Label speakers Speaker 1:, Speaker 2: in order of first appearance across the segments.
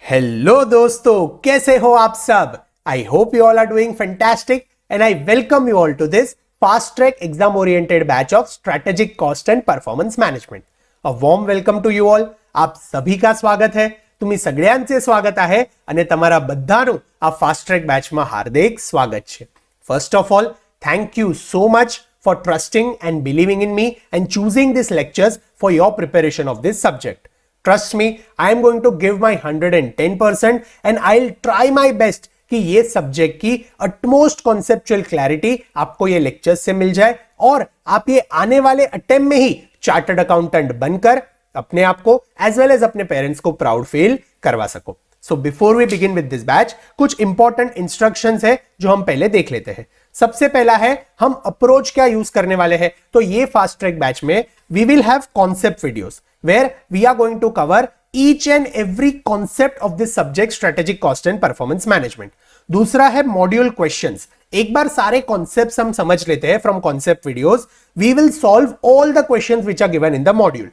Speaker 1: Hello दोस्तों, कैसे हो आप सब। I hope you all are doing fantastic and I welcome you all to this fast track exam oriented batch of strategic cost and performance management. A warm welcome to you all. आप सभी का स्वागत है. तुम्ही सगळ्यांचे स्वागत आहे અને તમારા બધાનું આ ફાસ્ટ ટ્રેક બેચમાં હાર્દિક સ્વાગત છે. First of all, thank you so much for trusting and believing in me and choosing these lectures for your preparation of this subject. Trust me, I am going to give my 110% and I'll try my best कि ये subject की utmost conceptual clarity आपको ये lectures से मिल जाए और आप ये आने वाले अटेम्प्ट में ही चार्टर्ड अकाउंटेंट बनकर अपने आप को एज वेल एज अपने पेरेंट्स को प्राउड फील करवा सको. So before we begin with this batch, कुछ इंपॉर्टेंट इंस्ट्रक्शंस है जो हम पहले देख लेते हैं. सबसे पहला है हम अप्रोच क्या यूज करने वाले हैं. तो ये फास्ट ट्रैक बैच में we will have concept videos where we are going to cover each and every concept of this subject strategic cost and performance management. दूसरा है मॉड्यूल क्वेश्चंस. एक बार सारे कॉन्सेप्ट्स हम समझ लेते हैं from concept videos, we will solve all the questions which are given in the module.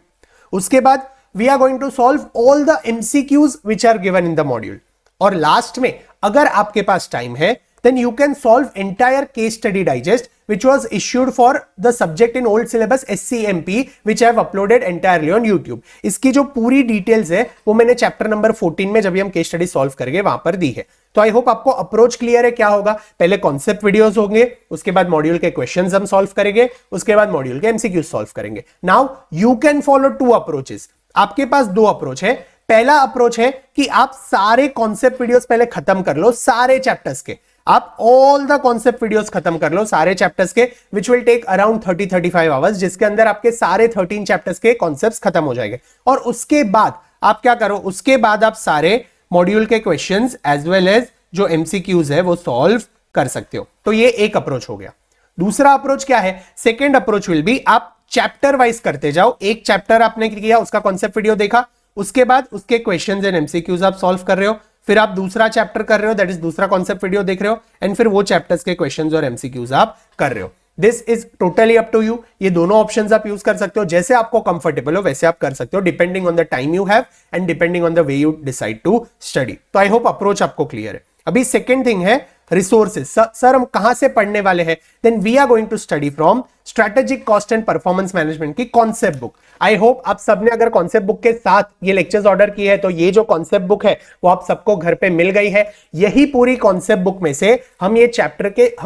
Speaker 1: उसके बाद we are going to solve all the MCQs which are given in the module. और last में अगर आपके पास टाइम है then you can solve entire case study digest which was issued for the subject in old syllabus SCMP which I have uploaded entirely on YouTube. इसकी जो पूरी details है वो मैंने चैप्टर नंबर 14 में जब हम केस स्टडी सॉल्व करेंगे वहां पर दी है. तो आई होप आपको अप्रोच क्लियर है. क्या होगा, पहले कॉन्सेप्ट वीडियोस होंगे, उसके बाद मॉड्यूल के क्वेश्चंस हम सॉल्व करेंगे, उसके बाद मॉड्यूल के एमसीक्यू सॉल्व करेंगे. Now you can follow two approaches. आपके पास दो अप्रोच है. पहला अप्रोच है कि आप सारे कॉन्सेप्ट वीडियोस पहले खत्म कर लो, सारे चैप्टर्स के. आप ऑल द कॉन्सेप्ट वीडियोस खत्म कर लो सारे चैप्टर्स के, which will take around 30-35 hours, जिसके अंदर आपके सारे 13 चैप्टर्स के कॉन्सेप्ट्स खत्म हो जाएंगे. और उसके बाद आप क्या करो, उसके बाद आप सारे मॉड्यूल के क्वेश्चंस एज वेल एज जो एमसीक्यूज है वो सॉल्व कर सकते हो. तो ये एक अप्रोच हो गया. दूसरा अप्रोच क्या है, सेकेंड अप्रोच विल बी आप चैप्टर वाइज करते जाओ. एक चैप्टर आपने किया, उसका कॉन्सेप्ट वीडियो देखा, उसके बाद उसके क्वेश्चंस एंड एमसीक्यूज आप सॉल्व कर रहे हो, फिर आप दूसरा चैप्टर कर रहे हो, दैट इज दूसरा कॉन्सेप्ट वीडियो देख रहे हो, एंड फिर वो चैप्टर्स के क्वेश्चंस और एमसीक्यूज आप कर रहे हो. This is totally up to you. ये दोनों ऑप्शंस आप यूज कर सकते हो, जैसे आपको कंफर्टेबल हो वैसे आप कर सकते हो, depending on the time you have and depending on the way you decide to study. तो आई होप अप्रोच आपको क्लियर है. अभी सेकेंड थिंग है रिसोर्सेज. सर हम कहां से पढ़ने वाले हैं, then we are going to study from strategic cost and performance management की कॉन्सेप्ट बुक. आई होप आप सबने अगर कॉन्सेप्ट बुक के साथ ये लेक्चर्स ऑर्डर किए हैं तो ये जो कॉन्सेप्ट बुक है वो आप सबको घर पे मिल गई है. यही पूरी कॉन्सेप्ट बुक में से हम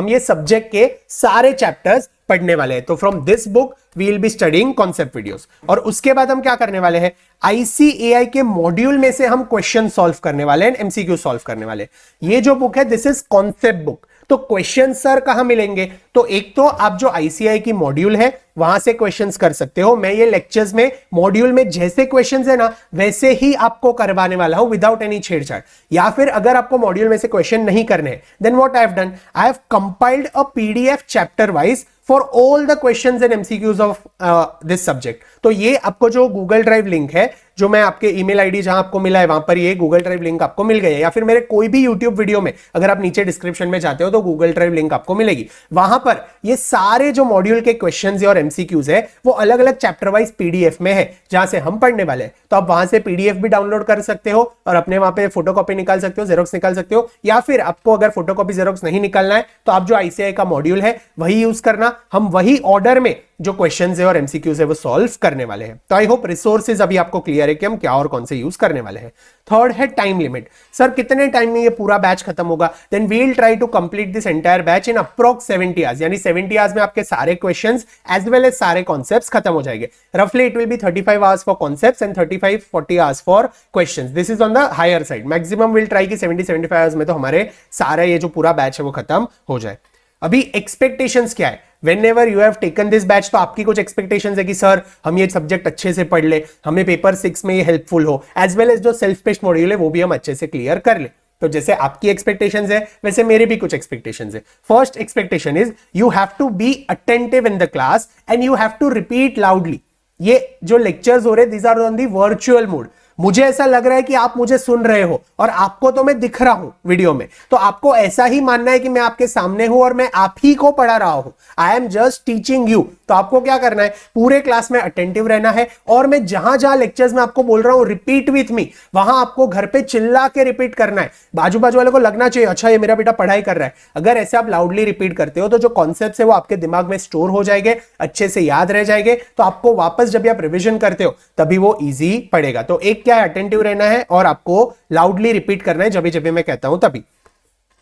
Speaker 1: ये सब्जेक्ट के सारे चैप्टर्स पढ़ने वाले हैं. तो from this book we will be studying concept videos. और उसके बाद हम क्या करने वाले हैं, ICAI के मॉड्यूल में से हम क्वेश्चन सॉल्व करने वाले हैं, एमसीक्यू सॉल्व करने वाले. ये जो बुक है दिस इज कॉन्सेप्ट बुक. तो क्वेश्चन सर कहां मिलेंगे, तो एक तो आप जो ICAI की मॉड्यूल है वहां से क्वेश्चंस कर सकते हो. मैं ये लेक्चर्स में मॉड्यूल में जैसे क्वेश्चंस है ना वैसे ही आपको करवाने वाला हूं विदाउट एनी छेड़छाड़. या फिर अगर आपको मॉड्यूल में से क्वेश्चन नहीं करने हैं then what I have done, I have compiled a PDF chapter wise for all the questions and MCQs of this subject. तो ये आपको जो गूगल ड्राइव लिंक है, जो मैं आपके ईमेल आईडी जहां आपको मिला है वहां पर ये गूगल ड्राइव लिंक आपको मिल गई है, या फिर मेरे कोई भी यूट्यूब वीडियो में अगर आप नीचे डिस्क्रिप्शन में जाते हो तो गूगल ड्राइव लिंक आपको मिलेगी. वहां पर ये सारे जो मॉड्यूल के क्वेश्चंस और एमसीक्यूज है वो अलग अलग चैप्टर वाइज PDF में है जहां से हम पढ़ने वाले हैं. तो आप वहां से PDF भी डाउनलोड कर सकते हो और अपने वहां पे फोटोकॉपी निकाल सकते हो, जेरोक्स निकाल सकते हो. या फिर आपको अगर फोटोकॉपी जेरोक्स नहीं निकालना है तो आप जो ICAI का मॉड्यूल है वही यूज करना. हम वही ऑर्डर में जो क्वेश्चंस है और एमसीक्यूज है वो सॉल्व करने वाले हैं. तो आई होप रिसोर्सेज अभी आपको क्लियर है कि हम क्या और कौन से यूज करने वाले हैं. थर्ड है टाइम लिमिट. सर कितने टाइम में ये पूरा बैच खत्म होगा, then we will try to complete this entire batch in approx 70 hours. यानी 70 आवर्स में आपके सारे क्वेश्चंस एज वेल एज सारे कॉन्सेप्ट्स खत्म हो जाएंगे. रफली it will be 35 hours for concepts and 35-40 hours for questions. This is on the higher side. Maximum will try कि 70-75 आवर्स में तो हमारे सारा ये जो पूरा बैच है वो खत्म हो जाए. अभी एक्सपेक्टेशंस क्या है, Whenever you have taken this batch, तो आपकी कुछ एक्सपेक्टेशंस है कि सर हम ये सब्जेक्ट अच्छे से पढ़ ले, हमें पेपर 6 में ये हेल्पफुल हो, एज वेल एज जो सेल्फ पेस्ड मॉड्यूल है वो भी हम अच्छे से क्लियर कर ले. तो जैसे आपकी एक्सपेक्टेशंस है वैसे मेरे भी कुछ एक्सपेक्टेशंस है. First expectation is you have to be attentive in the class and you have to repeat loudly. ये जो लेक्चर्स हो रहे these are on the virtual mode. मुझे ऐसा लग रहा है कि आप मुझे सुन रहे हो और आपको तो मैं दिख रहा हूं वीडियो में, तो आपको ऐसा ही मानना है कि मैं आपके सामने हूं और मैं आप ही को पढ़ा रहा हूं। I am just teaching you. तो आपको क्या करना है, पूरे क्लास में अटेंटिव रहना है और मैं जहां जहां लेक्चर्स में आपको बोल रहा हूं रिपीट विथ मी, वहां आपको घर पे चिल्ला के रिपीट करना है। बाजू बाजू वाले को लगना चाहिए अच्छा ये मेरा बेटा पढ़ाई कर रहा है। अगर ऐसे आप लाउडली रिपीट करते हो तो जो कॉन्सेप्ट्स है वो आपके दिमाग में स्टोर हो जाएंगे, अच्छे से याद रह जाएंगे, तो आपको वापस जब आप रिवीजन करते हो तभी वो इजी पड़ेगा। तो एक क्या है, अटेंटिव रहना है और आपको लाउडली रिपीट करना है जब जब मैं कहता हूं तभी।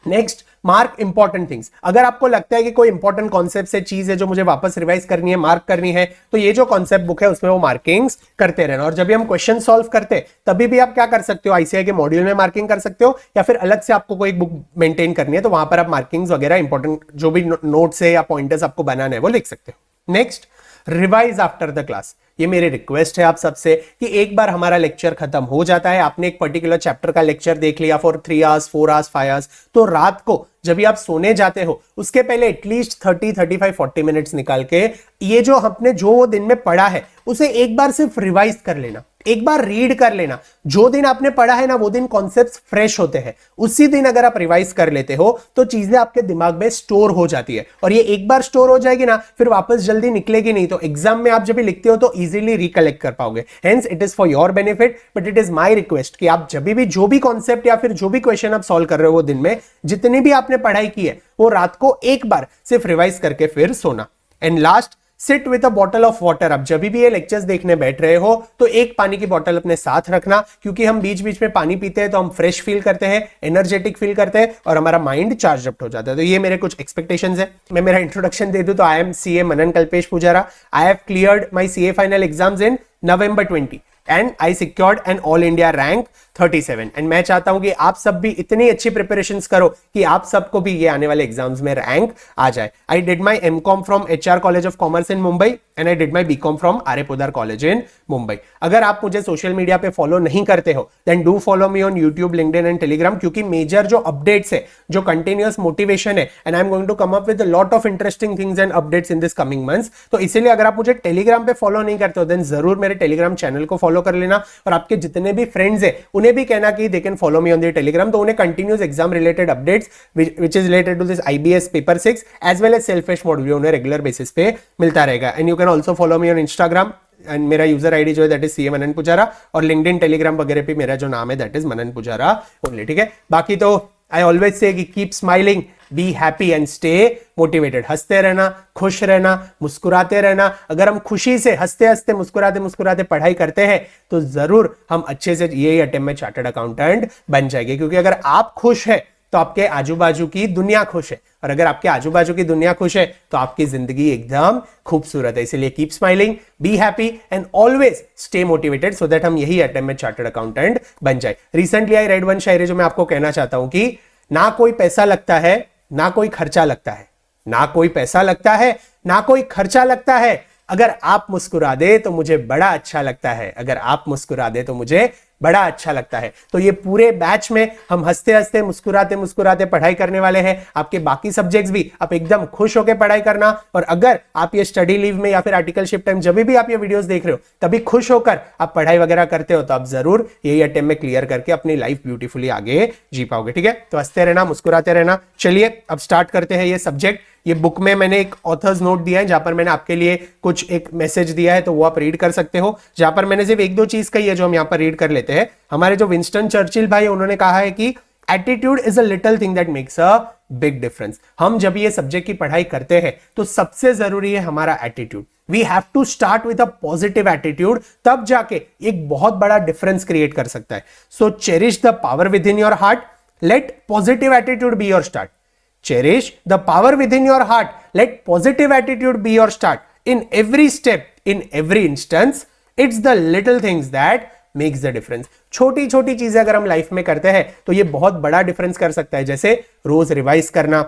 Speaker 1: Next, mark important things. अगर आपको लगता है कि कोई इंपॉर्टेंट कॉन्सेप्ट से चीज है जो मुझे वापस रिवाइज करनी है, मार्क करनी है, तो ये जो कॉन्सेप्ट बुक है उसमें वो मार्किंग्स करते रहना। और जब भी हम क्वेश्चन सॉल्व करते हैं तभी भी आप क्या कर सकते हो, आईसीआई के मॉड्यूल में मार्किंग कर सकते हो या फिर अलग से आपको कोई बुक मेंटेन करनी है तो वहां पर आप मार्किंग्स वगैरह इंपॉर्टेंट जो भी नोट्स है या पॉइंटर्स आपको बनाना है वो लिख सकते हो। Next, revise after the class. ये मेरी रिक्वेस्ट है आप सबसे कि एक बार हमारा लेक्चर खत्म हो जाता है, आपने एक पर्टिकुलर चैप्टर का लेक्चर देख लिया फॉर 3 आवर्स 4 आवर्स 5 आवर्स, तो रात को जब भी आप सोने जाते हो उसके पहले एटलीस्ट 30-35-40 मिनट्स निकाल के ये जो हमने जो दिन में पढ़ा है उसे एक बार सिर्फ रिवाइज कर लेना, एक बार रीड कर लेना। जो दिन आपने पढ़ा है ना वो दिन कॉन्सेप्ट्स फ्रेश होते हैं, उसी दिन अगर आप रिवाइज कर लेते हो तो चीजें आपके दिमाग में स्टोर हो जाती है और ये एक बार स्टोर हो जाएगी ना फिर वापस जल्दी निकलेगी नहीं, तो एग्जाम में आप जब भी लिखते हो तो इजीली रिकलेक्ट कर पाओगे। Hence it is for your benefit but it is my request कि आप जब भी जो भी कॉन्सेप्ट या फिर जो भी क्वेश्चन आप सॉल्व कर रहे हो वो दिन में जितनी भी आपने पढ़ाई की है वो रात को एक बार सिर्फ रिवाइज करके फिर सोना। And last, sit with a bottle of water. अब जब भी ये लेक्चर्स देखने बैठ रहे हो तो एक पानी की बोतल अपने साथ रखना, क्योंकि हम बीच बीच में पानी पीते हैं तो हम फ्रेश फील करते हैं, एनर्जेटिक फील करते हैं और हमारा माइंड चार्ज अप हो जाता है। तो ये मेरे कुछ एक्सपेक्टेशंस है। मैं मेरा इंट्रोडक्शन दे दूं तो I am CA Manan Kalpesh Pujara. I have cleared my CA final exams in November 20 and I secured an All India rank 37 and मैं चाहता हूं कि आप सब भी इतनी अच्छी प्रिपरेशंस करो कि आप सबको भी ये आने वाले एग्जाम्स में रैंक आ जाए। I did my MCom from HR College of Commerce in Mumbai and I did my BCom from Arya Poddar College in Mumbai. अगर आप मुझे सोशल मीडिया पे फॉलो नहीं करते हो then do follow me on YouTube, LinkedIn and Telegram, क्योंकि मेजर जो updates है, जो कंटिन्यूअस मोटिवेशन है and I am going to come up with a lot of interesting things and updates in this coming months. तो इसीलिए अगर आप मुझे टेलीग्राम पे फॉलो नहीं करते हो देन जरूर मेरे टेलीग्राम चैनल को फॉलो कर लेना और आपके जितने भी फ्रेंड्स हैं उन्हें भी कहना कि can follow me on the Telegram, तो उन्हें continuous exam related updates which is related to this IBS paper 6 as well as self module उन्हें रेगुलर बेसिस पे मिलता रहेगा। And you can also follow me on Instagram and मेरा user ID जो है that is CA Manan Pujara और LinkedIn Telegram वगैरह पे मेरा जो नाम है that is Manan Pujara only. ठीक है, बाकी तो I always say keep smiling, be happy and stay motivated. हंसते रहना, खुश रहना, मुस्कुराते रहना। अगर हम खुशी से हंसते हंसते मुस्कुराते मुस्कुराते पढ़ाई करते हैं तो जरूर हम अच्छे से यही अटेम्प्ट में चार्टर्ड अकाउंटेंट बन जाएंगे, क्योंकि अगर आप खुश है तो आपके आजू बाजू की दुनिया खुश है और अगर आपके आजू बाजू की दुनिया खुश है तो आपकी जिंदगी एकदम खूबसूरत है। इसलिए keep smiling, be happy and always stay motivated so that हम यही अटेम्प्ट में चार्टर्ड अकाउंटेंट बन जाए। रिसेंटली आई रेड वन शायरी जो मैं आपको कहना चाहता हूं कि ना कोई पैसा लगता है ना कोई खर्चा लगता है, ना कोई पैसा लगता है ना कोई खर्चा लगता है, अगर आप मुस्कुरा दे तो मुझे बड़ा अच्छा लगता है, अगर आप मुस्कुरा दे तो मुझे बड़ा अच्छा लगता है। तो ये पूरे बैच में हम हंसते हंसते मुस्कुराते मुस्कुराते पढ़ाई करने वाले हैं। आपके बाकी सब्जेक्ट्स भी आप एकदम खुश होकर पढ़ाई करना, और अगर आप ये स्टडी लीव में या फिर आर्टिकलशिप टाइम जब भी आप ये वीडियोस देख रहे हो तभी खुश होकर आप पढ़ाई वगैरह करते हो तो आप जरूर यही अटेम्प्ट में क्लियर करके अपनी लाइफ ब्यूटीफुली आगे जी पाओगे। ठीक है, तो हंसते रहना, मुस्कुराते रहना। चलिए अब स्टार्ट करते हैं ये सब्जेक्ट। ये बुक में मैंने एक ऑथर्स नोट दिया है जहां पर मैंने आपके लिए कुछ एक मैसेज दिया है तो वो आप रीड कर सकते हो, जहां पर मैंने सिर्फ एक दो चीज कही है जो हम यहां पर रीड कर लेते हैं। हमारे जो विंस्टन चर्चिल भाई उन्होंने कहा है कि attitude is a little thing that makes a big difference. हम जब ये सब्जेक्ट की पढ़ाई करते हैं तो सबसे जरूरी है हमारा attitude. We have to start with a positive attitude, तब जाके एक बहुत बड़ा डिफरेंस क्रिएट कर सकता है। So cherish the power within your heart, let positive attitude be your start. Cherish the power within your heart. Let positive attitude be your start. In every step, in every instance, it's the little things that makes the difference. छोटी छोटी चीजें अगर हम life में करते हैं तो ये बहुत बड़ा डिफरेंस कर सकता है। जैसे रोज रिवाइज करना,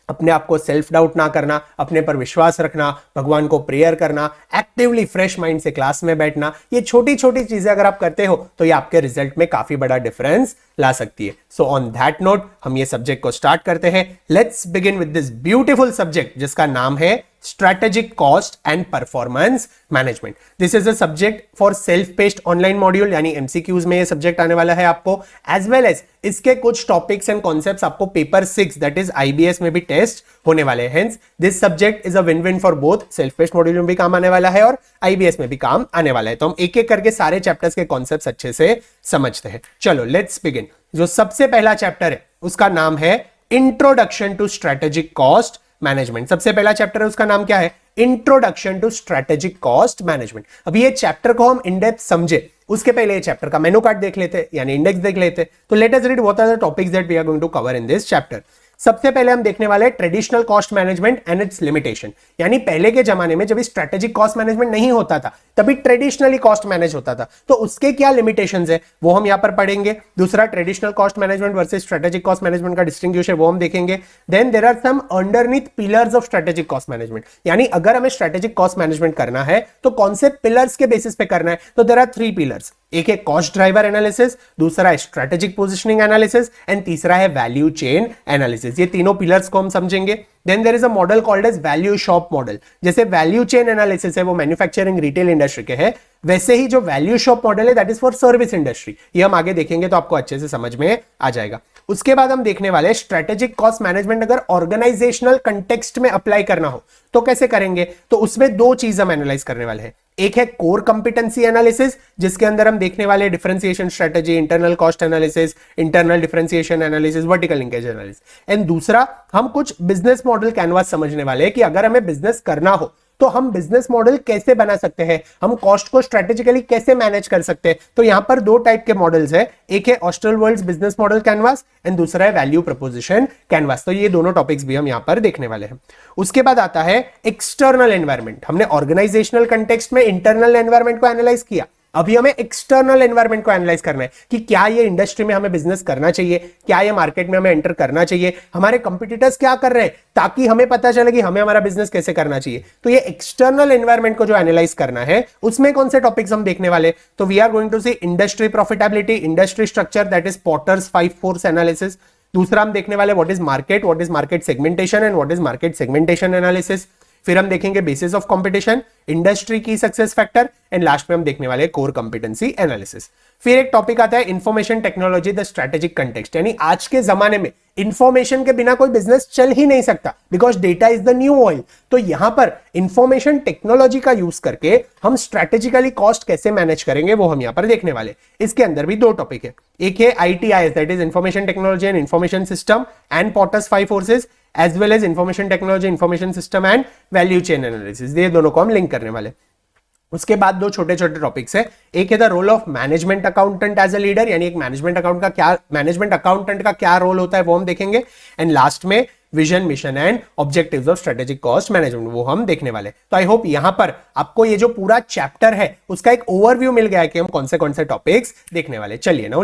Speaker 1: अपने आप को सेल्फ डाउट ना करना, अपने पर विश्वास रखना, भगवान को प्रेयर करना, एक्टिवली फ्रेश माइंड से क्लास में बैठना, ये छोटी छोटी चीजें अगर आप करते हो तो ये आपके रिजल्ट में काफी बड़ा डिफरेंस ला सकती है। सो ऑन दैट नोट हम ये सब्जेक्ट को स्टार्ट करते हैं। Let's begin with this beautiful subject जिसका नाम है strategic cost and performance management. This is a subject for self paced online module, यानी एमसीक्यूज में ये सब्जेक्ट आने वाला है आपको, एज वेल एज इसके कुछ टॉपिक्स एंड कॉन्सेप्ट्स आपको पेपर 6 दैट इज आईबीएस में भी टेस्ट होने वाले हैं। Hence this subject is a win win for both, self paced module में भी काम आने वाला है और आईबीएस में भी काम आने वाला है। तो हम एक एक करके सारे चैप्टर्स के कॉन्सेप्ट्स अच्छे से समझते हैं। चलो लेट्स बिगिन। जो सबसे पहला चैप्टर है उसका नाम है introduction to strategic cost management. सबसे पहला चैप्टर है उसका नाम क्या है? Introduction to strategic cost management. अभी ये चैप्टर को हम इन डेप्थ समझे उसके पहले ये चैप्टर का मेनू कार्ड देख लेते, यानी इंडेक्स देख लेते। तो let us read what are the topics that we are going to cover in this chapter. सबसे पहले हम देखने वाले traditional cost management and its limitation, यानी पहले के जमाने में जब स्ट्रेटेजिक कॉस्ट मैनेजमेंट नहीं होता था तभी ट्रेडिशनली कॉस्ट मैनेज होता था, तो उसके क्या लिमिटेशंस है वो हम यहां पर पढ़ेंगे। दूसरा traditional cost management versus strategic cost management का डिस्टिंग्विश है वो हम देखेंगे। Then there are some underneath pillars of strategic cost management, यानी अगर हमें स्ट्रेटेजिक कॉस्ट मैनेजमेंट करना है तो कौन से पिलर्स के बेसिस पे करना है। तो देयर आर 3 पिलर्स, एक है कॉस्ट ड्राइवर एनालिसिस, दूसरा है स्ट्रेटेजिक पोजिशनिंग एनालिसिस एंड तीसरा है वैल्यू चेन एनालिसिस। ये तीनों पिलर्स को हम समझेंगे। Then there is a model called as value shop model. जैसे वैल्यू चेन एनालिसिस है वो मैन्युफैक्चरिंग रिटेल इंडस्ट्री के है, वैसे ही जो वैल्यू शॉप मॉडल है that is for service industry. ये हम आगे देखेंगे तो आपको अच्छे से समझ में आ जाएगा। उसके बाद हम देखने वाले स्ट्रेटेजिक कॉस्ट मैनेजमेंट अगर ऑर्गेनाइजेशनल कंटेक्स्ट में अप्लाई करना हो तो कैसे करेंगे। तो उसमें 2 चीज हम एनालाइज करने वाले हैं। एक है कोर कंपिटेंसी एनालिसिस जिसके अंदर हम देखने वाले differentiation strategy, internal cost analysis, internal differentiation analysis, vertical linkage analysis. And दूसरा हम कुछ बिजनेस मॉडल कैनवास समझने वाले हैं कि अगर हमें बिजनेस करना हो तो हम बिजनेस मॉडल कैसे बना सकते हैं, हम कॉस्ट को स्ट्रेटेजिकली कैसे मैनेज कर सकते हैं। तो यहां पर 2 टाइप के मॉडल्स है, एक है ऑस्ट्रेलवर्ल्ड्स बिजनेस मॉडल कैनवास एंड दूसरा है वैल्यू प्रपोजिशन कैनवास। तो ये दोनों टॉपिक्स भी हम यहां पर देखने वाले हैं। उसके बाद आता है एक्सटर्नल एनवायरमेंट। हमने ऑर्गेनाइजेशनल कंटेक्स्ट में इंटरनल एनवायरमेंट को एनालाइज किया, अभी हमें एक्सटर्नल एनवायरमेंट को एनालाइज करना है कि क्या ये इंडस्ट्री में हमें बिजनेस करना चाहिए, क्या ये मार्केट में हमें एंटर करना चाहिए, हमारे कंपटीटर्स क्या कर रहे हैं, ताकि हमें पता चले कि हमें हमारा बिजनेस कैसे करना चाहिए। तो ये एक्सटर्नल एनवायरमेंट को जो एनालाइज करना है उसमें कौन से टॉपिक्स हम देखने वाले। तो we are going to see industry profitability, industry structure that is Porter's 5 force analysis. दूसरा हम देखने वाले what is market segmentation and what is market segmentation analysis. फिर हम देखेंगे बेसिस ऑफ कंपटीशन, इंडस्ट्री की सक्सेस फैक्टर एंड लास्ट में हम देखने वाले कोर कंपिटेंसी एनालिसिस। फिर एक टॉपिक आता है information technology the strategic context, यानी आज के जमाने में इंफॉर्मेशन के बिना कोई बिजनेस चल ही नहीं सकता because data is the new oil. तो यहां पर इंफॉर्मेशन टेक्नोलॉजी का यूज करके हम स्ट्रेटेजिकली कॉस्ट कैसे मैनेज करेंगे वो हम यहां पर देखने वाले। इसके अंदर भी 2 टॉपिक है, एक है ITIS that is information technology and information system and Porter's 5 forces as well as information technology, information system and value chain analysis. ये दोनों को हम लिंक करने वाले। उसके बाद 2 छोटे छोटे टॉपिक्स है, एक है the role of management accountant as a leader, यानी एक मैनेजमेंट अकाउंटेंट का क्या रोल होता है वो हम देखेंगे। एंड लास्ट में vision, mission and objectives of strategic cost management वो हम देखने वाले। तो आई होप यहां पर आपको ये जो पूरा चैप्टर है उसका एक ओवरव्यू मिल गया है कि हम कौन से टॉपिक्स देखने वाले। चलिए now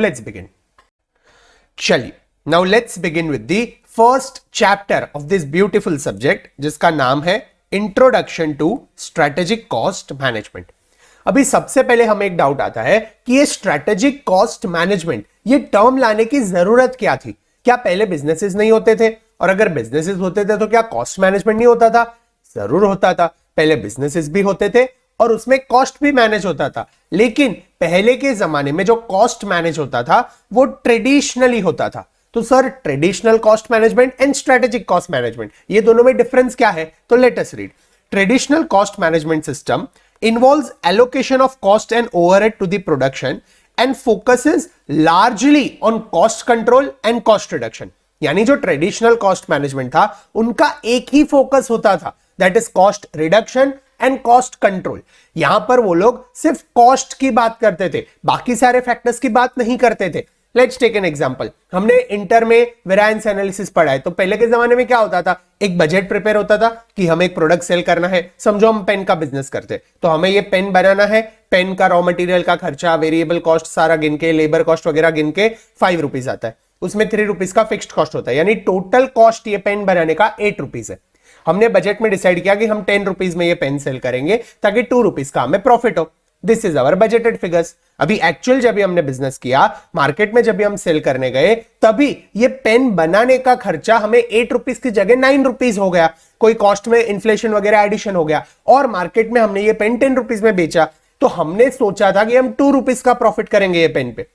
Speaker 1: let's begin with the first chapter of this beautiful subject जिसका नाम है introduction to strategic cost management. अभी सबसे पहले हमें एक डाउट आता है कि ये स्ट्रेटेजिक कॉस्ट मैनेजमेंट ये टर्म लाने की जरूरत क्या थी। क्या पहले बिजनेसेस नहीं होते थे, और अगर बिजनेसेस होते थे तो क्या कॉस्ट मैनेजमेंट नहीं होता था? जरूर होता था, पहले बिजनेसेस भी होते थे और उसमें कॉस्ट भी मैनेज होता था। लेकिन पहले के जमाने में जो कॉस्ट मैनेज होता था वो ट्रेडिशनली होता था। तो sir traditional cost management and strategic cost management ये दोनों में डिफरेंस क्या है? तो let us read. Traditional cost management system involves allocation of cost and overhead to the production and focuses largely on cost control and cost reduction। यानी जो traditional cost management था उनका एक ही फोकस होता था, that is cost reduction and cost control. यहां पर वो लोग सिर्फ कॉस्ट की बात करते थे, बाकी सारे फैक्टर्स की बात नहीं करते थे। Let's take an example. हमने इंटर में वेरिएंस एनालिसिस पढ़ा है, तो पहले के जमाने में क्या होता था, एक बजट प्रिपेयर होता था कि हमें एक प्रोडक्ट सेल करना है। समझो हम पेन का बिजनेस करते, तो हमें ये पेन बनाना है, पेन का रॉ मटेरियल का खर्चा, वेरिएबल कॉस्ट सारा गिन के, लेबर कॉस्ट वगैरह गिन के 5 रुपीज आता है, उसमें 3 रुपीज का फिक्स्ड कॉस्ट होता है, यानी टोटल कॉस्ट ये पेन बनाने का 8 रुपीज है। हमने बजट में डिसाइड किया कि हम 10 रुपीज में ये पेन सेल करेंगे ताकि 2 रुपीज का हमें प्रॉफिट हो। This is our budgeted figures. अभी एक्चुअल जब भी हमने बिजनेस किया, मार्केट में जब भी हम सेल करने गए, तभी ये पेन बनाने का खर्चा हमें 8 रुपीज की जगह 9 रुपीज हो गया। कोई कॉस्ट में इन्फ्लेशन वगैरह एडिशन हो गया और मार्केट में हमने ये पेन 10 रुपीज में बेचा, तो हमने सोचा था कि हम 2 रुपीज का प्रॉफिट करेंगे ये पेन पे,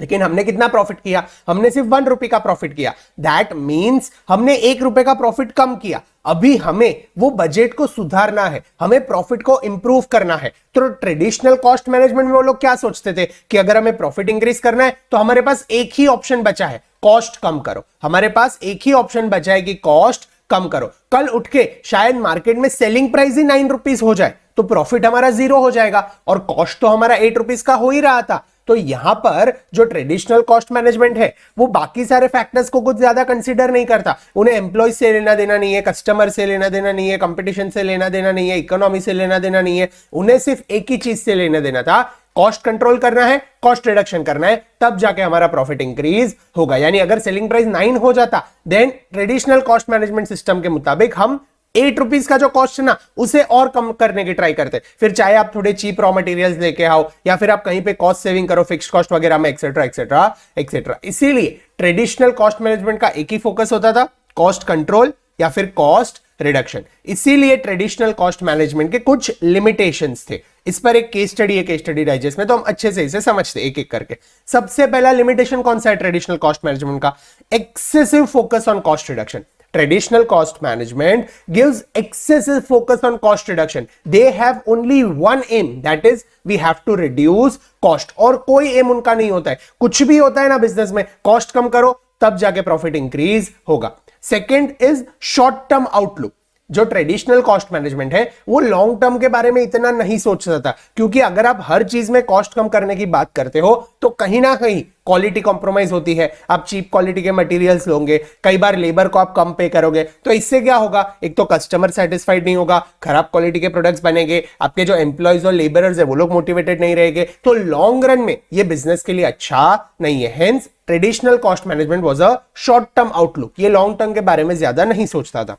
Speaker 1: लेकिन हमने कितना प्रॉफिट किया? हमने सिर्फ 1 रुपए का प्रॉफिट किया। दैट मींस हमने 1 रुपए का प्रॉफिट कम किया। अभी हमें वो बजट को सुधारना है, हमें प्रॉफिट को इंप्रूव करना है। तो ट्रेडिशनल कॉस्ट मैनेजमेंट में वो लोग क्या सोचते थे कि अगर हमें प्रॉफिट इंक्रीज करना है तो हमारे पास एक ही ऑप्शन बचा है, कॉस्ट कम करो। हमारे पास एक ही ऑप्शन बचा है कि कॉस्ट कम करो। कल उठ के शायद मार्केट में सेलिंग प्राइस ही 9 रुपीज हो जाए तो प्रॉफिट हमारा 0 हो जाएगा और कॉस्ट तो हमारा 8 रुपीज का हो ही रहा था। तो यहां पर जो ट्रेडिशनल कॉस्ट मैनेजमेंट है वो बाकी सारे फैक्टर्स को कुछ ज्यादा कंसीडर नहीं करता। उन्हें एम्प्लॉय से लेना देना नहीं है, कस्टमर से लेना देना नहीं है, कंपटीशन से लेना देना नहीं है, इकोनॉमी से लेना देना नहीं है। उन्हें सिर्फ एक ही चीज से लेना देना था, कॉस्ट कंट्रोल करना है, कॉस्ट रिडक्शन करना है, तब जाके हमारा प्रॉफिट इंक्रीज होगा। यानी अगर सेलिंग प्राइस 9 हो जाता, then traditional cost management system के मुताबिक हम 8 रुपीज का जो कॉस्ट है ना उसे और कम करने की ट्राई करते। फिर चाहे आप थोड़े चीप रॉ मटेरियल्स लेके आओ या फिर आप कहीं पे कॉस्ट सेविंग करो फिक्स कॉस्ट वगैरह में, एक्सेट्रा एक्सेट्रा एक्सेट्रा। इसीलिए ट्रेडिशनल कॉस्ट मैनेजमेंट का एक ही फोकस होता था, कॉस्ट कंट्रोल या फिर कॉस्ट रिडक्शन। इसीलिए ट्रेडिशनल कॉस्ट मैनेजमेंट के कुछ लिमिटेशंस थे। इस पर एक केस स्टडी है, केस स्टडी डाइजेस्ट में, तो हम अच्छे से इसे समझते एक एक करके। सबसे पहला लिमिटेशन कौन सा है ट्रेडिशनल कॉस्ट मैनेजमेंट का? Excessive focus on cost reduction. Traditional cost management gives excessive focus on cost reduction. They have only one aim, that is we have to reduce cost. और कोई एम उनका नहीं होता है। कुछ भी होता है ना बिजनेस में, कॉस्ट कम करो तब जाके प्रॉफिट इंक्रीज होगा। Second is short term outlook. जो ट्रेडिशनल कॉस्ट मैनेजमेंट है वो लॉन्ग टर्म के बारे में इतना नहीं सोचता था, क्योंकि अगर आप हर चीज में कॉस्ट कम करने की बात करते हो तो कहीं ना कहीं क्वालिटी कॉम्प्रोमाइज होती है। आप चीप क्वालिटी के मटेरियल्स लोगे, कई बार लेबर को आप कम पे करोगे, तो इससे क्या होगा? एक तो कस्टमर सेटिस्फाइड नहीं होगा, खराब क्वालिटी के प्रोडक्ट्स बनेंगे, आपके जो एम्प्लॉयज और लेबरर्स है वो लोग मोटिवेटेड नहीं रहेंगे, तो लॉन्ग रन में ये बिजनेस के लिए अच्छा नहीं है। Hence traditional cost management was a short term outlook. ये लॉन्ग टर्म के बारे में ज्यादा नहीं सोचता था।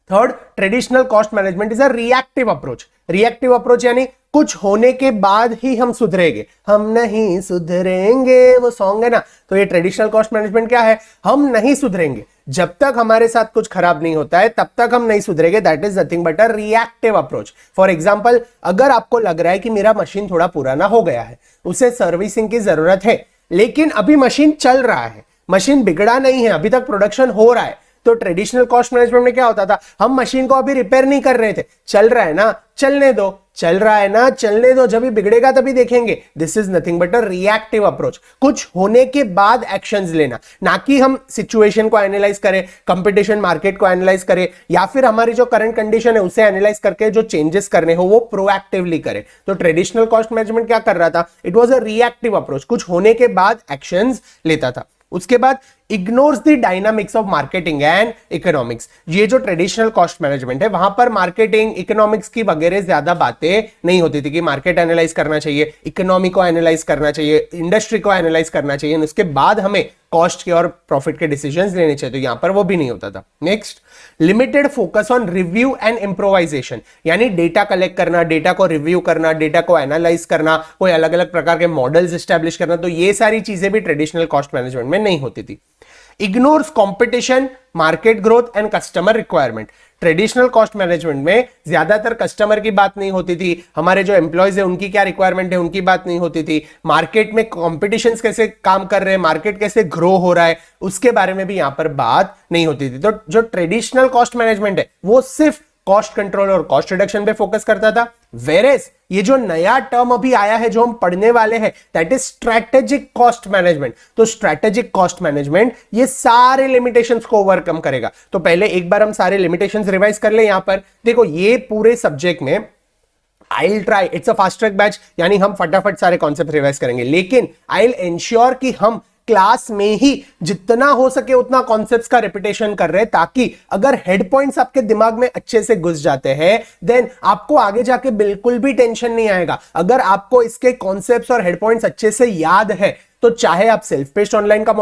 Speaker 1: Third, traditional cost management is a reactive approach. Reactive approach यानी कुछ होने के बाद ही हम सुधरेंगे, हम नहीं सुधरेंगे, वो सॉन्ग है ना। तो ये ट्रेडिशनल कॉस्ट मैनेजमेंट क्या है? हम नहीं सुधरेंगे जब तक हमारे साथ कुछ खराब नहीं होता है, तब तक हम नहीं सुधरेंगे। That is nothing but a reactive approach. For example, अगर आपको लग रहा है कि मेरा मशीन थोड़ा पुराना हो गया है, उसे सर्विसिंग की जरूरत है, लेकिन अभी मशीन चल रहा है, मशीन बिगड़ा नहीं है, अभी तक प्रोडक्शन हो रहा है, तो ट्रेडिशनल कॉस्ट मैनेजमेंट में क्या होता था? हम मशीन को अभी रिपेयर नहीं कर रहे थे, चल रहा है ना, चलने दो, चल रहा है ना, चलने दो, जब भी बिगड़ेगा तभी देखेंगे। This is nothing but a reactive approach. कुछ होने के बाद एक्शंस लेना, ना कि हम सिचुएशन को एनालाइज करें, कंपटीशन मार्केट को एनालाइज करें, या फिर हमारी जो करंट कंडीशन है उसे एनालाइज करके जो चेंजेस करने हो वो प्रोएक्टिवली करें। तो ट्रेडिशनल कॉस्ट मैनेजमेंट क्या कर रहा था? It was a reactive approach, कुछ होने के बाद एक्शंस लेता था। उसके बाद ignores the dynamics of marketing and economics. ये जो ट्रेडिशनल कॉस्ट मैनेजमेंट है वहां पर मार्केटिंग इकोनॉमिक्स की वगैरह ज्यादा बातें नहीं होती थी कि मार्केट एनालाइज करना चाहिए, इकोनॉमी को एनालाइज करना चाहिए, इंडस्ट्री को एनालाइज करना चाहिए, उसके बाद हमें कॉस्ट के और प्रॉफिट के डिसीजंस लेने चाहिए। तो यहां पर वो भी नहीं होता था। Next, limited focus on review and improvisation, यानी डेटा कलेक्ट करना, डेटा को रिव्यू करना, डेटा को एनालाइज करना, कोई अलग अलग प्रकार के मॉडल्स एस्टैब्लिश करना, तो ये सारी चीजें भी ट्रेडिशनल कॉस्ट मैनेजमेंट में नहीं होती थी। Ignores competition, market growth and customer requirement. Traditional cost management में ज्यादातर कस्टमर की बात नहीं होती थी, हमारे जो एम्प्लॉयज है उनकी क्या रिक्वायरमेंट है उनकी बात नहीं होती थी, मार्केट में कॉम्पिटिशन्स कैसे काम कर रहे हैं, मार्केट कैसे ग्रो हो रहा है, उसके बारे में भी यहां पर बात नहीं होती थी। तो जो ट्रेडिशनल कॉस्ट मैनेजमेंट है वो सिर्फ कॉस्ट कंट्रोल और कॉस्ट रिडक्शन पे फोकस करता था। वेरेस ये जो नया टर्म अभी आया है जो हम पढ़ने वाले हैं, that is strategic cost management. तो स्ट्रेटेजिक कॉस्ट मैनेजमेंट ये सारे लिमिटेशंस को ओवरकम करेगा। तो पहले एक बार हम सारे लिमिटेशंस रिवाइज कर ले। यहां पर देखो, ये पूरे सब्जेक्ट में I will try, it's a fast track batch, यानी हम फटाफट सारे कॉन्सेप्ट रिवाइज करेंगे, लेकिन आई विल एंश्योर कि हम क्लास में ही जितना हो सके उतना कॉन्सेप्ट्स का रिपीटेशन कर रहे हैं, ताकि अगर हेड पॉइंट्स आपके दिमाग में अच्छे से घुस जाते हैं देन आपको आगे जाके बिल्कुल भी टेंशन नहीं आएगा। अगर आपको इसके कॉन्सेप्ट्स और हेड पॉइंट्स अच्छे से याद है तो चाहे आप सेल्फ पेस्ड ऑनलाइन का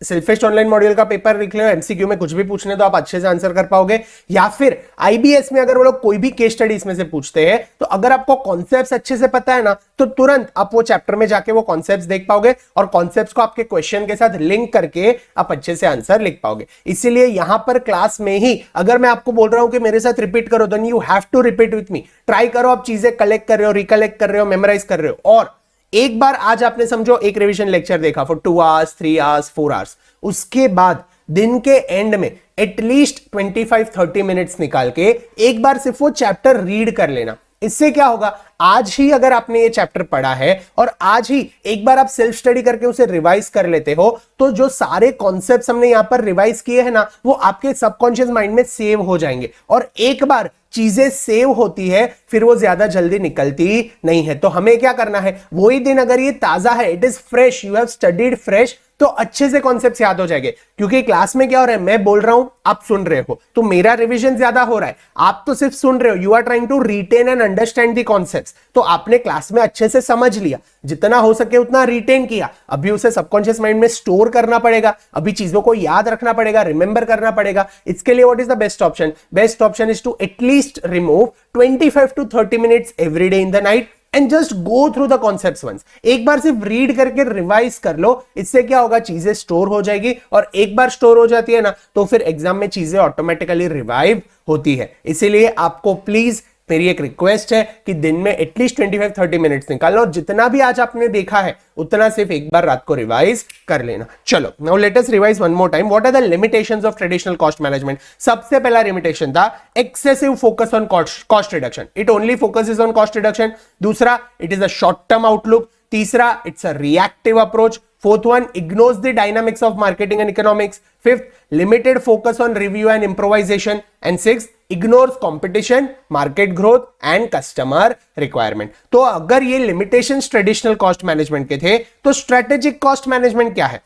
Speaker 1: सेल्फिस्ट ऑनलाइन मॉड्यूल का पेपर लिख लो, एमसीक्यू में कुछ भी पूछने तो आप अच्छे से आंसर कर पाओगे, या फिर आईबीएस में अगर वो लोग कोई भी केस स्टडी इसमें से पूछते हैं तो अगर आपको कॉन्सेप्ट्स अच्छे से पता है ना तो तुरंत आप वो चैप्टर में जाके वो कॉन्सेप्ट्स देख पाओगे और कॉन्सेप्ट्स को आपके क्वेश्चन के साथ लिंक करके आप अच्छे से आंसर लिख पाओगे। इसीलिए यहां पर क्लास में ही अगर मैं आपको बोल रहा हूं कि मेरे साथ रिपीट करो, then you have to repeat with me. Try करो, आप चीजें कलेक्ट कर रहे हो, रिकलेक्ट कर रहे हो, मेमोराइज कर रहे हो। और एक बार आज आपने समझो एक रिवीजन लेक्चर देखा फॉर 2 आवर्स, 3 आवर्स, 4 आवर्स, उसके बाद दिन के एंड में एटलीस्ट 25-30 मिनट्स निकाल के एक बार सिर्फ वो चैप्टर रीड कर लेना। इससे क्या होगा, आज ही अगर आपने ये चैप्टर पढ़ा है और आज ही एक बार आप सेल्फ स्टडी करके उसे रिवाइज कर लेते हो तो जो सारे कॉन्सेप्ट्स हमने यहां पर रिवाइज किए हैं ना वो आपके सबकॉन्शियस माइंड में सेव हो जाएंगे। और एक बार चीजें सेव होती है फिर वो ज्यादा जल्दी निकलती नहीं है। तो हमें क्या करना है, वही दिन अगर ये ताजा है, it is fresh, you have studied fresh, तो अच्छे से कॉन्सेप्ट्स याद हो जाएंगे। क्योंकि क्लास में क्या हो रहा है, मैं बोल रहा हूं, आप सुन रहे हो, तो मेरा रिवीजन ज्यादा हो रहा है, आप तो सिर्फ सुन रहे हो। You are trying to retain and understand the concepts. तो आपने क्लास में अच्छे से समझ लिया, जितना हो सके उतना रिटेन किया, अभी उसे सबकॉन्शियस माइंड में स्टोर करना पड़ेगा, अभी चीजों को याद रखना पड़ेगा, रिमेंबर करना पड़ेगा। इसके लिए what is the best option? Best option is to at least remove 25 to 30 minutes every day in the night and just go through the concepts once। एक बार सिर्फ रीड करके रिवाइज कर लो, इससे क्या होगा, चीजें स्टोर हो जाएगी और एक बार स्टोर हो जाती है ना तो फिर एग्जाम में चीजें ऑटोमेटिकली रिवाइव होती है। इसीलिए आपको प्लीज मेरी एक रिक्वेस्ट है कि दिन में एटलीस्ट 25-30 मिनट्स निकालना और जितना भी आज आपने देखा है उतना सिर्फ एक बार रात को रिवाइज कर लेना। चलो now let us revise one more time. What are the limitations of traditional cost management? सबसे पहला लिमिटेशन था excessive focus on cost reduction, it only focuses on cost reduction. दूसरा, it is a short term outlook. तीसरा, it's a reactive approach. Fourth one, ignores the dynamics of marketing and economics. Fifth, limited focus on review and improvisation. And sixth, ignores competition, market growth and customer requirement. तो अगर ये limitations traditional cost management के थे तो strategic cost management क्या है?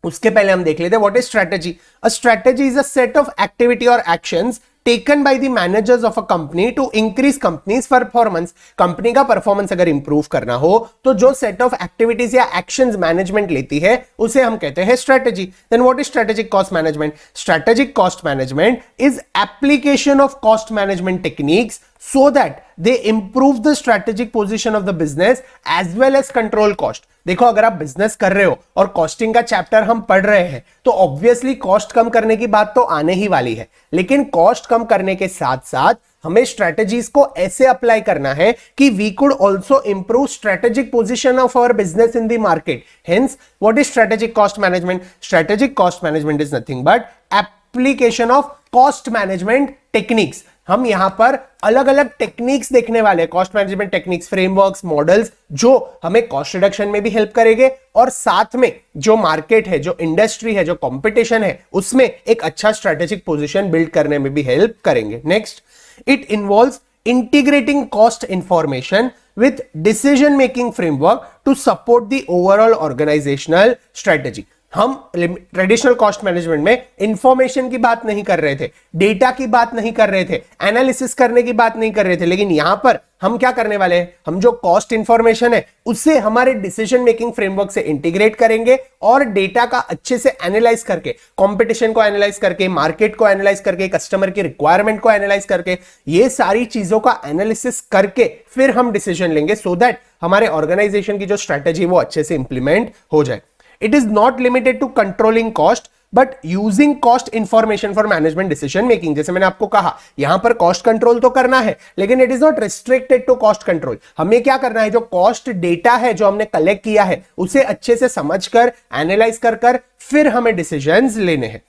Speaker 1: उसके पहले हम देख लेते हैं what is strategy. A strategy is a set of activity or actions taken by the managers of a company to increase company's performance। Company का परफॉर्मेंस अगर इंप्रूव करना हो तो जो सेट ऑफ एक्टिविटीज या एक्शंस मैनेजमेंट लेती है उसे हम कहते हैं strategy. Then what is strategic cost management? Strategic cost management is application of cost management techniques so that they improve the strategic position of the business as well as control cost। देखो, अगर आप business कर रहे हो और costing का chapter हम पढ़ रहे हैं तो ऑब्वियसली कॉस्ट कम करने की बात तो आने ही वाली है, लेकिन कॉस्ट कम करने के साथ साथ हमें स्ट्रेटेजीज को ऐसे अप्लाई करना है कि we could also improve strategic position of our business in the market. Hence what is strategic cost management? Strategic cost management is nothing but application of cost management techniques. हम यहां पर अलग अलग टेक्निक्स देखने वाले हैं, cost management techniques, frameworks, models, जो हमें कॉस्ट रिडक्शन में भी हेल्प करेंगे और साथ में जो मार्केट है, जो इंडस्ट्री है, जो कंपटीशन है, उसमें एक अच्छा स्ट्रेटेजिक पोजीशन बिल्ड करने में भी हेल्प करेंगे। Next, it involves integrating cost information with decision making framework to support the overall organizational strategy। हम ट्रेडिशनल कॉस्ट मैनेजमेंट में इंफॉर्मेशन की बात नहीं कर रहे थे, डेटा की बात नहीं कर रहे थे, एनालिसिस करने की बात नहीं कर रहे थे, लेकिन यहां पर हम क्या करने वाले हैं, हम जो कॉस्ट इंफॉर्मेशन है उसे हमारे डिसीजन मेकिंग फ्रेमवर्क से इंटीग्रेट करेंगे और डेटा का अच्छे से एनालाइज करके, कंपटीशन को एनालाइज करके, मार्केट को एनालाइज करके, कस्टमर की रिक्वायरमेंट को एनालाइज करके, ये सारी चीजों का एनालिसिस करके फिर हम डिसीजन लेंगे सो दैट हमारे ऑर्गेनाइजेशन की जो स्ट्रेटेजी वो अच्छे से इंप्लीमेंट हो जाए। It is not limited to controlling cost but using cost information for management decision making। जैसे मैंने आपको कहा, यहां पर कॉस्ट कंट्रोल तो करना है लेकिन it is not restricted to cost control. हमें क्या करना है, जो कॉस्ट डेटा है जो हमने कलेक्ट किया है उसे अच्छे से समझकर, एनालाइज कर फिर हमें डिसीजंस लेने हैं।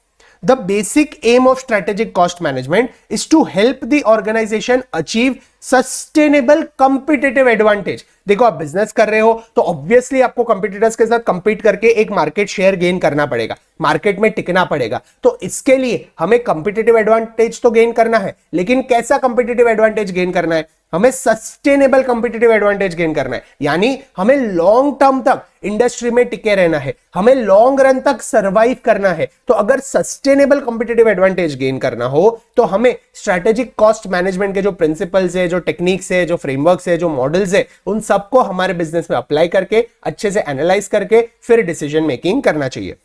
Speaker 1: The basic aim of strategic cost management is to help the organization achieve sustainable competitive advantage। देखो, आप बिजनेस कर रहे हो तो ऑब्वियसली आपको कंपटीटर्स के साथ कंपीट करके एक मार्केट शेयर गेन करना पड़ेगा, मार्केट में टिकना पड़ेगा। तो इसके लिए हमें कंपटीटिव एडवांटेज तो गेन करना है, लेकिन कैसा कंपटीटिव एडवांटेज गेन करना है, हमें सस्टेनेबल कंपटीटिव एडवांटेज गेन करना है। यानी हमें लॉन्ग टर्म तक इंडस्ट्री में टिके रहना है, हमें लॉन्ग रन तक सर्वाइव करना है। तो अगर सस्टेनेबल कंपटीटिव एडवांटेज गेन करना हो तो हमें स्ट्रेटेजिक कॉस्ट मैनेजमेंट के जो प्रिंसिपल्स है, जो टेक्निक्स है, जो फ्रेमवर्क्स है, जो मॉडल्स है, उन सबको हमारे बिजनेस में अप्लाई करके अच्छे से एनालाइज करके फिर डिसीजन मेकिंग करना चाहिए।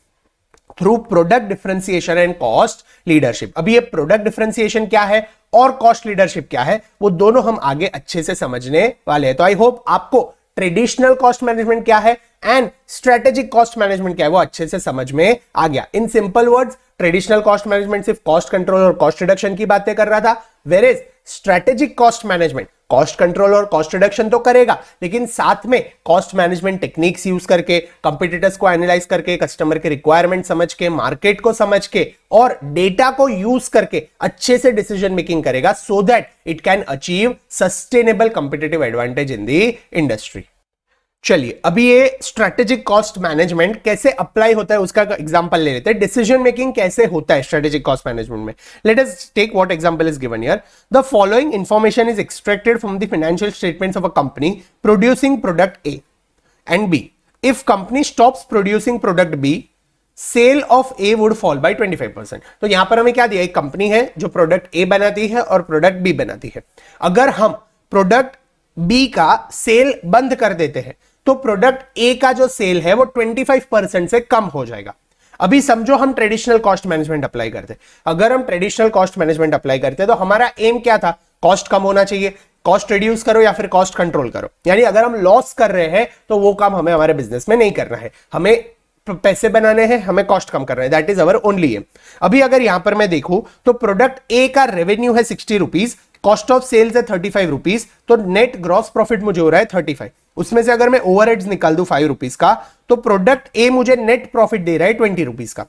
Speaker 1: Through product differentiation and cost leadership. अभी ये प्रोडक्ट डिफरेंशिएशन क्या है और कॉस्ट लीडरशिप क्या है, वो दोनों हम आगे अच्छे से समझने वाले हैं। तो आई होप आपको ट्रेडिशनल कॉस्ट मैनेजमेंट क्या है एंड स्ट्रेटेजिक कॉस्ट मैनेजमेंट क्या है वो अच्छे से समझ में आ गया। In simple words, traditional cost management सिर्फ कॉस्ट कंट्रोल और कॉस्ट रिडक्शन की बातें कर रहा था, whereas strategic cost management cost control और कॉस्ट रिडक्शन तो करेगा, लेकिन साथ में कॉस्ट मैनेजमेंट टेक्निक्स यूज करके, कंपटीटर्स को एनालाइज करके, कस्टमर के रिक्वायरमेंट समझ के, मार्केट को समझ के और डेटा को यूज करके अच्छे से डिसीजन मेकिंग करेगा, so that it can achieve sustainable competitive advantage in the industry. चलिए अभी ये स्ट्रेटेजिक कॉस्ट मैनेजमेंट कैसे अप्लाई होता है उसका एग्जांपल ले लेते हैं। डिसीजन मेकिंग कैसे होता है स्ट्रेटेजिक कॉस्ट मैनेजमेंट में। Let us take what example is given here. The following information is extracted from the financial statements of a company producing product A and B. If company stops producing product B, sale of A would fall by 25%। तो यहां पर हमें क्या दिया, एक company है जो product ए बनाती है और प्रोडक्ट बी बनाती है। अगर हम प्रोडक्ट बी का सेल बंद कर देते हैं तो प्रोडक्ट ए का जो सेल है वो 25% से कम हो जाएगा। अभी समझो हम ट्रेडिशनल कॉस्ट मैनेजमेंट अप्लाई करते, अगर हम ट्रेडिशनल कॉस्ट मैनेजमेंट अप्लाई करते तो हमारा एम क्या था, कॉस्ट कम होना चाहिए, कॉस्ट रिड्यूस करो या फिर कॉस्ट कंट्रोल करो। यानी अगर हम लॉस कर रहे हैं तो वो काम हमें हमारे बिजनेस में नहीं करना है, हमें पैसे बनाने हैं, हमें कॉस्ट कम करना है, that is our only aim. अभी अगर यहां पर मैं देखूं तो प्रोडक्ट ए का रेवेन्यू है 60 रुपीज, कॉस्ट ऑफ सेल्स है 35 रुपीज, तो नेट ग्रॉस प्रॉफिट मुझे हो रहा है 35। उसमें से अगर मैं ओवरहेड्स निकाल दूं 5 रुपीज का तो प्रोडक्ट ए मुझे नेट प्रॉफिट दे रहा है 20 रुपीज का।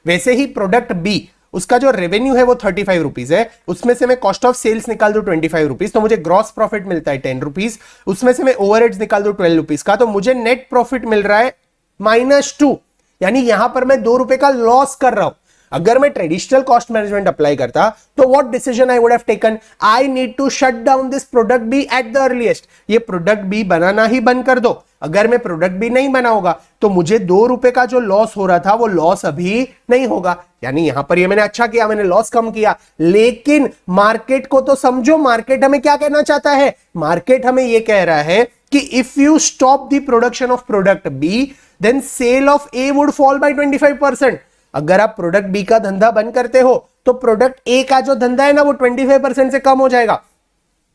Speaker 1: वैसे ही प्रोडक्ट बी, उसका जो रेवेन्यू है वो 35 रुपीज है, उसमें से मैं कॉस्ट ऑफ सेल्स निकाल दूं 25 रुपीज तो मुझे ग्रॉस प्रॉफिट मिलता है 10 रुपीज, उसमें से मैं ओवरहेड्स निकाल दूं 12 रुपीज का तो मुझे नेट प्रॉफिट मिल रहा है -2। यानी यहां पर मैं 2 रुपए का लॉस कर रहा हूं। अगर मैं ट्रेडिशनल कॉस्ट मैनेजमेंट अप्लाई करता तो what decision I would have taken, I need to shut down this product B at the earliest. ये प्रोडक्ट बी बनाना ही बंद कर दो। अगर मैं प्रोडक्ट बी नहीं बनाऊंगा तो मुझे 2 रुपए का जो लॉस हो रहा था वो लॉस अभी नहीं होगा। यानी यहां पर ये मैंने अच्छा किया, मैंने लॉस कम किया। लेकिन मार्केट को तो समझो, मार्केट हमें क्या कहना चाहता है, मार्केट हमें ये कह रहा है कि if you stop the production of product B then sale of A would fall by 25%। अगर आप प्रोडक्ट बी का धंधा बंद करते हो तो प्रोडक्ट ए का जो धंधा है ना वो 25% से कम हो जाएगा।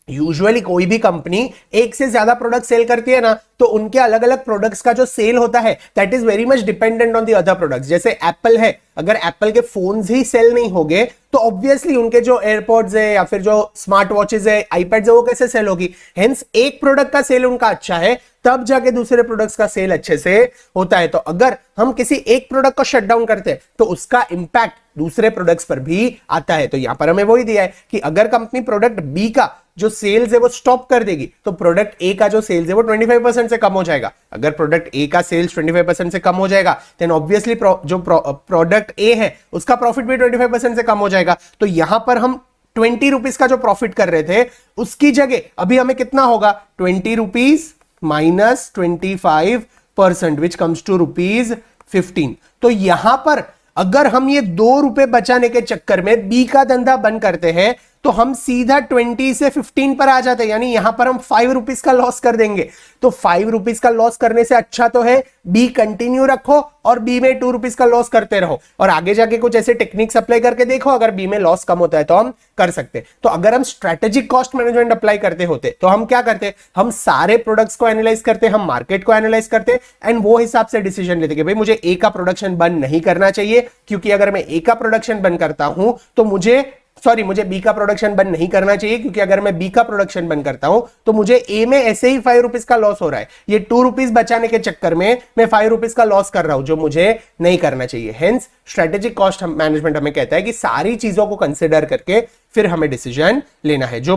Speaker 1: यूजुअली कोई भी कंपनी एक से ज्यादा प्रोडक्ट सेल करती है ना तो उनके अलग अलग प्रोडक्ट्स का जो सेल होता है that is very much dependent on the other products. जैसे एप्पल है, अगर एप्पल के फोन्स ही सेल नहीं होंगे तो ऑब्वियसली उनके जो एयरपॉड्स है या फिर जो स्मार्ट वॉचेस है, आईपैड्स है, वो कैसे सेल होगी। हेंस एक प्रोडक्ट का सेल उनका अच्छा है तब जाके दूसरे प्रोडक्ट्स का सेल अच्छे से होता है। तो अगर हम किसी एक प्रोडक्ट को शट डाउन करते हैं तो उसका इंपैक्ट दूसरे प्रोडक्ट्स पर भी आता है। तो यहां पर हमें वही दिया है कि अगर कंपनी प्रोडक्ट बी का जो सेल्स है वो स्टॉप कर देगी तो प्रोडक्ट ए का जो सेल्स है वो 25% से कम हो जाएगा। अगर प्रोडक्ट ए का सेल्स 25% से कम हो जाएगा देन ऑब्वियसली जो प्रोडक्ट ए है उसका प्रॉफिट भी 25% से कम हो जाएगा। तो यहां पर हम 20 रुपीज का जो प्रॉफिट कर रहे थे उसकी जगह अभी हमें कितना होगा, 20 rupees minus 25% which comes to ₹15। तो यहां पर अगर हम ये 2 रुपए बचाने के चक्कर में बी का धंधा बंद करते हैं तो हम सीधा 20 से 15 पर आ जाते हैं। यानी यहां पर हम 5 रुपीज का लॉस कर देंगे। तो 5 रुपीज का लॉस करने से अच्छा तो है बी कंटिन्यू रखो और बी में 2 रुपीज का लॉस करते रहो और आगे जाके कुछ ऐसे टेक्निक्स अप्लाई करके देखो, अगर बी में लॉस कम होता है तो हम कर सकते। तो अगर हम स्ट्रेटेजिक कॉस्ट मैनेजमेंट अप्लाई करते होते तो हम क्या करते, हम सारे प्रोडक्ट्स को एनालाइज करते, हम मार्केट को एनालाइज करते एंड वो हिसाब से डिसीजन लेते कि भाई मुझे ए का प्रोडक्शन बंद नहीं करना चाहिए, क्योंकि अगर मैं ए का प्रोडक्शन बंद करता हूं तो मुझे बी का प्रोडक्शन बंद नहीं करना चाहिए, क्योंकि अगर मैं बी का प्रोडक्शन बंद करता हूं तो मुझे ए में ऐसे ही 5 रुपीज का लॉस हो रहा है। ये 2 रुपीज बचाने के चक्कर में मैं 5 रुपीज का लॉस कर रहा हूं जो मुझे नहीं करना चाहिए। हेंस स्ट्रेटेजिक कॉस्ट मैनेजमेंट हमें कहता है कि सारी चीजों को कंसिडर करके फिर हमें डिसीजन लेना है। जो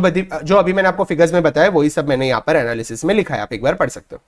Speaker 1: अभी मैंने आपको फिगर्स में बताया वही सब मैंने यहां पर एनालिसिस में लिखा है, आप एक बार पढ़ सकते हो।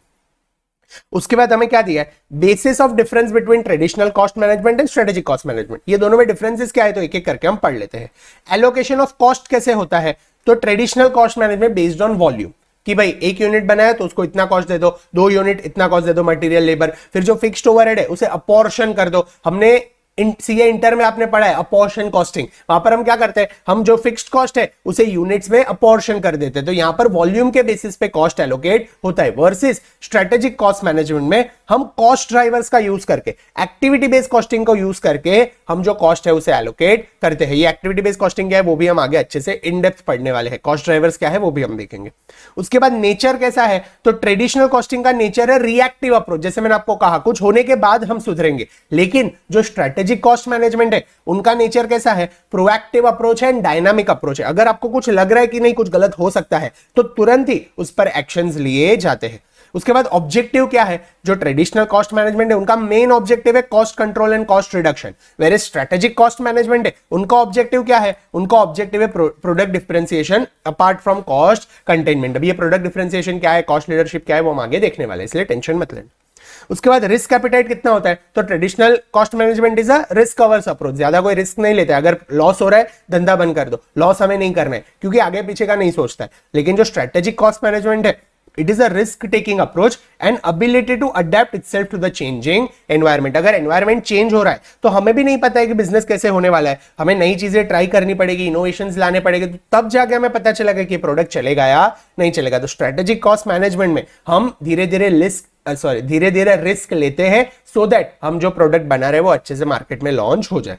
Speaker 1: उसके बाद हमें क्या दिया है, basis of difference between traditional cost management and strategic cost management. ये दोनों में डिफरेंसेस क्या है तो एक एक करके हम पढ़ लेते हैं। एलोकेशन ऑफ कॉस्ट कैसे होता है, तो traditional cost management based on volume कि भाई 1 यूनिट बनाया तो उसको इतना कॉस्ट दे दो, 2 यूनिट इतना कॉस्ट दे दो, मटेरियल लेबर, फिर जो फिक्स्ड ओवरहेड है उसे अपॉर्शन कर दो। हमने सीए इंटर में आपने पढ़ा है अपॉर्शन कॉस्टिंग, वहां पर हम क्या करते हैं, हम जो फिक्स्ड कॉस्ट है उसे यूनिट्स में अपॉर्शन कर देते हैं। तो यहां पर वॉल्यूम के बेसिस पे कॉस्ट एलोकेट होता है। वर्सेस स्ट्रेटेजिक कॉस्ट मैनेजमेंट में हम कॉस्ट ड्राइवर्स का यूज करके, एक्टिविटी बेस्ड कॉस्टिंग को यूज करके हम जो कॉस्ट है उसे एलोकेट करते हैं। ये एक्टिविटी बेस्ड कॉस्टिंग क्या है वो भी हम आगे अच्छे से इन डेप्थ पढ़ने वाले हैं। कॉस्ट ड्राइवर्स क्या है वो भी हम देखेंगे। उसके बाद नेचर कैसा है, तो ट्रेडिशनल कॉस्टिंग का नेचर है रिएक्टिव अप्रोच। जैसे मैंने आपको कहा कुछ होने के बाद हम सुधरेंगे, लेकिन जो स्ट्रेटेजिक कॉस्ट मैनेजमेंट है उनका नेचर कैसा है, प्रोएक्टिव अप्रोच है एंड डायनामिक अप्रोच है। अगर आपको कुछ लग रहा है कि नहीं कुछ गलत हो सकता है तो तुरंत ही उस पर एक्शंस लिए जाते हैं। उसके बाद ऑब्जेक्टिव क्या है, जो ट्रेडिशनल कॉस्ट मैनेजमेंट है उनका मेन ऑब्जेक्टिव है cost control and cost reduction, where strategic cost management है उनका ऑब्जेक्टिव क्या है, उनका ऑब्जेक्टिव है product differentiation apart from cost containment. अब ये प्रोडक्ट डिफरेंशिएशन क्या है, कॉस्ट लीडरशिप क्या है वो हम आगे देखने वाले हैं, इसलिए टेंशन मत लेना। उसके बाद रिस्क एपिटाइट कितना होता है, तो traditional cost management is a risk averse approach, ज्यादा कोई रिस्क नहीं लेता है। अगर लॉस हो रहा है धंधा बंद कर दो, लॉस हमें नहीं करना है क्योंकि आगे पीछे का नहीं सोचता है। लेकिन जो स्ट्रेटेजिक कॉस्ट मैनेजमेंट है it is a risk taking approach and ability to adapt itself to the changing environment. अगर एनवायरमेंट चेंज हो रहा है तो हमें भी नहीं पता है कि बिजनेस कैसे होने वाला है, हमें नई चीजें ट्राई करनी पड़ेगी, इनोवेशंस लाने पड़ेंगे, तो तब जाके हमें पता चलेगा कि प्रोडक्ट चलेगा या नहीं चलेगा। तो स्ट्रेटेजिक कॉस्ट मैनेजमेंट में हम धीरे धीरे रिस्क लेते हैं सो दैट हम जो प्रोडक्ट बना रहे हैं वो अच्छे से मार्केट में लॉन्च हो जाए।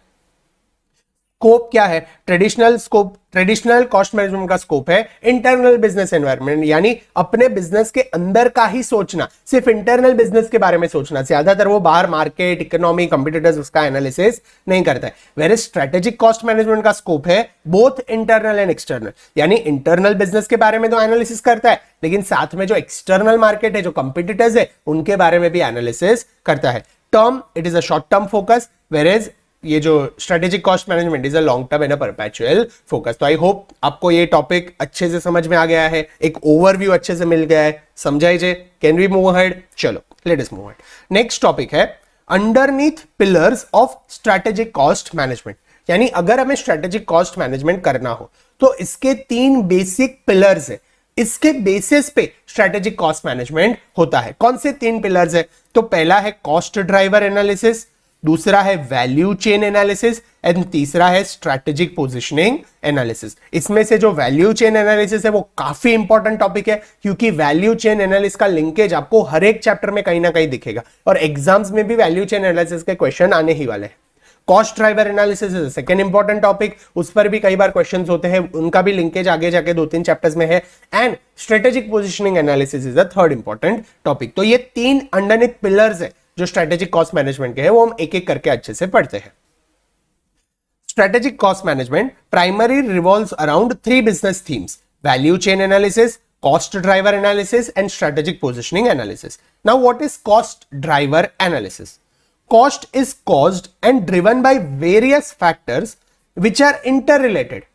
Speaker 1: स्कोप क्या है, ट्रेडिशनल कॉस्ट मैनेजमेंट का स्कोप है इंटरनल बिजनेस एनवायरनमेंट, यानी अपने बिजनेस के अंदर का ही सोचना, सिर्फ इंटरनल बिजनेस के बारे में सोचना। ज्यादातर वो बाहर मार्केट, इकोनॉमी, कंपटीटर्स उसका एनालिसिस नहीं करता है। वेयर स्ट्रेटेजिक कॉस्ट मैनेजमेंट का स्कोप है बोथ इंटरनल एंड एक्सटर्नल, यानी इंटरनल बिजनेस के बारे में तो एनालिसिस करता है लेकिन साथ में जो एक्सटर्नल मार्केट है, जो कंपटीटर्स है उनके बारे में भी एनालिसिस करता है। Term, it is a short term focus, where ये जो strategic cost management is a long term and a perpetual focus. तो आई होप आपको ये टॉपिक अच्छे से समझ में आ गया है, एक ओवरव्यू अच्छे से मिल गया है, समझाइए। कैन वी मूव अहेड, चलो let us move ahead. Next topic है underneath pillars of strategic cost management, यानी अगर हमें स्ट्रेटेजिक कॉस्ट मैनेजमेंट करना हो तो इसके 3 बेसिक पिलर्स है, इसके बेसिस पे स्ट्रेटेजिक कॉस्ट मैनेजमेंट होता है। कौन से 3 पिलर्स है, तो पहला है कॉस्ट ड्राइवर एनालिसिस, दूसरा है वैल्यू चेन एनालिसिस एंड तीसरा है स्ट्रेटेजिक पोजीशनिंग एनालिसिस। इसमें से जो वैल्यू चेन एनालिसिस है वो काफी इंपॉर्टेंट टॉपिक है क्योंकि वैल्यू चेन एनालिसिस का लिंकेज आपको हर एक चैप्टर में कहीं ना कहीं दिखेगा और एग्जाम्स में भी वैल्यू चेन एनालिसिस के क्वेश्चन आने ही वाले हैं। Cost driver analysis is second important topic, उस पर भी कई बार क्वेश्चंस होते हैं, उनका भी लिंकेज आगे जाके 2-3 चैप्टर्स में है। And strategic positioning analysis is the third important topic. तो ये 3 अंडरनीथ पिलर्स है जो स्ट्रेटेजिक कॉस्ट मैनेजमेंट के हैं, वो हम एक एक करके अच्छे से पढ़ते हैं। Strategic cost management primary revolves around 3 business themes, value chain analysis, cost driver analysis and strategic positioning analysis. Now what is cost driver analysis? Cost is caused and driven by various factors which are interrelated.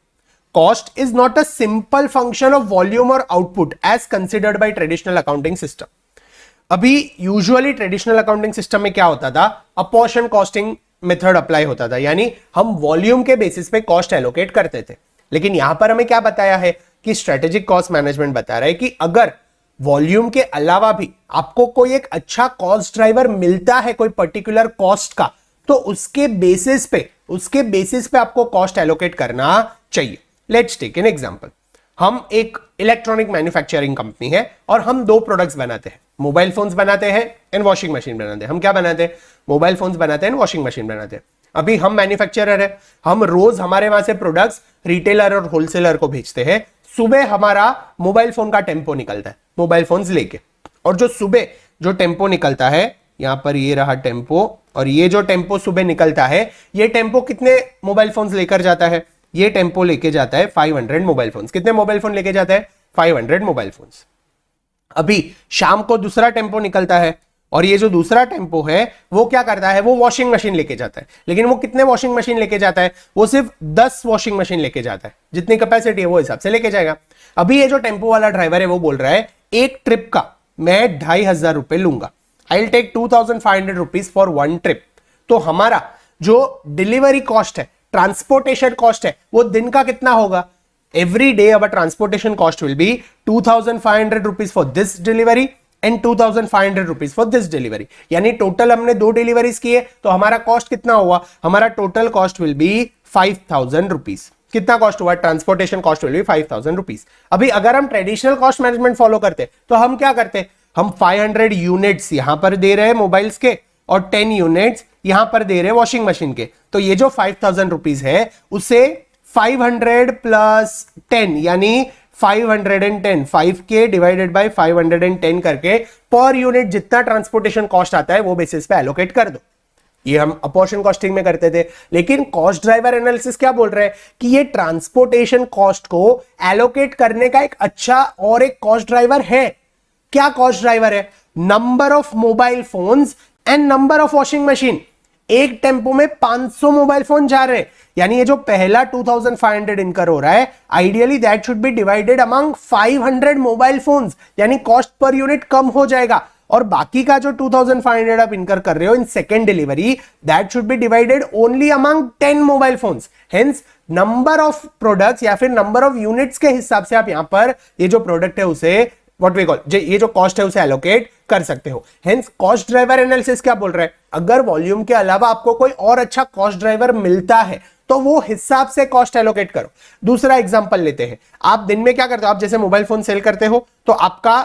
Speaker 1: Cost is not a simple function of volume or output as considered by traditional accounting system. अभी usually traditional accounting system में क्या होता था, apportion costing method apply होता था, यानी हम volume के बेसिस पे कॉस्ट एलोकेट करते थे। लेकिन यहां पर हमें क्या बताया है कि स्ट्रेटेजिक कॉस्ट मैनेजमेंट बता रहा है कि अगर वॉल्यूम के अलावा भी आपको कोई एक अच्छा कॉस्ट ड्राइवर मिलता है कोई पर्टिकुलर कॉस्ट का, तो उसके बेसिस पे आपको कॉस्ट एलोकेट करना चाहिए। Let's take an example. हम एक इलेक्ट्रॉनिक मैन्युफैक्चरिंग कंपनी है और हम 2 प्रोडक्ट्स बनाते हैं, मोबाइल फोन्स बनाते हैं एंड वॉशिंग मशीन बनाते हैं। हम क्या बनाते हैं, मोबाइल फोन्स बनाते हैं एंड वॉशिंग मशीन बनाते हैं। अभी हम मैन्युफैक्चरर है, हम रोज हमारे वहां से प्रोडक्ट्स रिटेलर और होलसेलर को भेजते हैं। सुबह हमारा मोबाइल फोन का टेम्पो निकलता है मोबाइल फोन्स लेके, और जो सुबह जो टेम्पो निकलता है, यहां पर ये रहा टेम्पो, और ये जो टेम्पो सुबह निकलता है, ये टेम्पो कितने मोबाइल फोन्स लेकर जाता है, ये टेम्पो लेके जाता है 500 मोबाइल फोन्स। कितने मोबाइल फोन लेके जाता है, 500 मोबाइल फोन्स। अभी शाम को दूसरा टेम्पो निकलता है और ये जो दूसरा टेम्पो है वो क्या करता है, वो वॉशिंग मशीन लेके जाता है। लेकिन वो कितने वॉशिंग मशीन लेके जाता है, वो सिर्फ 10 वॉशिंग मशीन लेके जाता है, जितनी कैपेसिटी है वो हिसाब से लेके जाएगा। अभी ये जो टेम्पो वाला ड्राइवर है वो बोल रहा है एक ट्रिप का मैं 2500 रुपए लूंगा, I will take 2500 rupees for 1 trip. तो हमारा जो डिलीवरी कॉस्ट है, ट्रांसपोर्टेशन कॉस्ट है, वो दिन का कितना होगा, every day our transportation cost will be 2500 rupees for this delivery and 2500 rupees for this delivery। यानी टोटल हमने 2 डिलीवरीज किए तो हमारा कॉस्ट कितना हुआ, हमारा total cost will be 5000 rupees. कितना कॉस्ट हुआ, transportation cost will be 5000 rupees. अभी अगर हम ट्रेडिशनल कॉस्ट मैनेजमेंट फॉलो करते तो हम क्या करते, हम 500 यूनिट्स यहां पर दे रहे हैं मोबाइल्स के और 10 यूनिट्स यहां पर दे रहे हैं वॉशिंग मशीन के। तो ये जो 5000 रुपीज है उसे 500 प्लस 10 यानी 510 5K डिवाइडेड बाय 510 करके पर यूनिट जितना ट्रांसपोर्टेशन कॉस्ट आता है वो बेसिस पे एलोकेट कर दो। ये हम अपोर्शन कॉस्टिंग में करते थे, लेकिन कॉस्ट ड्राइवर एनालिसिस क्या बोल रहे हैं कि ये ट्रांसपोर्टेशन कॉस्ट को एलोकेट करने का एक अच्छा और एक कॉस्ट ड्राइवर है। क्या कॉस्ट ड्राइवर है? Number of mobile phones and number of washing machine. एक टेम्पो में 500 मोबाइल फोन जा रहे हैं, यानी ये जो पहला 2500 इनकर हो रहा है, ideally that should B divided among 500 mobile phones, यानी कॉस्ट पर यूनिट कम हो जाएगा। और बाकी का जो 2500 आप इनकर कर रहे हो in second delivery, that should B divided only among 10 mobile phones. Hence number of products या फिर नंबर ऑफ यूनिट्स के हिसाब से आप यहां पर ये जो प्रोडक्ट है उसे व्हाट वी कॉल ये जो कॉस्ट है उसे एलोकेट कर सकते हो। हेंस कॉस्ट ड्राइवर एनालिसिस क्या बोल रहा है, अगर वॉल्यूम के अलावा आपको कोई और अच्छा कॉस्ट ड्राइवर मिलता है तो वो हिसाब से कॉस्ट एलोकेट करो। दूसरा एग्जांपल लेते हैं। आप दिन में क्या करते हो, आप जैसे मोबाइल फोन सेल करते हो तो आपका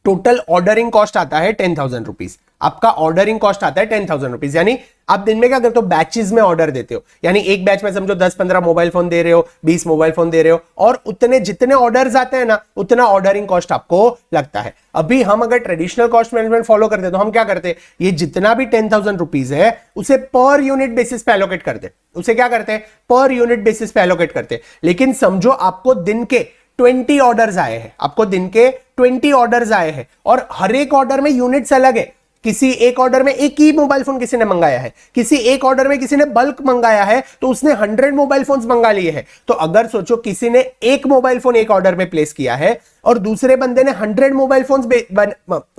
Speaker 1: टोटल ऑर्डरिंग कॉस्ट आता है 10,000 रुपीज। आपका ऑर्डरिंग कॉस्ट आता है 10,000 रुपीज, यानी आप दिन में क्या करते हो, बैचेस में ऑर्डर देते हो, यानी एक बैच में समझो 10-15 मोबाइल फोन दे रहे हो, 20 मोबाइल फोन दे रहे हो, और उतने जितने ऑर्डर्स आते हैं ना उतना ऑर्डरिंग कॉस्ट आपको लगता है। अभी हम अगर ट्रेडिशनल कॉस्ट मैनेजमेंट फॉलो करते तो हम क्या करते, ये जितना भी 10,000 रुपीज है उसे पर यूनिट बेसिस पे एलोकेट करते। उसे क्या करते, पर यूनिट बेसिस पे एलोकेट करते। लेकिन समझो आपको दिन के 20 ऑर्डर्स आए हैं, आपको दिन के 20 ऑर्डर्स आए हैं और हर एक ऑर्डर में यूनिट्स अलग है। किसी एक ऑर्डर में एक ही मोबाइल फोन किसी ने मंगाया है, किसी एक ऑर्डर में किसी ने बल्क मंगाया है तो उसने 100 मोबाइल फोन्स मंगा लिए हैं। तो अगर सोचो किसी ने एक मोबाइल फोन एक ऑर्डर में प्लेस किया है और दूसरे बंदे ने 100 मोबाइल फोन्स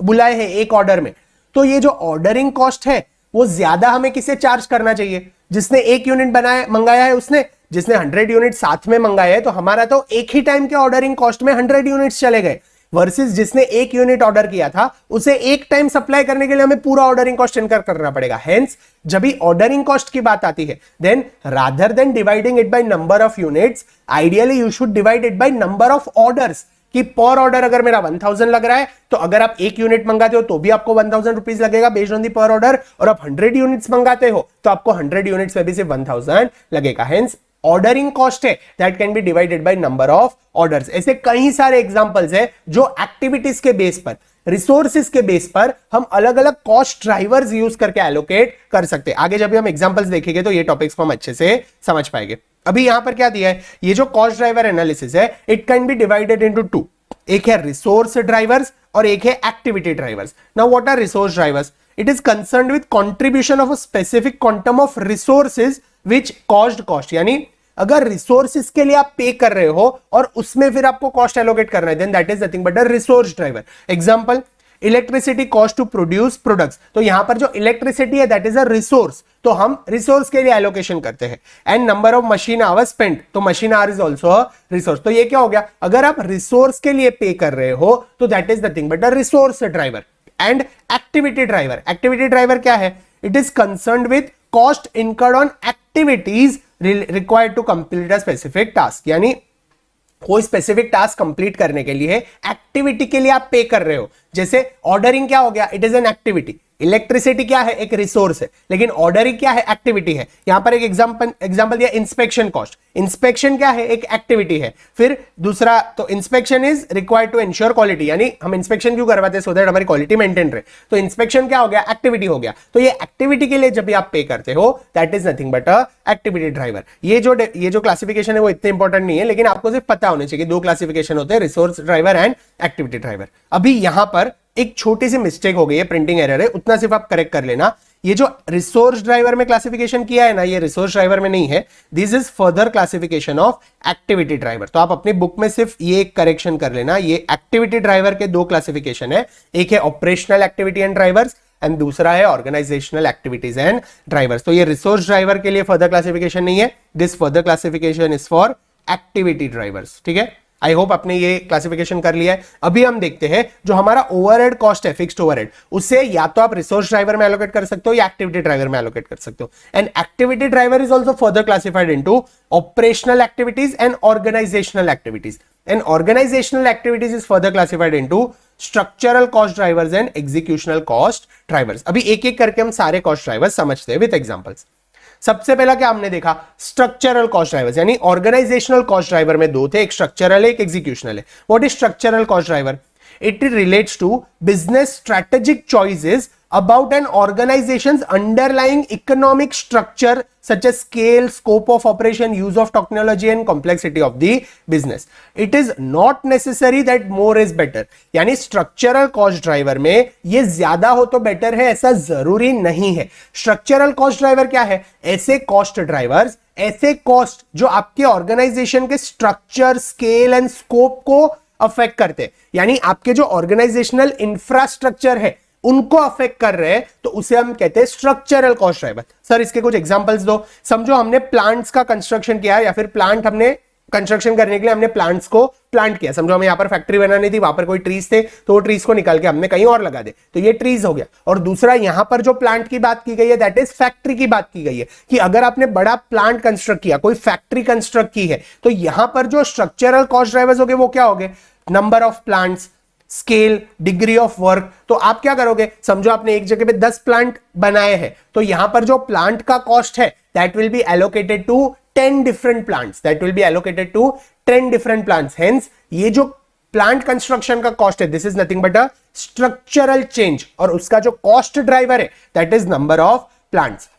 Speaker 1: बुलाए हैं एक ऑर्डर में, तो ये जो ऑर्डरिंग कॉस्ट है वो ज्यादा हमें किसे चार्ज करना चाहिए, जिसने एक यूनिट मंगाया है उसने, जिसने 100 यूनिट साथ में मंगाया है। तो हमारा तो एक ही टाइम के ऑर्डरिंग कॉस्ट में 100 यूनिट्स चले गए, वर्सेस जिसने एक यूनिट ऑर्डर किया था उसे एक टाइम सप्लाई करने के लिए हमें पूरा ऑर्डरिंग कॉस्ट इनकर करना पड़ेगा। हेंस जब भी ऑर्डरिंग कॉस्ट की बात आती है, then rather than dividing it by number of units, ideally you should divide it by number of orders. कि पर ऑर्डर अगर मेरा 1000 लग रहा है तो अगर आप एक यूनिट मंगाते हो तो भी आपको 1000 रुपीज लगेगा बेस्ड ऑन दी पर ऑर्डर, और आप 100 यूनिट्स मंगाते हो तो आपको 100 यूनिट्स में भी सिर्फ 1000 लगेगा। हेंस ऑर्डरिंग कॉस्ट है that can be divided by number of orders. ऐसे कई सारे एग्जांपल्स है जो एक्टिविटीज के बेस पर, रिसोर्सेज के बेस पर हम अलग अलग कॉस्ट ड्राइवर्स यूज करके एलोकेट कर सकते हैं। आगे जब भी हम एग्जांपल्स देखेंगे तो ये टॉपिक्स को हम अच्छे से समझ पाएंगे। अभी यहां पर क्या दिया है, ये जो कॉस्ट ड्राइवर एनालिसिस है it can be divided into two. एक है रिसोर्स ड्राइवर्स और एक है activity drivers. Now what are resource drivers? It is concerned with contribution of a specific quantum of resources which caused cost, यानी अगर resources के लिए आप पे कर रहे हो और उसमें फिर आपको कॉस्ट एलोकेट करना है, then that is nothing but a resource driver. Example, electricity cost to produce products. तो यहां पर जो इलेक्ट्रिसिटी है दैट इज अ रिसोर्स, तो हम रिसोर्स के लिए एलोकेशन करते हैं। And number of machine hours spent, तो machine hour is also a resource. तो ये क्या हो गया, अगर आप रिसोर्स के लिए पे कर रहे हो तो that is nothing but a resource driver. And activity driver, activity driver क्या है, it is concerned with cost incurred on activities required to complete a specific task, यानी कोई स्पेसिफिक टास्क कंप्लीट करने के लिए एक्टिविटी के लिए आप पे कर रहे हो। जैसे ऑर्डरिंग क्या हो गया, it is an activity. Electricity क्या है, एक रिसोर्स है, लेकिन ऑर्डरिंग क्या है, एक्टिविटी है। यहां पर एक एग्जांपल दिया, इंस्पेक्शन कॉस्ट। इंस्पेक्शन क्या है, एक एक्टिविटी है। फिर दूसरा, तो inspection is required to ensure quality, यानी हम इंस्पेक्शन क्यों करवाते हैं, सो दैट हमारी क्वालिटी मेंटेन रहे। तो इंस्पेक्शन क्या हो गया, एक्टिविटी हो गया। तो ये एक्टिविटी के लिए जब भी आप पे करते हो that is nothing but a activity driver. ये जो क्लासिफिकेशन है वो इतने इंपॉर्टेंट नहीं है, लेकिन आपको सिर्फ पता होने चाहिए दो क्लासिफिकेशन होते हैं, resource driver and activity driver. अभी यहां पर एक छोटी सी मिस्टेक हो गई है, प्रिंटिंग एरर है, उतना सिर्फ आप करेक्ट कर लेना। ये जो रिसोर्स ड्राइवर में क्लासिफिकेशन किया है ना, ये रिसोर्स ड्राइवर में नहीं है, this is further classification of activity driver. तो आप अपनी बुक में सिर्फ ये करेक्शन कर लेना, ये एक्टिविटी ड्राइवर के दो क्लासिफिकेशन है, एक है operational activity and drivers and दूसरा है ऑर्गेनाइजेशनल एक्टिविटीज एंड ड्राइवर्स। तो ये रिसोर्स ड्राइवर के लिए फर्दर क्लासिफिकेशन नहीं है, this further classification is for activity drivers. ठीक है, आई होप आपने ये क्लासिफिकेशन कर लिया है। अभी हम देखते हैं जो हमारा ओवरहेड कॉस्ट है, फिक्स्ड ओवरहेड, उसे या तो आप रिसोर्स ड्राइवर में एलोकेट कर सकते हो या एक्टिविटी ड्राइवर में एलोकेट कर सकते हो। And activity driver is also further classified into operational activities and organizational activities, and organizational activities is further classified into structural cost drivers and executional cost drivers. अभी एक एक करके हम सारे कॉस्ट ड्राइवर्स समझते हैं विद एग्जांपल्स। सबसे पहला क्या हमने देखा, स्ट्रक्चरल कॉस्ट ड्राइवर्स, यानी ऑर्गेनाइजेशनल कॉस्ट ड्राइवर में दो थे, एक स्ट्रक्चरल है एक एग्जीक्यूशनल है। What is structural cost driver? It relates to business strategic choices about an organization's underlying economic structure such as scale, scope of operation, use of technology and complexity of the business. It is not necessary that more is better. यानी structural cost driver में ये ज्यादा हो तो better है ऐसा जरूरी नहीं है। structural cost driver क्या है? ऐसे cost drivers, ऐसे cost जो आपके organization के structure, scale and scope को affect करते हैं, यानी आपके जो organizational infrastructure है उनको अफेक्ट कर रहे हैं, तो उसे हम कहते हैं स्ट्रक्चरल कॉस्ट ड्राइवर। सर इसके कुछ एग्जांपल्स दो। समझो हमने प्लांट्स का कंस्ट्रक्शन किया या फिर प्लांट हमने कंस्ट्रक्शन करने के लिए हमने प्लांट्स को प्लांट किया। समझो हमें यहां पर फैक्ट्री बनानी थी, वहां पर कोई ट्रीज थे, तो वो ट्रीज को निकाल के हमने कहीं और लगा दे, तो ये ट्रीज हो गया। और दूसरा यहां पर जो प्लांट की बात की गई है दैट इज फैक्ट्री की बात की गई है, कि अगर आपने बड़ा प्लांट कंस्ट्रक्ट किया, कोई फैक्ट्री कंस्ट्रक्ट की है, तो यहां पर जो स्ट्रक्चरल कॉस्ट ड्राइवर्स हो गए वो क्या हो गए? Number of plants, scale, degree of work. तो आप क्या करोगे, समझो आपने एक जगह पे 10 प्लांट बनाए हैं, तो यहां पर जो प्लांट का कॉस्ट है that will be allocated to 10 different plants, that will be allocated to 10 different plants. Hence ये जो प्लांट कंस्ट्रक्शन का कॉस्ट है this is nothing but a structural change, और उसका जो कॉस्ट ड्राइवर है that is number of plants.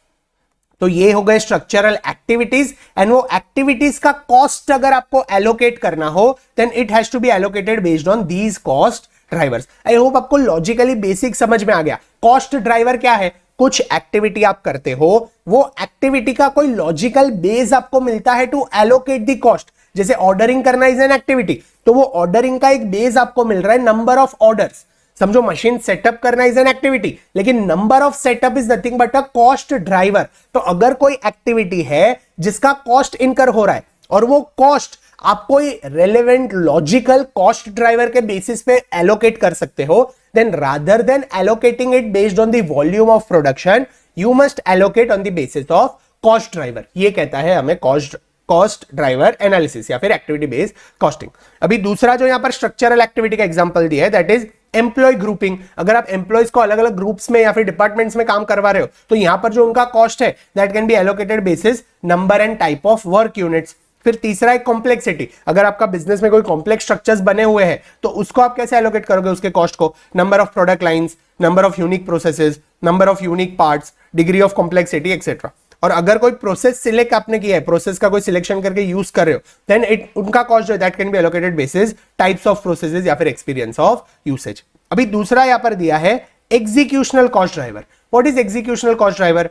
Speaker 1: तो ये हो गए स्ट्रक्चरल एक्टिविटीज, एंड वो एक्टिविटीज का कॉस्ट अगर आपको एलोकेट करना हो then it has to be allocated based on these cost drivers. I hope आपको लॉजिकली बेसिक समझ में आ गया। कॉस्ट ड्राइवर क्या है? कुछ एक्टिविटी आप करते हो, वो एक्टिविटी का कोई लॉजिकल बेस आपको मिलता है टू एलोकेट द कॉस्ट। जैसे ऑर्डरिंग करना इज एन एक्टिविटी, तो वो ऑर्डरिंग का एक बेस आपको मिल रहा है, नंबर ऑफ ऑर्डर्स। समझो मशीन सेटअप करना इज एन एक्टिविटी, लेकिन number of setup is nothing but a cost driver. तो अगर कोई एक्टिविटी है जिसका कॉस्ट इनकर हो रहा है और वो कॉस्ट आप कोई रेलेवेंट लॉजिकल कॉस्ट ड्राइवर के बेसिस पे एलोकेट कर सकते हो, then rather than allocating it based on the volume of production you must allocate on the basis of cost driver. ये कहता है हमें कॉस्ट ड्राइवर एनालिसिस या फिर एक्टिविटी बेस्ड कॉस्टिंग। अभी दूसरा जो यहां पर स्ट्रक्चरल एक्टिविटी का एग्जांपल दिया है दैट इज एम्प्लॉय ग्रुपिंग। अगर आप एम्प्लॉयज को अलग अलग ग्रुप्स में या फिर डिपार्टमेंट्स में काम करवा रहे हो, तो यहां पर जो उनका कॉस्ट है that can be allocated basis number and type of work units. फिर तीसरा है कॉम्प्लेक्सिटी। अगर आपका बिजनेस में कोई कॉम्प्लेक्स स्ट्रक्चर्स बने हुए हैं तो उसको आप कैसे एलोकेट करोगे उसके कॉस्ट को? Number of product lines, number of unique processes, number of unique parts, degree of complexity etcetera. और अगर कोई प्रोसेस सिलेक्ट आपने किया है, प्रोसेस का कोई सिलेक्शन करके यूज कर रहे हो, देन इट उनका कॉस्ट जो है that can be allocated basis types of processes या फिर एक्सपीरियंस ऑफ यूसेज। अभी दूसरा यहां पर दिया है executional cost driver. What is executional cost driver?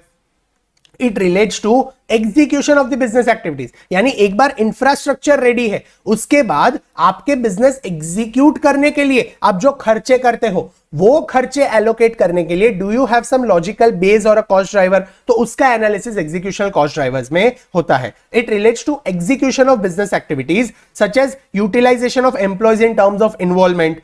Speaker 1: It relates to execution of the business activities, यानी एक बार इंफ्रास्ट्रक्चर रेडी है उसके बाद आपके बिजनेस एग्जीक्यूट करने के लिए आप जो खर्चे करते हो वो खर्चे एलोकेट करने के लिए do you have some logical base और अ कॉस्ट ड्राइवर, तो उसका एनालिसिस एग्जीक्यूशनल कॉस्ट ड्राइवर्स में होता है। It relates to execution of business activities such as utilization of employees in terms of involvement,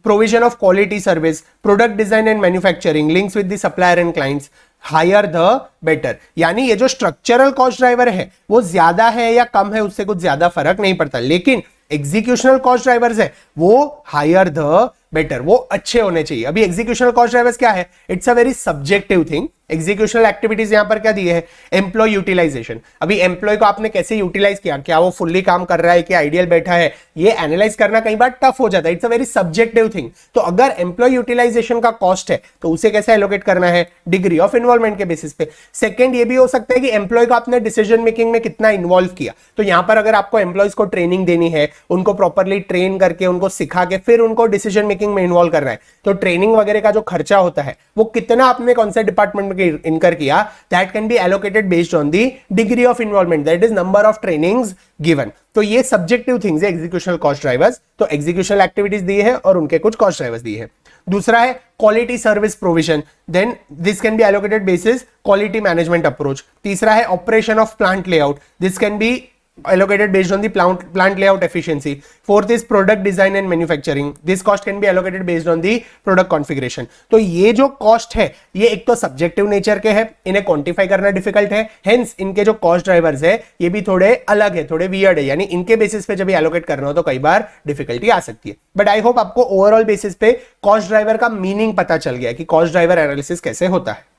Speaker 1: provision of quality service, product design and manufacturing, links with the supplier and clients, higher the better। यानी ये जो structural cost driver है वो ज्यादा है या कम है उससे कुछ ज्यादा फर्क नहीं पड़ता, लेकिन एग्जीक्यूशनल कॉस्ट ड्राइवर्स है वो हायर द बेटर, वो अच्छे होने चाहिए। अभी एग्जीक्यूशनल कॉस्ट ड्राइवर्स क्या है? It's a very subjective thing. Executional activities यहां पर क्या दिए है? Employ utilisation. अभी एम्प्लॉय को आपने कैसे यूटिलाइज किया, क्या वो फुल्ली काम कर रहा है, क्या आइडियल बैठा है, ये एनालाइज करना कई बार टफ हो जाता है। It's a very subjective thing. तो अगर एम्प्लॉय यूटिलाइजेशन का कॉस्ट है तो उसे कैसे एलोकेट करना है? डिग्री ऑफ इन्वॉल्वमेंट के बेसिस पे। सेकंड ये भी हो सकता है कि एम्प्लॉय को आपने डिसीजन मेकिंग में कितना इन्वॉल्व किया, तो यहां पर अगर आपको एम्प्लॉयज को ट्रेनिंग देनी है, उनको प्रॉपरली ट्रेन करके उनको सिखा के फिर उनको डिसीजन मेकिंग में इन्वॉल्व करना है, तो ट्रेनिंग वगैरह का जो खर्चा होता है वो कितना आपने कौन से डिपार्टमेंट में इनकर किया, that can be allocated based on the degree of involvement, that is number of trainings given. तो ये सब्जेक्टिव थिंग्स है एग्जीक्यूशनल कॉस्ट ड्राइवर्स। तो एग्जीक्यूशनल एक्टिविटीज दी है और उनके कुछ कॉस्ट ड्राइवर्स दिए हैं। दूसरा है quality service provision, then this can be allocated basis quality management approach. तीसरा है operation of plant layout, this can be allocated based on the plant layout efficiency. Fourth is product design and manufacturing. This cost can be allocated based on the product configuration. तो ये जो cost है ये एक तो subjective nature के है, इन्हें quantify करना difficult है, hence इनके जो cost drivers है ये भी थोड़े अलग है, थोड़े weird है, यानी इनके basis पे जब ये allocate करना हो तो कई बार difficulty आ सकती है. But I hope आपको overall basis पे cost driver का meaning पता चल गया कि cost driver analysis कैसे होता है.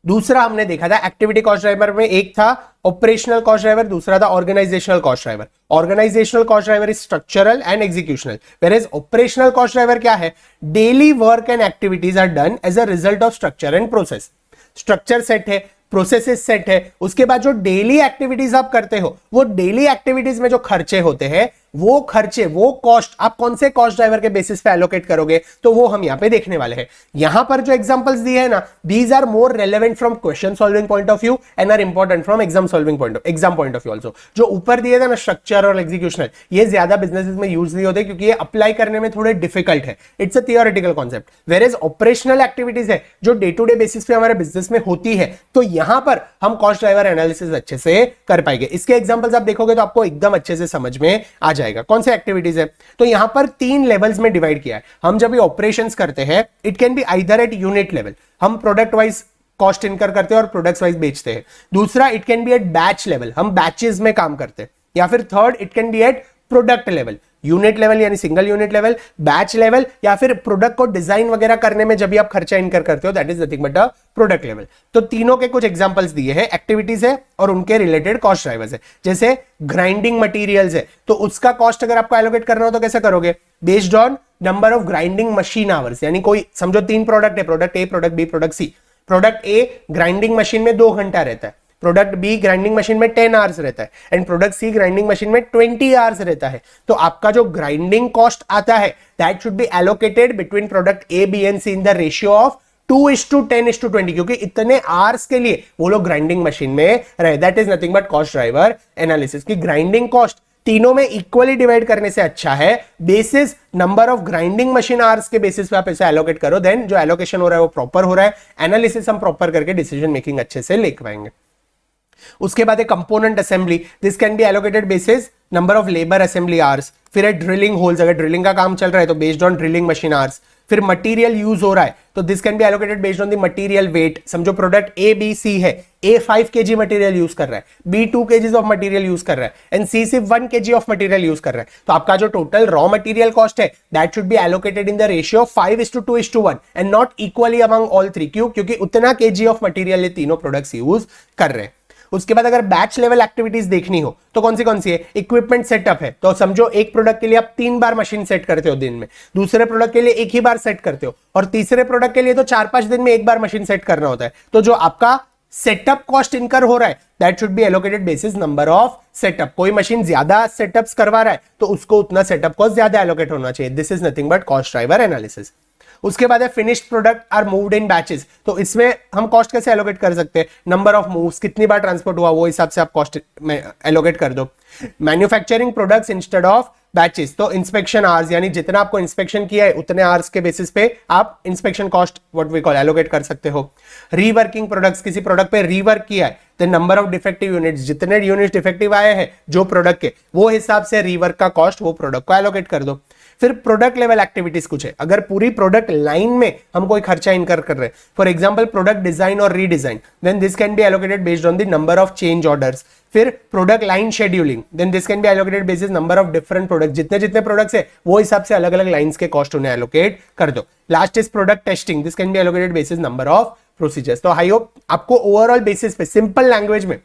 Speaker 1: दूसरा हमने देखा था एक्टिविटी कॉस्ट ड्राइवर में, एक था ऑपरेशनल कॉस्ट ड्राइवर, दूसरा था organizational cost driver. Organizational cost driver is structural and executional, whereas operational cost driver क्या है, daily work and activities are done as a result of structure and process. Structure set है, processes set है, उसके बाद जो daily activities आप करते हो वो डेली एक्टिविटीज में जो खर्चे होते हैं वो खर्चे, वो कॉस्ट आप कौन से कॉस्ट ड्राइवर के बेसिस पे एलोकेट करोगे, तो वो हम यहां पे देखने वाले हैं. यहां पर जो एग्जांपल्स दिए हैं ना, these are more relevant from question solving point of view and are important from exam point of view also. जो ऊपर दिए थे ना स्ट्रक्चर और एग्जीक्यूशनल, ये ज्यादा बिजनेसेस में यूज नहीं होते क्योंकि ये अप्लाई करने में थोड़े डिफिकल्ट है. It's a theoretical concept. Whereas operational activities है जो डे टू डे बेसिस पे हमारे बिजनेस में होती है, तो यहां पर हम कॉस्ट ड्राइवर एनालिसिस अच्छे से कर पाएंगे. इसके एग्जांपल्स आप देखोगे तो आपको एकदम अच्छे से समझ में आ जाएगा कौन से एक्टिविटीज है. तो यहां पर 3 लेवल्स में डिवाइड किया है. हम जब ये ऑपरेशंस करते हैं, it can be either at unit level, हम प्रोडक्ट वाइज कॉस्ट इनकर करते हैं और प्रोडक्ट्स वाइज बेचते हैं. दूसरा, it can be at batch level, हम बैचेस में काम करते हैं. या फिर third, it can be at product level, unit level यानी single unit level, batch level, या फिर प्रोडक्ट को डिजाइन वगैरह करने में जब भी आप खर्चा इनकर करते हो, that is nothing but a product level. तो तीनों के कुछ एग्जांपल्स दिए हैं, एक्टिविटीज है और उनके रिलेटेड कॉस्ट ड्राइवर्स है. जैसे ग्राइंडिंग मटेरियल्स है, तो उसका कॉस्ट अगर आपको एलोकेट करना हो तो कैसे करोगे, based on number of grinding machine hours. यानी कोई समझो 3 प्रोडक्ट है, product A, product B, product C. Product A grinding machine में 2 घंटा रहता है, प्रोडक्ट बी ग्राइंडिंग मशीन में 10 आवर्स रहता है and product C grinding machine में 20 आवर्स रहता है. तो आपका जो ग्राइंडिंग कॉस्ट आता है that should be allocated between product A, B and C in the ratio of 2:10:20, क्योंकि इतने आवर्स के लिए वो लोग ग्राइंडिंग मशीन में रहे. That is nothing but cost driver analysis की ग्राइंडिंग कॉस्ट तीनों में इक्वली डिवाइड करने से अच्छा है basis number of grinding machine hours के बेसिस पे आप इसे एलोकेट करो, देन जो एलोकेशन हो रहा है वो प्रॉपर हो रहा है, एनालिसिस हम प्रॉपर करके डिसीजन मेकिंग अच्छे से ले पाएंगे. उसके बाद component assembly, this can be allocated basis number of labour assembly hours. फिर ड्रिलिंग होल्स, अगर ड्रिलिंग का काम चल रहा है तो based on drilling machine hours. फिर मटेरियल यूज हो रहा है तो this can be allocated based on the material weight. समझो प्रोडक्ट ए, बी, सी है, ए 5 kg मटेरियल यूज कर रहा है, B 2 kg of material use कर रहा है एंड सी सिर्फ 1 kg ऑफ मटेरियल यूज कर रहा है. तो आपका जो टोटल रॉ मटेरियल कॉस्ट है that should be allocated in the ratio 5:2:1 and not equally among all 3. क्यों? क्योंकि उतना kg ऑफ मटेरियल ये तीनों प्रोडक्ट्स यूज कर रहे हैं. उसके बाद अगर बैच लेवल एक्टिविटीज देखनी हो तो कौन सी है, इक्विपमेंट सेटअप है. तो समझो एक प्रोडक्ट के लिए आप 3 बार मशीन सेट करते हो दिन में, दूसरे प्रोडक्ट के लिए एक ही बार सेट करते हो और तीसरे प्रोडक्ट के लिए तो 4-5 दिन में एक बार मशीन सेट करना होता है. तो जो आपका सेटअप कॉस्ट इनकर हो रहा है that should be allocated basis number of setup. कोई मशीन ज्यादा सेटअप्स करवा रहा है तो उसको उतना सेटअप कॉस्ट ज्यादा एलोकेट होना चाहिए. This is nothing but cost driver analysis. उसके बाद है finished product are moved in batches. तो इसमें हम कॉस्ट कैसे एलोकेट कर सकते हैं, नंबर ऑफ मूव्स, कितनी बार ट्रांसपोर्ट हुआ वो हिसाब से आप कॉस्ट में एलोकेट कर दो. Manufacturing products instead of batches, तो इंस्पेक्शन आवर्स, यानी जितना आपको इंस्पेक्शन किया है उतने आवर्स के बेसिस पे आप inspection cost what we call allocate कर सकते हो. रीवर्किंग प्रोडक्ट्स, किसी प्रोडक्ट पे रीवर्क किया है तो नंबर ऑफ डिफेक्टिव यूनिट्स, जितने यूनिट्स डिफेक्टिव आए हैं जो प्रोडक्ट के वो हिसाब से रीवर्क का कॉस्ट वो प्रोडक्ट को एलोकेट कर दो. फिर प्रोडक्ट लेवल एक्टिविटीज कुछ है, अगर पूरी प्रोडक्ट लाइन में हम कोई खर्चा इनकर कर रहे हैं, फॉर एग्जांपल प्रोडक्ट डिजाइन और redesign, then this can be allocated based on the number of change orders. फिर product line scheduling, then this can be allocated basis number of different product, जितने प्रोडक्ट्स है वो हिसाब से अलग अलग lines के कॉस्ट उन्हें एलोकेट कर दो. Last is product testing, this can be allocated basis number of procedures. तो आई होप आपको ओवरऑल बेसिस पे सिंपल लैंग्वेज में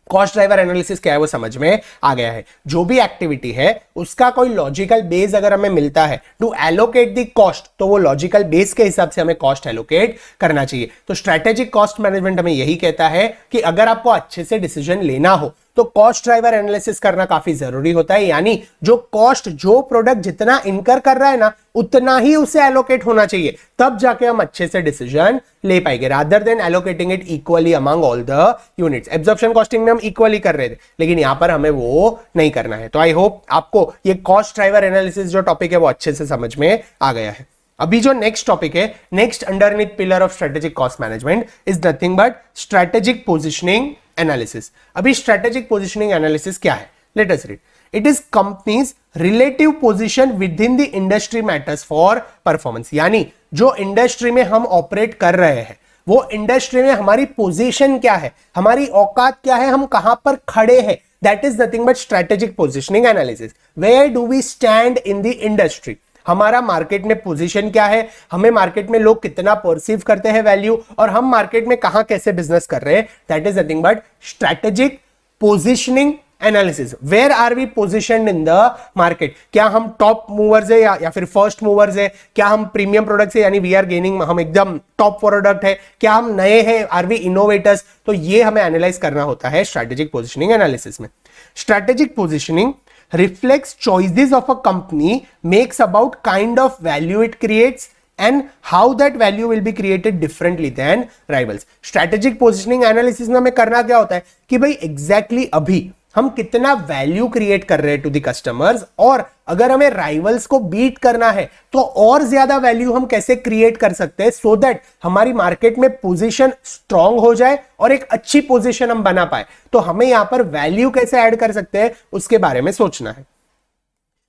Speaker 1: कॉस्ट ड्राइवर एनालिसिस क्या है वो समझ में आ गया है. जो भी एक्टिविटी है उसका कोई लॉजिकल बेस अगर हमें मिलता है टू एलोकेट द कॉस्ट, तो वो लॉजिकल बेस के हिसाब से हमें कॉस्ट एलोकेट करना चाहिए. तो स्ट्रेटेजिक कॉस्ट मैनेजमेंट हमें यही कहता है कि अगर आपको अच्छे से डिसीजन लेना हो तो कॉस्ट ड्राइवर एनालिसिस करना काफी जरूरी होता है. यानी जो कॉस्ट, जो प्रोडक्ट जितना इनकर कर रहा है ना उतना ही उसे एलोकेट होना चाहिए, तब जाके हम अच्छे से डिसीजन ले पाएंगे, rather than allocating it equally among all the units. Absorption costing में हम इक्वली कर रहे थे लेकिन यहां पर हमें वो नहीं करना है. तो आई होप आपको ये कॉस्ट ड्राइवर एनालिसिस जो टॉपिक है वो अच्छे से समझ में आ गया है. अभी जो नेक्स्ट टॉपिक है, next underneath pillar of strategic cost management is nothing but strategic positioning analysis. अभी स्ट्रेटेजिक पोजिशनिंग एनालिसिस क्या है, late us read. It is companies relative position with in the industry matters for performance, यानी जो industry में हम operate कर रहे हैं वो इंडस्ट्री में हमारी पोजीशन क्या है, हमारी औकात क्या है, हम कहां पर खड़े हैं, that is nothing but strategic positioning analysis. Where do we stand in the industry, हमारा मार्केट में पोजीशन क्या है, हमें मार्केट में लोग कितना परसीव करते हैं वैल्यू, और हम मार्केट में कहां कैसे बिजनेस कर रहे हैं, that is nothing but strategic positioning analysis. Where are we positioned in the market, क्या हम टॉप मूवर्स है या फिर फर्स्ट मूवर्स है, क्या हम प्रीमियम प्रोडक्ट्स है यानी वी आर गेनिंग, हम एकदम टॉप प्रोडक्ट है, क्या हम नए हैं, आर वी इनोवेटर्स, तो ये हमें एनालाइज करना होता है स्ट्रेटेजिक पोजिशनिंग एनालिसिस में। Strategic positioning reflects choices of a company makes about kind of value it creates and how that value will be created differently than rivals. Strategic positioning analysis में हमें करना क्या होता है कि भाई exactly अभी हम कितना वैल्यू क्रिएट कर रहे हैं टू द कस्टमर्स, और अगर हमें राइवल्स को बीट करना है तो और ज्यादा वैल्यू हम कैसे क्रिएट कर सकते हैं सो दैट हमारी मार्केट में पोजीशन स्ट्रांग हो जाए और एक अच्छी पोजीशन हम बना पाए। तो हमें यहां पर वैल्यू कैसे ऐड कर सकते हैं उसके बारे में सोचना है।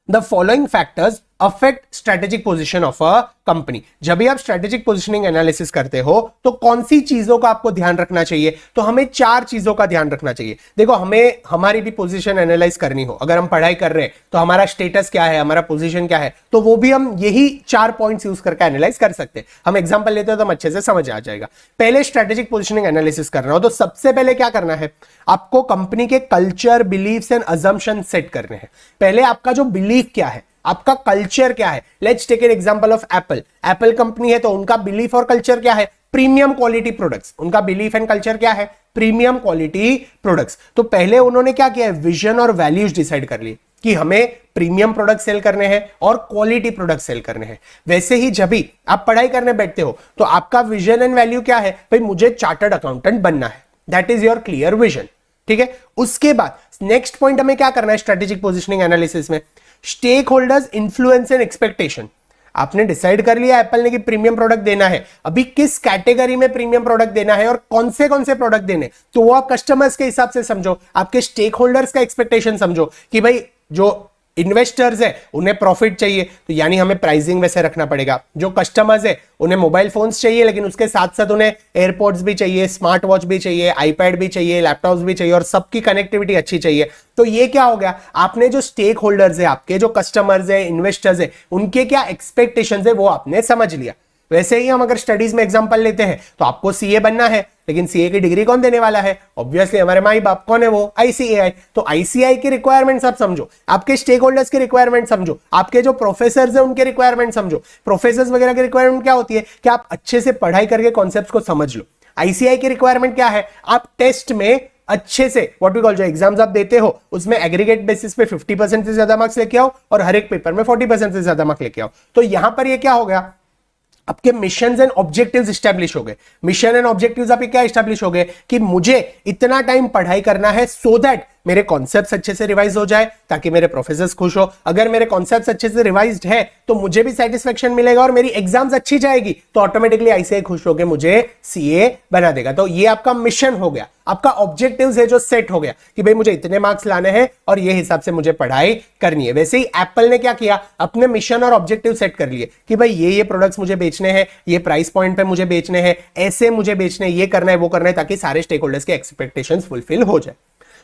Speaker 1: The following factors affect strategic position of a company. जब भी आप स्ट्रेटेजिक पोजीशनिंग एनालिसिस करते हो तो कौन सी चीजों का आपको ध्यान रखना चाहिए, तो हमें 4 चीजों का ध्यान रखना चाहिए। देखो, हमें हमारी भी पोजीशन एनालाइज करनी हो, अगर हम पढ़ाई कर रहे हैं तो हमारा स्टेटस क्या है, हमारा पोजीशन क्या है, तो वो भी हम यही 4 पॉइंट्स यूज करके एनालाइज कर सकते हैं। हम एग्जांपल लेते हो तो हम अच्छे से समझ आ जाएगा। पहले स्ट्रेटेजिक पोजीशनिंग एनालिसिस करना हो तो सबसे पहले क्या करना है, आपको कंपनी के culture, believes and assumption set करने हैं। पहले आपका जो बिलीफ क्या है, आपका कल्चर क्या है। Let's take an example of Apple. Apple company है तो उनका बिलीफ और कल्चर क्या है, प्रीमियम क्वालिटी प्रोडक्ट्स। उनका बिलीफ एंड कल्चर क्या है, प्रीमियम क्वालिटी प्रोडक्ट्स। तो पहले उन्होंने क्या किया है, विजन और वैल्यूज डिसाइड कर लिए कि हमें प्रीमियम प्रोडक्ट सेल करने हैं और क्वालिटी प्रोडक्ट सेल करने हैं। वैसे ही जब भी आप पढ़ाई करने बैठते हो तो आपका विजन एंड वैल्यू क्या है, भाई मुझे चार्टर्ड अकाउंटेंट बनना है, that is your clear vision. ठीक है, उसके बाद नेक्स्ट पॉइंट हमें क्या करना है स्ट्रेटेजिक पोजीशनिंग एनालिसिस में, stakeholders influence and expectation. आपने डिसाइड कर लिया एप्पल ने कि प्रीमियम प्रोडक्ट देना है, अभी किस कैटेगरी में प्रीमियम प्रोडक्ट देना है और कौन से प्रोडक्ट देने, तो वो आप कस्टमर्स के हिसाब से समझो, आपके स्टेक होल्डर्स का एक्सपेक्टेशन समझो कि भाई जो इन्वेस्टर्स है उन्हें प्रॉफिट चाहिए तो यानी हमें प्राइसिंग वैसे रखना पड़ेगा। जो कस्टमर्स है उन्हें मोबाइल फोन्स चाहिए लेकिन उसके साथ साथ उन्हें एयरपोर्ट्स भी चाहिए, स्मार्ट वॉच भी चाहिए, आईपैड भी चाहिए, लैपटॉप्स भी चाहिए और सबकी कनेक्टिविटी अच्छी चाहिए। तो ये क्या हो गया, आपने जो स्टेक होल्डर्स है, आपके जो कस्टमर्स है, इन्वेस्टर्स है, उनके क्या एक्सपेक्टेशंस है वो आपने समझ लिया। वैसे ही हम अगर स्टडीज में एग्जांपल लेते हैं तो आपको सीए बनना है, लेकिन सीए की डिग्री कौन देने वाला है, ऑब्वियसली हमारे माई बाप। कौन है वो, आईसीएआई। तो आईसीएआई की रिक्वायरमेंट्स आप समझो, आपके स्टेक होल्डर्स की रिक्वायरमेंट समझो, आपके जो प्रोफेसर्स हैं उनके रिक्वायरमेंट समझो। प्रोफेसर्स वगैरह की रिक्वायरमेंट क्या होती है कि आप अच्छे से पढ़ाई करके कॉन्सेप्ट्स को समझ लो। आईसीएआई की रिक्वायरमेंट क्या है, आप टेस्ट में अच्छे से व्हाट वी कॉल जो एग्जाम्स आप देते हो उसमें एग्रीगेट बेसिस पे 50% से ज्यादा मार्क्स लेके आओ और हर एक पेपर में 40% से ज्यादा मार्क्स लेके आओ। तो यहां पर ये क्या हो गया, आपके मिशन एंड ऑब्जेक्टिव्स एस्टैब्लिश हो गए। मिशन एंड ऑब्जेक्टिव्स आपके क्या एस्टैब्लिश हो गए कि मुझे इतना टाइम पढ़ाई करना है सो दैट मेरे कॉन्सेप्ट्स अच्छे से रिवाइज हो जाए ताकि मेरे प्रोफेसर्स खुश हो। अगर मेरे कॉन्सेप्ट्स अच्छे से रिवाइज्ड है तो मुझे भी सेटिस्फेक्शन मिलेगा और मेरी एग्जाम्स अच्छी जाएगी तो ऑटोमेटिकली आईसीएआई खुश होकर मुझे सीए बना देगा। तो ये आपका मिशन हो गया, आपका ऑब्जेक्टिव्स है जो सेट हो गया कि भाई मुझे इतने मार्क्स लाने हैं और ये हिसाब से मुझे पढ़ाई करनी है। वैसे ही एप्पल ने क्या किया, अपने मिशन और ऑब्जेक्टिव सेट कर लिए कि भाई ये प्रोडक्ट्स मुझे बेचने हैं, ये प्राइस पॉइंट पे मुझे बेचने हैं, ऐसे मुझे बेचने, ये करना है वो करना है, ताकि सारे स्टेक होल्डर्स के एक्सपेक्टेशंस फुलफिल हो जाए।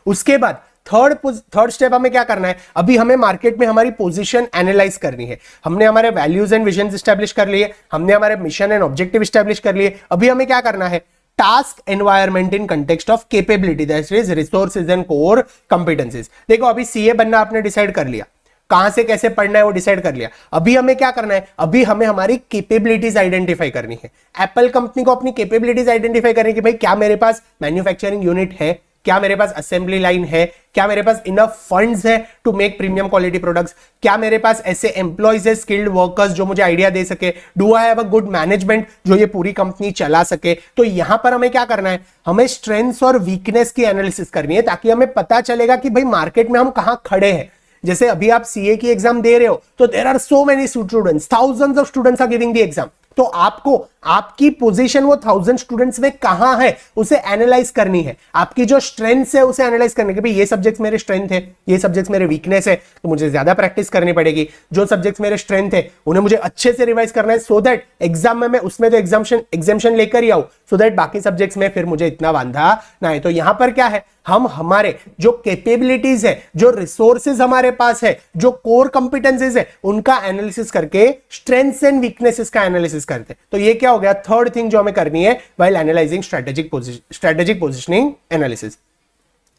Speaker 1: उसके बाद थर्ड स्टेप हमें क्या करना है, अभी हमें मार्केट में हमारी पोजीशन एनालाइज करनी है। हमने हमारे वैल्यूज एंड विजन एस्टैब्लिश कर लिए, हमने हमारे मिशन एंड ऑब्जेक्टिव एस्टैब्लिश कर लिए। अभी हमें क्या करना है, task environment in context of capability, that is resources and core कंपिटेंसीज। देखो अभी सीए बनना आपने डिसाइड कर लिया, कहां से कैसे पढ़ना है वो डिसाइड कर लिया। अभी हमें क्या करना है, अभी हमें हमारी कैपेबिलिटीज आइडेंटिफाई करनी है। एप्पल कंपनी को अपनी कैपेबिलिटीज आइडेंटिफाई करनी है कि भाई क्या मेरे पास मैन्युफैक्चरिंग यूनिट है, क्या मेरे पास असेंबली लाइन है, क्या मेरे पास इनफ फंड्स है to make premium quality products, क्या मेरे पास ऐसे एम्प्लॉयज है, स्किल्ड वर्कर्स जो मुझे आइडिया दे सके, do I have a good management जो ये पूरी कंपनी चला सके। तो यहां पर हमें क्या करना है, हमें स्ट्रेंथ्स और वीकनेस की एनालिसिस करनी है ताकि हमें पता चलेगा कि भाई मार्केट में हम कहां खड़े हैं। जैसे अभी आप सीए की एग्जाम दे रहे हो तो there are so many students, thousands of students are giving the exam. तो आपको आपकी पोजीशन वो 1000 स्टूडेंट्स में कहां है उसे एनालाइज करनी है। आपकी जो स्ट्रेंथ है उसे एनालाइज करने के, भाई ये सब्जेक्ट्स मेरे स्ट्रेंथ है, ये सब्जेक्ट्स मेरे वीकनेस है, तो मुझे ज्यादा प्रैक्टिस करनी पड़ेगी। जो सब्जेक्ट्स मेरे स्ट्रेंथ है उन्हें मुझे अच्छे से रिवाइज करना है, सो दैट एग्जाम में मैं उसमें तो एग्जामेशन लेकर ही आऊं, सो दैट बाकी सब्जेक्ट्स में फिर मुझे इतना वांधा ना है। तो यहां पर क्या है, हम हमारे जो कैपेबिलिटीज है, जो रिसोर्सेज हमारे पास है, जो कोर कंपिटेंसीज है, उनका एनालिसिस करके स्ट्रेंथ्स एंड वीकनेसेस का एनालिसिस करते हैं। तो ये क्या हो गया, थर्ड थिंग जो हमें करनी है while analysing strategic positioning analysis.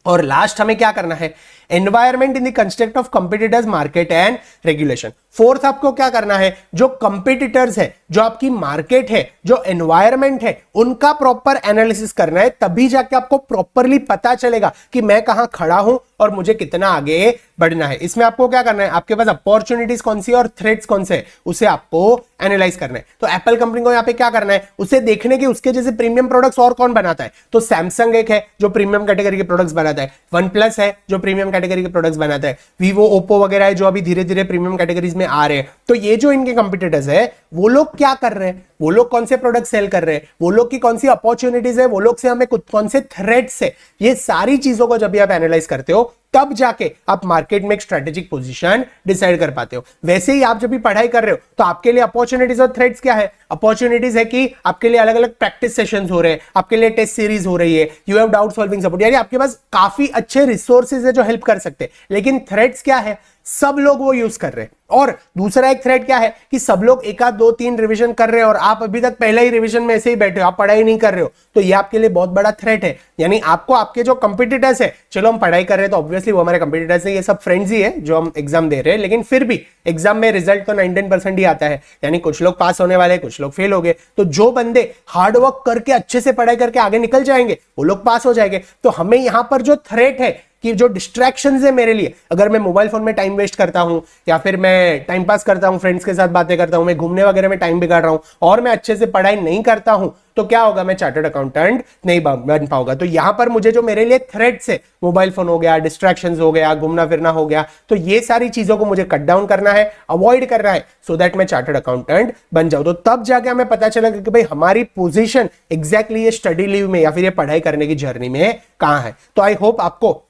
Speaker 1: और लास्ट हमें क्या करना है, environment in the construct of competitors, market and regulation. Fourth आपको क्या करना है, जो कंपिटिटर्स है, जो आपकी मार्केट है, जो एनवायरमेंट है, उनका प्रॉपर एनालिसिस करना है। तभी जाके आपको प्रॉपरली पता चलेगा कि मैं कहां खड़ा हूं और मुझे कितना आगे बढ़ना है। इसमें आपको क्या करना है, आपके पास अपॉर्चुनिटीज कौन सी है और थ्रेट्स कौन से है, उसे आपको एनालाइज करना है। तो एप्पल कंपनी को यहां पे क्या करना है, उसे देखने के उसके जैसे प्रीमियम प्रोडक्ट्स और कौन बनाता है। तो सैमसंग एक है जो प्रीमियम कैटेगरी के प्रोडक्ट्स बनाता है, वन प्लस है जो प्रीमियम कैटेगरी के प्रोडक्ट्स बनाता है, वीवो ओप्पो वगैरह है जो अभी धीरे धीरे प्रीमियम कैटेगरीज में आ रहे हैं। तो ये जो इनके कंपिटिटर्स है वो लोग क्या कर रहे हैं, वो लोग कौन से प्रोडक्ट सेल कर रहे हैं, वो लोग की कौन सी अपॉर्चुनिटीज है, वो लोग से हमें कौन से थ्रेट्स है, ये सारी चीजों को जब भी आप एनालाइज करते हो तब जाके आप मार्केट में एक स्ट्रेटेजिक पोजीशन डिसाइड कर पाते हो। वैसे ही आप जब भी पढ़ाई कर रहे हो तो आपके लिए अपॉर्चुनिटीज और थ्रेट्स क्या है, अपॉर्चुनिटीज है कि आपके लिए अलग अलग प्रैक्टिस सेशंस हो रहे हैं, आपके लिए टेस्ट सीरीज हो रही है, you have doubt solving support, यानी आपके पास काफी अच्छे रिसोर्सेज है जो हेल्प कर सकते हैं। लेकिन थ्रेट्स क्या है, सब लोग वो यूज कर रहे हैं। और दूसरा एक थ्रेट क्या है कि सब लोग एक आध दो तीन रिवीजन कर रहे हैं और आप अभी तक पहला ही रिवीजन में ऐसे ही बैठे हो, आप पढ़ाई नहीं कर रहे हो, तो ये आपके लिए बहुत बड़ा थ्रेट है। यानी आपको आपके जो कंपिटिटर्स है, चलो हम पढ़ाई कर रहे हैं तो ऑब्वियसली वो हमारे कंपिटिटर्स है, ये सब फ्रेंड्स ही है जो हम एग्जाम दे रहे हैं, लेकिन फिर भी एग्जाम में रिजल्ट तो 99% ही आता है, यानी कुछ लोग पास होने वाले, कुछ लोग फेल हो गए। तो जो बंदे हार्डवर्क करके अच्छे से पढ़ाई करके आगे निकल जाएंगे वो लोग पास हो जाएंगे। तो हमें यहां पर जो थ्रेट है कि जो डिस्ट्रैक्शंस है मेरे लिए, अगर मैं मोबाइल फोन में टाइम वेस्ट करता हूं या फिर मैं टाइम पास करता हूं, फ्रेंड्स के साथ बातें करता हूं, मैं घूमने वगैरह में टाइम बिगाड़ रहा हूं और मैं अच्छे से पढ़ाई नहीं करता हूं, तो क्या होगा, मैं चार्टर्ड अकाउंटेंट नहीं बन पाऊंगा। तो यहां पर मुझे जो मेरे लिए थ्रेट्स है, मोबाइल फोन हो गया, डिस्ट्रैक्शंस हो गया, घूमना फिरना हो गया, तो ये सारी चीजों को मुझे कट डाउन करना है, अवॉइड करना है, सो दैट मैं चार्टर्ड अकाउंटेंट बन जाऊं। तो तब जाके हमें पता चला कि भाई हमारी पोजीशन एग्जैक्टली ये स्टडी लीव में या फिर ये पढ़ाई करने की जर्नी में कहां है। तो आई होप आपको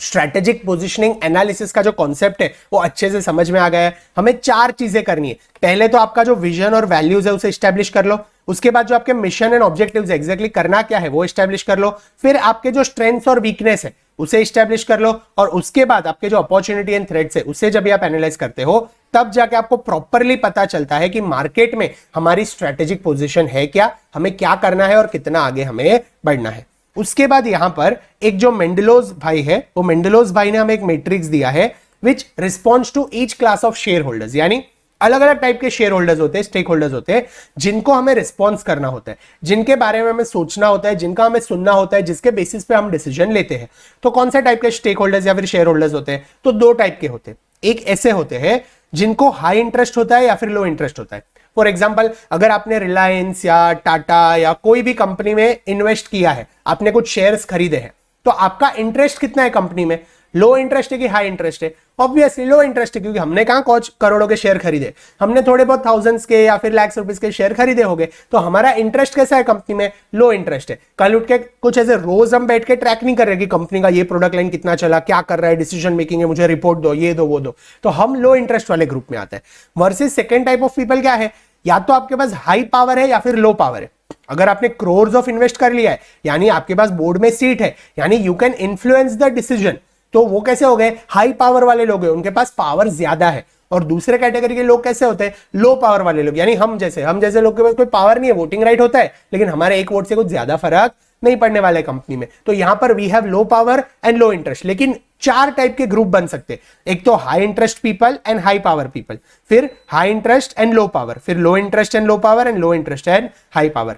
Speaker 1: स्ट्रेटेजिक पोजीशनिंग एनालिसिस का जो कॉन्सेप्ट है वो अच्छे से समझ में आ गया है। हमें चार चीजें करनी है। पहले तो आपका जो विजन और वैल्यूज है उसे एस्टैब्लिश कर लो, उसके बाद जो आपके मिशन एंड ऑब्जेक्टिव्स है, एग्जैक्टली करना क्या है वो एस्टैब्लिश कर लो, फिर आपके जो स्ट्रेंथ्स और वीकनेस है उसे एस्टैब्लिश कर लो, और उसके बाद आपके जो अपॉर्चुनिटी एंड थ्रेट्स है उसे जब आप एनालाइज करते हो तब जाके आपको प्रॉपरली पता चलता है कि मार्केट में हमारी स्ट्रेटेजिक पोजीशन है क्या, हमें क्या करना है और कितना आगे हमें बढ़ना है। उसके बाद यहां पर एक जो मेंडलोज भाई है, वो मेंडलोज भाई ने हमें एक मैट्रिक्स दिया है which responds to each class of shareholders, यानी अलग अलग टाइप के शेयर होल्डर्स होते हैं, स्टेक होल्डर्स होते हैं, जिनको हमें रिस्पॉन्स करना होता है, जिनके बारे में हमें सोचना होता है, जिनका हमें सुनना होता है, जिसके बेसिस पे हम डिसीजन लेते हैं। तो कौन से टाइप के स्टेक होल्डर्स या फिर शेयर होल्डर्स होते हैं, तो दो टाइप के होते हैं। एक ऐसे होते हैं जिनको हाई इंटरेस्ट होता है या फिर लो इंटरेस्ट होता है। फॉर एग्जाम्पल, अगर आपने रिलायंस या टाटा या कोई भी कंपनी में इन्वेस्ट किया है, आपने कुछ शेयर्स खरीदे हैं, तो आपका इंटरेस्ट कितना है कंपनी में, लो इंटरेस्ट है कि हाई इंटरेस्ट है? ऑब्वियसली लो इंटरेस्ट है, क्योंकि हमने कहां कुछ करोड़ों के शेयर खरीदे, हमने थोड़े बहुत थाउजेंड्स के या फिर लाख रुपीस के शेयर खरीदे होंगे। तो हमारा इंटरेस्ट कैसा है कंपनी में, लो इंटरेस्ट है। कल उठ के कुछ ऐसे रोज हम बैठ के ट्रैक नहीं कर रहे कि कंपनी का ये प्रोडक्ट लाइन कितना चला, क्या कर रहा है, डिसीजन मेकिंग है, मुझे रिपोर्ट दो, ये दो वो दो। तो हम लो इंटरेस्ट वाले ग्रुप में आते हैं। Versus second type of people क्या है, या तो आपके पास हाई पावर है या फिर लो पावर है। अगर आपने क्रोर्स ऑफ इन्वेस्ट कर लिया है, यानी आपके पास बोर्ड में सीट है, यानी you can influence the decision, तो वो कैसे हो गए, हाई पावर वाले लोग हैं, उनके पास पावर ज्यादा है। और दूसरे कैटेगरी के लोग कैसे होते हैं, लो पावर वाले लोग, यानी हम जैसे लोग के पास कोई पावर नहीं है, वोटिंग राइट होता है, लेकिन हमारे एक वोट से कुछ ज्यादा फर्क नहीं पड़ने वाले कंपनी में। तो यहां पर we have low power and low interest. लेकिन चार टाइप के ग्रुप बन सकते हैं, एक तो high interest people and high power people, फिर high interest and low power, फिर low interest and low power and low interest and high power.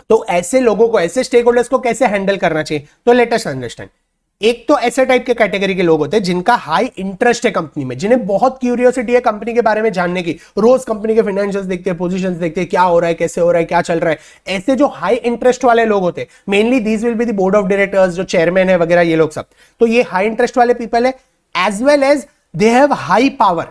Speaker 1: तो ऐसे लोगों को, ऐसे स्टेक होल्डर्स को कैसे हैंडल करना चाहिए, तो लेट अस अंडरस्टैंड। एक तो ऐसे टाइप के कैटेगरी के लोग होते हैं जिनका हाई इंटरेस्ट है कंपनी में, जिन्हें बहुत क्यूरियोसिटी है कंपनी के बारे में जानने की, रोज कंपनी के फाइनेंशियल्स देखते हैं, पोजीशंस देखते हैं, क्या हो रहा है, कैसे हो रहा है, क्या चल रहा है। ऐसे जो हाई इंटरेस्ट वाले लोग होते हैं, mainly these will be the board of directors, जो चेयरमैन है वगैरह, ये लोग सब। तो ये हाई इंटरेस्ट वाले पीपल है, as well as they have high power.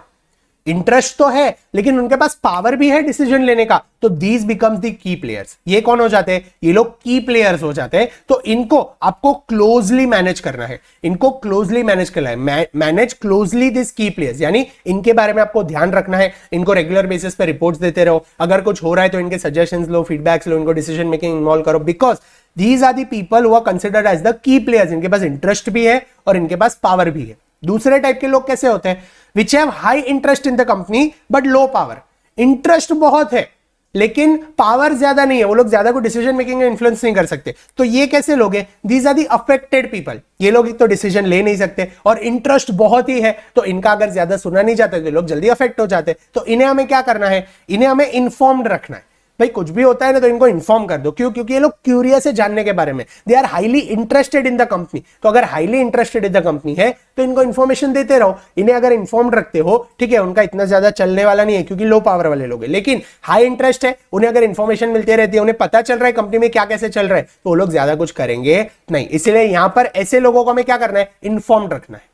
Speaker 1: Interest तो है लेकिन उनके पास पावर भी है डिसीजन लेने का, तो these becomes the key players. ये कौन हो जाते हैं? ये लोग की प्लेयर्स हो जाते हैं। तो इनको आपको क्लोजली मैनेज करना है, इनको क्लोजली मैनेज करना है, मैनेज क्लोजली दिस की प्लेयर्स, यानी इनके बारे में आपको ध्यान रखना है, इनको रेगुलर बेसिस पे रिपोर्ट्स देते रहो, अगर कुछ हो रहा है तो इनके सजेशंस लो, फीडबैक्स लो, इनको डिसीजन मेकिंग इन्वॉल्व करो, because these are the people who are considered as the key players. इनके पास इंटरेस्ट भी है और इनके पास पावर भी है। दूसरे टाइप के लोग कैसे होते हैं? Which have high interest in the company but low power. Interest बहुत है लेकिन पावर ज्यादा नहीं है, वो लोग ज्यादा को डिसीजन मेकिंग में इन्फ्लुएंस नहीं कर सकते। तो ये कैसे लोग हैं? These are the affected people. ये लोग एक तो डिसीजन ले नहीं सकते और इंटरेस्ट बहुत ही है, तो इनका अगर ज्यादा सुना नहीं जाता तो लोग जल्दी अफेक्ट हो जाते। तो इन्हें हमें क्या करना है? इन्हें हमें इन्फॉर्म्ड रखना है। भाई कुछ भी होता है ना तो इनको इन्फॉर्म कर दो। क्यों? क्योंकि ये लोग क्यूरियस है जानने के बारे में, they are highly interested in the company. तो अगर highly interested in the company है तो इनको इन्फॉर्मेशन देते रहो। इन्हें अगर इन्फॉर्म्ड रखते हो, ठीक है, उनका इतना ज्यादा चलने वाला नहीं है क्योंकि लो पावर वाले लोग हैं, लेकिन हाई इंटरेस्ट है, उन्हें अगर इन्फॉर्मेशन मिलती रहती है, उन्हें पता चल रहा है कंपनी में क्या कैसे चल रहा है, तो वो लोग ज्यादा कुछ करेंगे नहीं। इसलिए यहां पर ऐसे लोगों को हमें क्या करना है? इन्फॉर्म्ड रखना है।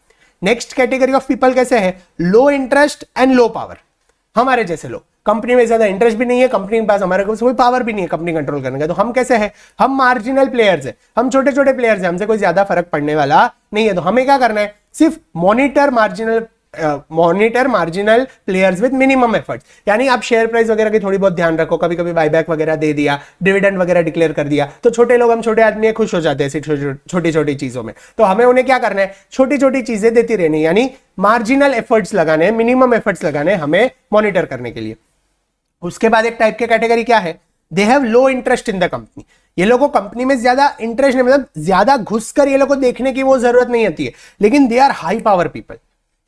Speaker 1: नेक्स्ट कैटेगरी ऑफ पीपल कैसे है? लो इंटरेस्ट एंड लो पावर। हमारे जैसे लोग, कंपनी में ज्यादा इंटरेस्ट भी नहीं है, कंपनी के पास हमारे पास कोई पावर भी नहीं है कंपनी कंट्रोल करने का, तो हम कैसे हैं? हम मार्जिनल प्लेयर्स हैं, हम छोटे छोटे प्लेयर्स हैं, हमसे कोई ज्यादा फर्क पड़ने वाला नहीं है। तो हमें क्या करना है? सिर्फ monitor marginal players with minimum efforts. यानी आप शेयर प्राइस वगैरह की थोड़ी बहुत ध्यान रखो, कभी कभी बायबैक वगैरह दे दिया, डिविडेंड वगैरह डिक्लेयर कर दिया, तो छोटे लोग, हम छोटे आदमी खुश हो जाते हैं छोटी छोटी चीजों में। तो हमें उन्हें क्या करना है? छोटी छोटी चीजें देती रहनी, यानी मार्जिनल एफर्ट्स लगाने, मिनिमम एफर्ट्स लगाने हमें मॉनिटर करने के लिए। उसके बाद एक टाइप के कैटेगरी क्या है? They have low interest in the company. ये लोगों को कंपनी में ज्यादा इंटरेस्ट नहीं, मतलब ज्यादा घुसकर ये लोगों को देखने की वो जरूरत नहीं होती है, लेकिन they are high power people.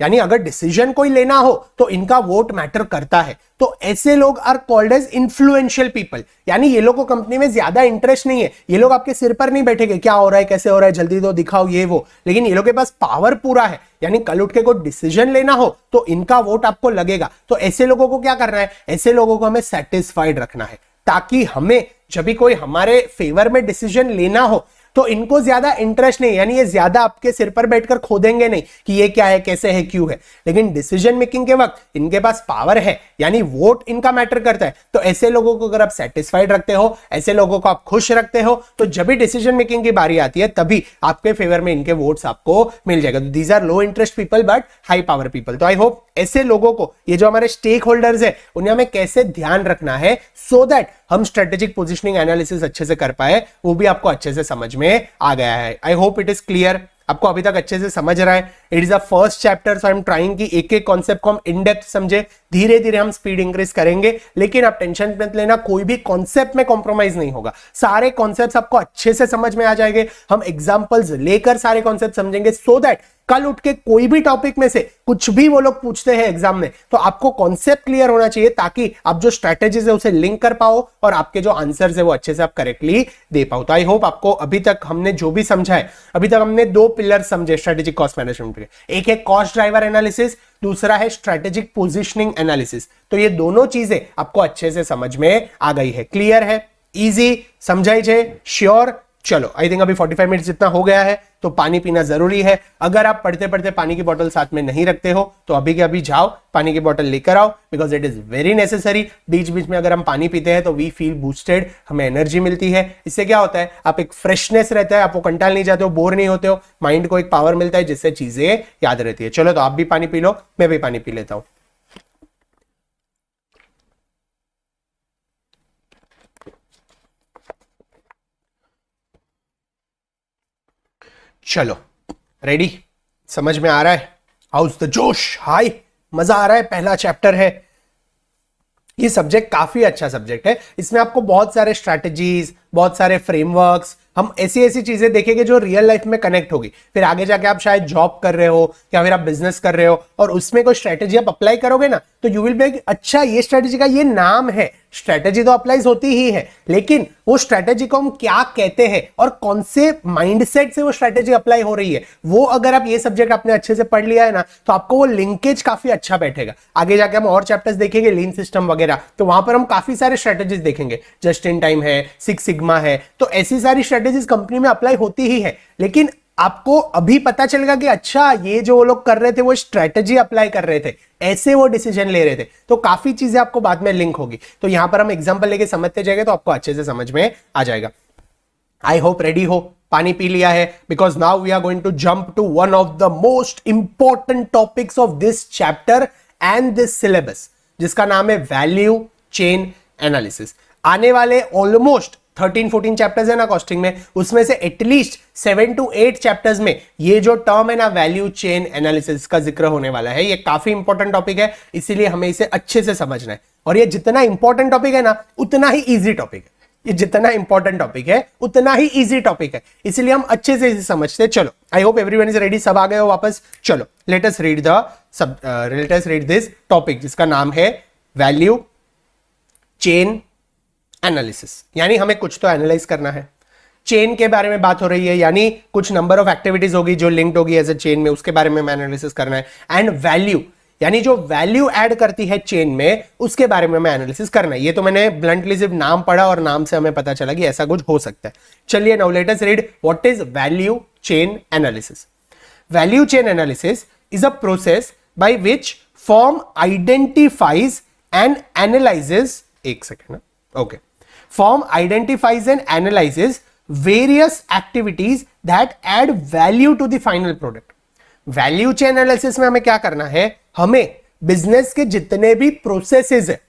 Speaker 1: यानी अगर डिसीजन कोई लेना हो तो इनका वोट मैटर करता है। तो ऐसे लोग are called as influential people. यानी ये लोग को कंपनी में ज्यादा इंटरेस्ट नहीं है, ये लोग आपके सिर पर नहीं बैठेंगे क्या हो रहा है, कैसे हो रहा है, जल्दी तो दिखाओ, ये वो, लेकिन ये लोग के पास पावर पूरा है। यानी कल उठ के कोई डिसीजन लेना हो तो इनका वोट आपको लगेगा। तो ऐसे लोगों को क्या करना है? ऐसे लोगों को हमें सेटिस्फाइड रखना है, ताकि हमें जब भी कोई हमारे फेवर में डिसीजन लेना हो तो इनको ज्यादा इंटरेस्ट नहीं, यानी ये ज्यादा आपके सिर पर बैठकर खोदेंगे नहीं कि ये क्या है, कैसे है, क्यों है, लेकिन डिसीजन मेकिंग के वक्त इनके पास पावर है, यानी वोट इनका मैटर करता है। तो ऐसे लोगों को अगर आप सेटिस्फाइड रखते हो, ऐसे लोगों को आप खुश रखते हो, तो जब भी डिसीजन मेकिंग की बारी आती है तभी आपके फेवर में इनके वोट्स आपको मिल जाएगा। तो these are low interest people but high power people. तो आई होप ऐसे लोगों को, ये जो हमारे स्टेक होल्डर्स है, उन्हें हमें कैसे ध्यान रखना है सो दैट हम स्ट्रेटेजिक पोजिशनिंग एनालिसिस अच्छे से कर पाए, वो भी आपको अच्छे से समझ में आ गया है। I hope it is clear, आपको अभी तक अच्छे से समझ रहा है। It is a first chapter, so I am trying कि एक एक कॉन्सेप्ट को हम इन डेप्थ समझे, धीरे धीरे हम स्पीड इंक्रीज करेंगे, लेकिन आप टेंशन मत लेना, कोई भी कॉन्सेप्ट में कॉम्प्रोमाइज नहीं होगा। सारे कॉन्सेप्ट्स आपको अच्छे से समझ में आ जाएंगे, हम एग्जांपल्स लेकर सारे कॉन्सेप्ट समझेंगे, सो दैट कल उठ के कोई भी टॉपिक में से कुछ भी वो लोग पूछते हैं एग्जाम में, तो आपको कॉन्सेप्ट क्लियर होना चाहिए, ताकि आप जो स्ट्रैटेजीज है उसे लिंक कर पाओ और आपके जो आंसर्स है वो अच्छे से आप करेक्टली दे पाओ। तो आई होप आपको अभी तक हमने जो भी समझा है, अभी तक हमने दो पिलर समझे स्ट्रेटेजिक कॉस्ट मैनेजमेंट के, एक है कॉस्ट ड्राइवर एनालिसिस, दूसरा है स्ट्रेटेजिक पोजिशनिंग एनालिसिस। तो ये दोनों चीजें आपको अच्छे से समझ में आ गई है, क्लियर है, इजी समझाई छे, श्योर। चलो आई थिंक अभी 45 मिनट जितना हो गया है, तो पानी पीना जरूरी है। अगर आप पढ़ते पढ़ते पानी की बोतल साथ में नहीं रखते हो तो अभी के अभी जाओ, पानी की बोतल लेकर आओ, because it is very necessary. बीच बीच में अगर हम पानी पीते हैं तो वी फील बूस्टेड, हमें एनर्जी मिलती है। इससे क्या होता है? आप एक फ्रेशनेस रहता है, आपको कंटाल नहीं जाते हो, बोर नहीं होते हो, माइंड को एक पावर मिलता है जिससे चीजें याद रहती है। चलो तो आप भी पानी पी लो, मैं भी पानी पी लेता हूं। चलो रेडी, समझ में आ रहा है? हाउस द जोश, हाई, मजा आ रहा है? पहला चैप्टर है, ये सब्जेक्ट काफी अच्छा सब्जेक्ट है, इसमें आपको बहुत सारे स्ट्रैटेजीज, बहुत सारे फ्रेमवर्क्स, हम ऐसी ऐसी चीजें देखेंगे जो रियल लाइफ में कनेक्ट होगी। फिर आगे जाके आप शायद जॉब कर रहे हो या फिर आप बिजनेस कर रहे हो और उसमें कोई स्ट्रैटेजी आप अप्लाई करोगे ना, तो यू विल बी, अच्छा ये स्ट्रैटेजी का ये नाम है, स्ट्रैटेजी तो अप्लाई होती ही है, लेकिन वो स्ट्रैटेजी को हम क्या कहते हैं और कौन से माइंडसेट से वो स्ट्रैटेजी अप्लाई हो रही है, वो अगर आप ये सब्जेक्ट आपने अच्छे से पढ़ लिया है ना, तो आपको वो लिंकेज काफी अच्छा बैठेगा। आगे जाके हम और चैप्टर्स देखेंगे, लीन सिस्टम वगैरह, तो वहां पर हम काफी सारे स्ट्रैटेजीज देखेंगे, जस्ट इन टाइम है, सिक्स सिग्मा है, तो ऐसी सारी स्ट्रैटेजीज कंपनी में अप्लाई होती ही है। लेकिन आपको अभी पता चलेगा कि अच्छा ये जो वो लोग कर रहे थे वो स्ट्रेटजी अप्लाई कर रहे थे, ऐसे वो डिसीजन ले रहे थे, तो काफी चीजें आपको बाद में लिंक होगी। तो यहां पर हम एग्जांपल लेके समझते जाएंगे तो आपको अच्छे से समझ में आ जाएगा। आई होप रेडी हो, पानी पी लिया है, because now we are going to jump to one of the most important topics of this chapter and this syllabus, जिसका नाम है वैल्यू चेन एनालिसिस। आने वाले ऑलमोस्ट 13-14 चैप्टर्स है ना कॉस्टिंग में, उसमें से एटलीस्ट 7 to 8 चैप्टर्स में ये जो टर्म है ना वैल्यू चेन एनालिसिस का जिक्र होने वाला है। ये काफी इंपॉर्टेंट टॉपिक है, इसीलिए हमें इसे अच्छे से समझना है। और ये जितना इंपॉर्टेंट टॉपिक है ना उतना ही इजी टॉपिक है, ये जितना इंपॉर्टेंट टॉपिक है उतना ही इजी टॉपिक है, इसलिए हम अच्छे से इसे समझते हैं। चलो, I hope everyone is ready, सब आ गए हो वापस। चलो let us read this topic जिसका नाम है वैल्यू चेन एनालिसिस। यानी हमें कुछ तो एनालाइज करना है, चेन के बारे में बात हो रही है, यानी कुछ नंबर ऑफ एक्टिविटीज होगी जो लिंक्ड होगी एज अ चेन में, उसके बारे में हमें एनालिसिस करना है। एंड वैल्यू यानी जो वैल्यू ऐड करती है चेन में, उसके बारे में हमें एनालिसिस करना है। ये तो मैंने ब्लंटली सिर्फ नाम पढ़ा और नाम से हमें पता चला कि ऐसा कुछ हो सकता है। चलिए now let us read what is value chain analysis. Value chain analysis is a process by which firm identifies and analyses, एक second, okay, firm identifies and analyzes various activities that add value to the final product. Value chain analysis में हमें क्या करना है, हमें business के जितने भी प्रोसेसेस है,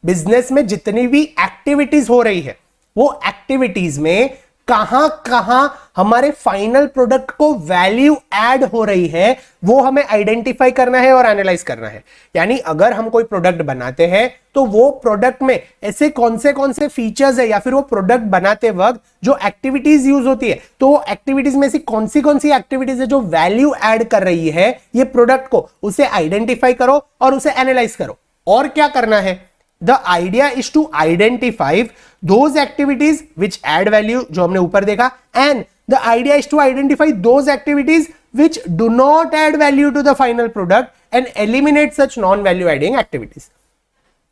Speaker 1: बिजनेस में जितनी भी एक्टिविटीज हो रही है, वो एक्टिविटीज में कहां कहां हमारे फाइनल प्रोडक्ट को वैल्यू ऐड हो रही है वो हमें आइडेंटिफाई करना है और एनालाइज करना है। यानी अगर हम कोई प्रोडक्ट बनाते हैं तो वो प्रोडक्ट में ऐसे कौन से फीचर्स है, या फिर वो प्रोडक्ट बनाते वक्त जो एक्टिविटीज यूज होती है, तो वो एक्टिविटीज में से कौन सी एक्टिविटीज है जो वैल्यू ऐड कर रही है ये प्रोडक्ट को, उसे आइडेंटिफाई करो और उसे एनालाइज करो। और क्या करना है, The idea is to identify those activities which add value, जो हमने ऊपर देखा, and the idea is to identify those activities which do not add value to the final product and eliminate such non-value adding activities.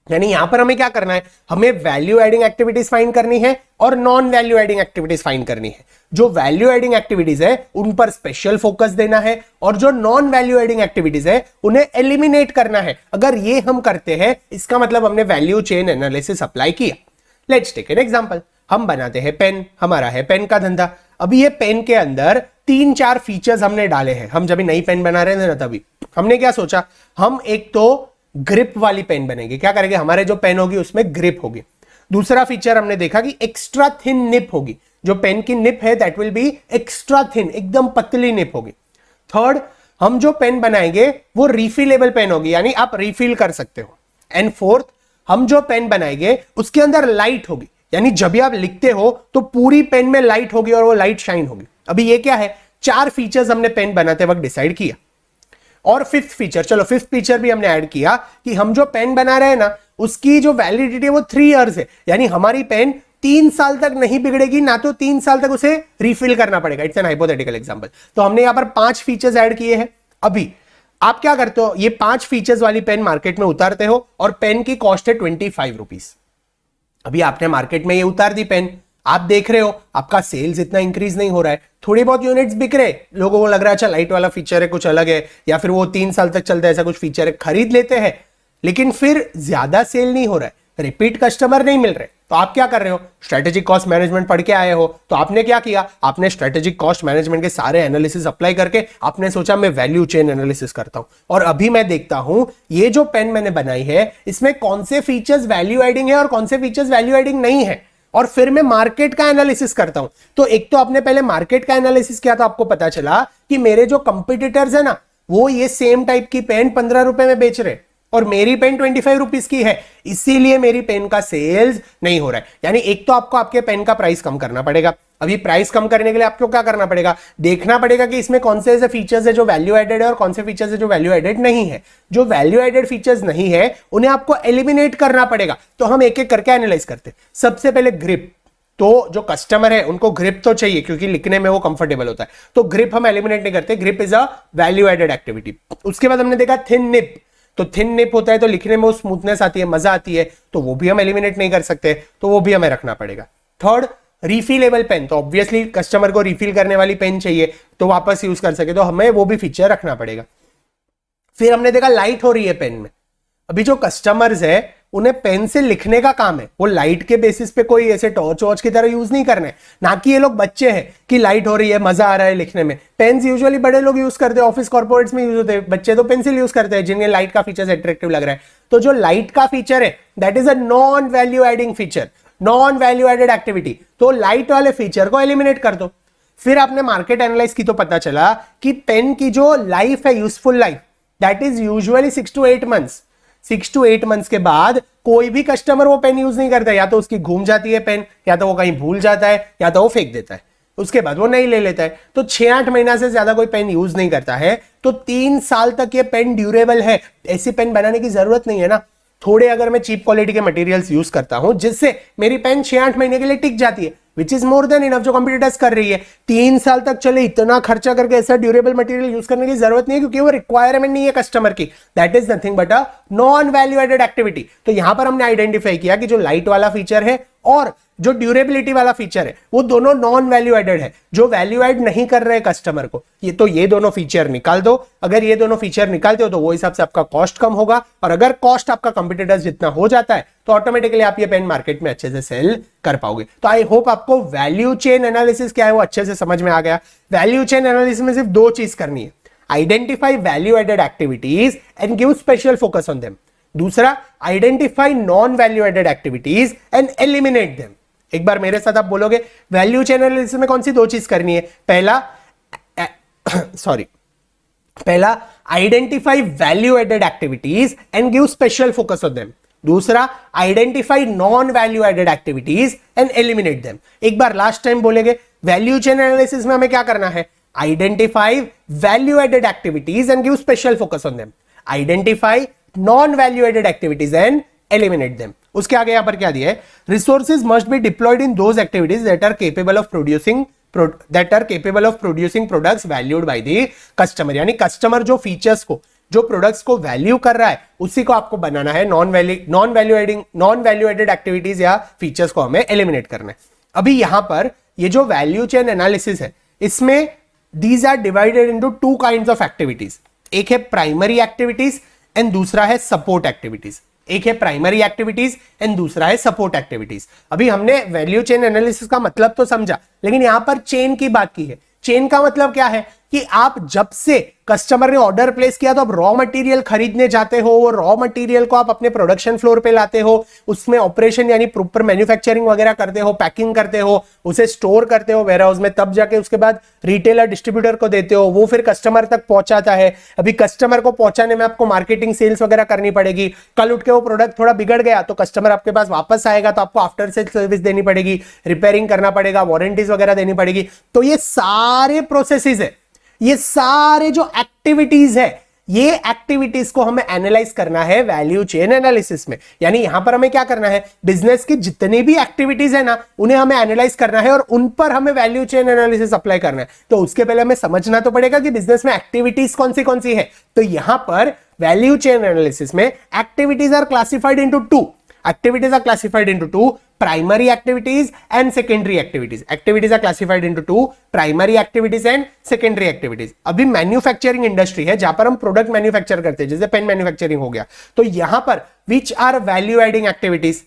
Speaker 1: यानी यहां पर हमें क्या करना है, हमें वैल्यू एडिंग एक्टिविटीज फाइंड करनी है और non value adding activities find करनी है। जो वैल्यू एडिंग एक्टिविटीज है उन पर स्पेशल फोकस देना है और जो नॉन वैल्यू एडिंग एक्टिविटीज है उन्हें एलिमिनेट करना है। अगर ये हम करते हैं इसका मतलब हमने वैल्यू चेन एनालिसिस अप्लाई किया। लेट्स टेक एन एग्जांपल, हम बनाते हैं पेन, हमारा है पेन का धंधा। अभी ये पेन के अंदर 3-4 फीचर्स हमने डाले हैं। हम जब नई पेन बना रहे थे ना तभी हमने क्या सोचा, हम एक तो ग्रिप वाली पेन बनेगी। क्या करेंगे, हमारे जो पेन होगी उसमें ग्रिप होगी। दूसरा फीचर हमने देखा कि एक्स्ट्रा थिन निप होगी, जो पेन की निप है that will B extra thin, एकदम पतली निप होगी। थर्ड, हम जो पेन बनाएंगे वो रिफिलेबल पेन होगी, यानी आप रिफिल कर सकते हो। एंड फोर्थ, हम जो पेन बनाएंगे उसके अंदर लाइट होगी, यानी जब भी आप लिखते हो तो पूरी पेन में लाइट होगी और वो लाइट शाइन होगी। अभी ये क्या है, 4 फीचर्स हमने पेन बनाते वक्त डिसाइड किया। और फिफ्थ फीचर, चलो फिफ्थ फीचर भी हमने ऐड किया कि हम जो पेन बना रहे हैं ना उसकी जो वैलिडिटी है वो 3 इयर्स है, यानी हमारी पेन 3 साल तक नहीं बिगड़ेगी, ना तो 3 साल तक उसे रिफिल करना पड़ेगा। It's an hypothetical example. तो हमने यहां पर 5 फीचर्स ऐड किए हैं। अभी आप क्या करते हो, ये 5 फीचर्स वाली पेन मार्केट में उतारते हो और पेन की कॉस्ट है 25 रुपीज। अभी आपने मार्केट में ये उतार दी पेन, आप देख रहे हो आपका सेल्स इतना इंक्रीज नहीं हो रहा है, थोड़ी बहुत यूनिट्स बिक रहे, लोगों को लग रहा है अच्छा लाइट वाला फीचर है, कुछ अलग है, या फिर वो 3 साल तक चलता है ऐसा कुछ फीचर है, खरीद लेते हैं, लेकिन फिर ज्यादा सेल नहीं हो रहा है, रिपीट कस्टमर नहीं मिल रहे। तो आप क्या कर रहे हो, स्ट्रेटेजिक कॉस्ट मैनेजमेंट पढ़ के आए हो, तो आपने क्या किया, आपने स्ट्रेटेजिक कॉस्ट मैनेजमेंट के सारे एनालिसिस अप्लाई करके आपने सोचा मैं वैल्यू चेन एनालिसिस करता हूं और अभी मैं देखता हूं ये जो पेन मैंने बनाई है इसमें कौन से फीचर्स वैल्यू एडिंग है और कौन से फीचर्स वैल्यू एडिंग नहीं है, और फिर मैं मार्केट का एनालिसिस करता हूं। तो एक तो आपने पहले मार्केट का एनालिसिस किया तो आपको पता चला कि मेरे जो कंपटीटर्स है ना वो ये सेम टाइप की पेन 15 रुपए में बेच रहे और मेरी पेन 25 रुपीज की है, इसीलिए मेरी पेन का सेल्स नहीं हो रहा है। यानी एक तो आपको आपके पेन का प्राइस कम करना पड़ेगा। अभी प्राइस कम करने के लिए आपको क्या करना पड़ेगा, देखना पड़ेगा कि इसमें कौन से ऐसे फीचर्स है जो वैल्यू एडेड है और कौन से फीचर्स है जो वैल्यू एडेड नहीं है। जो वैल्यू एडेड फीचर्स नहीं है उन्हें आपको एलिमिनेट करना पड़ेगा। तो हम एक एक करके एनालाइज करते हैं। सबसे पहले ग्रिप, तो जो कस्टमर है उनको ग्रिप तो चाहिए क्योंकि लिखने में वो कंफर्टेबल होता है, तो ग्रिप हम एलिमिनेट नहीं करते, grip is a value added activity. उसके बाद हमने देखा थिन निप, तो थिन निप होता है तो लिखने में वो स्मूथनेस आती है, मजा आती है, तो वो भी हम एलिमिनेट नहीं कर सकते, तो वो भी हमें रखना पड़ेगा। थर्ड, रिफिलेबल पेन, तो ऑब्वियसली कस्टमर को रिफिल करने वाली पेन चाहिए तो वापस यूज कर सके, तो हमें वो भी फीचर रखना पड़ेगा। फिर हमने देखा लाइट हो रही है पेन में। अभी जो कस्टमर्स है उन्हें पेन से लिखने का काम है, वो लाइट के बेसिस पे कोई ऐसे टॉर्च वॉर्च की तरह यूज नहीं करना है। ना कि ये लोग बच्चे हैं कि लाइट हो रही है मजा आ रहा है लिखने में। पेन्स यूजुअली बड़े लोग यूज करते हैं, ऑफिस कॉर्पोरेट्स में यूज होते हैं, बच्चे तो पेंसिल यूज करते हैं जिन्हें लाइट का फीचर अट्रैक्टिव लग रहा है। तो जो लाइट का फीचर है that is a non value adding feature, non value added activity, तो लाइट वाले फीचर को एलिमिनेट कर दो। फिर आपने मार्केट एनालाइज की तो पता चला कि पेन की जो लाइफ है, useful life, that is usually 6 to 8 months. 6 to 8 months के बाद कोई भी कस्टमर वो पेन यूज नहीं करता, या तो उसकी घूम जाती है पेन, या तो वो कहीं भूल जाता है, या तो वो फेंक देता है, उसके बाद वो नहीं ले लेता है। तो 6-8 महीना से ज्यादा कोई पेन यूज नहीं करता है, तो 3 साल तक ये पेन ड्यूरेबल है। ऐसी पेन बनाने की जरूरत नहीं है ना। थोड़े अगर मैं चीप क्वालिटी के मटेरियल्स यूज करता हूं जिससे मेरी पेन 6-8 महीने के लिए टिक जाती है, which is more than enough, जो कंपटीटर्स कर रही है। 3 साल तक चले, इतना खर्चा करके ऐसा ड्यूरेबल मटेरियल यूज करने की जरूरत नहीं है, क्योंकि वो रिक्वायरमेंट नहीं है कस्टमर की। That is nothing but a non value added activity. तो यहां पर हमने आइडेंटिफाई किया कि जो लाइट वाला फीचर है और जो ड्यूरेबिलिटी वाला फीचर है वो दोनों नॉन वैल्यू एडेड है, जो वैल्यू एड नहीं कर रहे कस्टमर को। ये तो ये दोनों फीचर निकाल दो। अगर ये दोनों फीचर निकालते हो तो वो हिसाब से आपका कॉस्ट कम होगा, और अगर कॉस्ट आपका कंपटीटर्स जितना हो जाता है तो ऑटोमेटिकली आप ये पेन मार्केट में अच्छे से सेल कर पाओगे। तो आई होप आपको वैल्यू चेन एनालिसिस क्या है वो अच्छे से समझ में आ गया। वैल्यू चेन एनालिसिस में सिर्फ 2 चीज करनी है, identify value added activities and give special focus on them. दूसरा, identify non value added activities and eliminate them. एक बार मेरे साथ आप बोलोगे, वैल्यू चेन एनालिसिस में कौन सी 2 चीज करनी है? पहला identify value added activities and give special focus on them. दूसरा, identify non value added activities and eliminate them. एक बार लास्ट टाइम बोलेंगे, वैल्यू चेन एनालिसिस में हमें क्या करना है? Identify value added activities and give special focus on them, identify non value added activities and eliminate them. उसके आगे यहां पर क्या दिया है? Resources must be deployed in those activities that are capable of producing products valued by the customer. यानी customer जो features को, जो प्रोडक्ट्स को वैल्यू कर रहा है, उसी को आपको बनाना है। नॉन वैल्यू एडेड एक्टिविटीज या फीचर्स को हमें एलिमिनेट करना है। अभी यहां पर ये जो वैल्यू चेन एनालिसिस है, इसमें these are divided into 2 kinds of activities. एक है प्राइमरी एक्टिविटीज एंड दूसरा है सपोर्ट एक्टिविटीज। एक है प्राइमरी एक्टिविटीज एंड दूसरा है सपोर्ट एक्टिविटीज। अभी हमने वैल्यू चेन एनालिसिस का मतलब तो समझा, लेकिन यहां पर चेन की बात की है। चेन का मतलब क्या है कि आप जब से कस्टमर ने ऑर्डर प्लेस किया तो आप रॉ मटेरियल खरीदने जाते हो, वो रॉ मटेरियल को आप अपने प्रोडक्शन फ्लोर पे लाते हो, उसमें ऑपरेशन यानी प्रॉपर मैन्युफैक्चरिंग वगैरह करते हो, पैकिंग करते हो, उसे स्टोर करते हो वेयर हाउस में, तब जाके उसके बाद रिटेलर डिस्ट्रीब्यूटर को देते हो, वो फिर कस्टमर तक पहुंचाता है। अभी कस्टमर को पहुंचाने में आपको मार्केटिंग सेल्स वगैरह करनी पड़ेगी। कल उठ के वो प्रोडक्ट थोड़ा बिगड़ गया तो कस्टमर आपके पास वापस आएगा, तो आपको आफ्टर सेल सर्विस देनी पड़ेगी, रिपेयरिंग करना पड़ेगा, वारंटीज वगैरह देनी पड़ेगी। तो ये सारे प्रोसेसेस है, ये सारे जो एक्टिविटीज है, ये एक्टिविटीज को हमें एनालाइज करना है वैल्यू चेन एनालिसिस में। यानी यहां पर हमें क्या करना है? बिजनेस की जितनी भी एक्टिविटीज है ना, उन्हें हमें एनालाइज करना है और उन पर हमें वैल्यू चेन एनालिसिस अप्लाई करना है। तो उसके पहले हमें समझना तो पड़ेगा कि बिजनेस में एक्टिविटीज कौन सी है। तो यहां पर वैल्यू चेन एनालिसिस में activities are classified into 2। Activities are classified into 2, primary activities and secondary activities. Activities are classified into 2, primary activities and secondary activities. अभी मैन्युफैक्चरिंग इंडस्ट्री है जहां पर हम प्रोडक्ट मैन्युफैक्चर करते हैं, जैसे पेन मैन्युफैक्चरिंग हो गया, तो यहां पर which are value adding activities,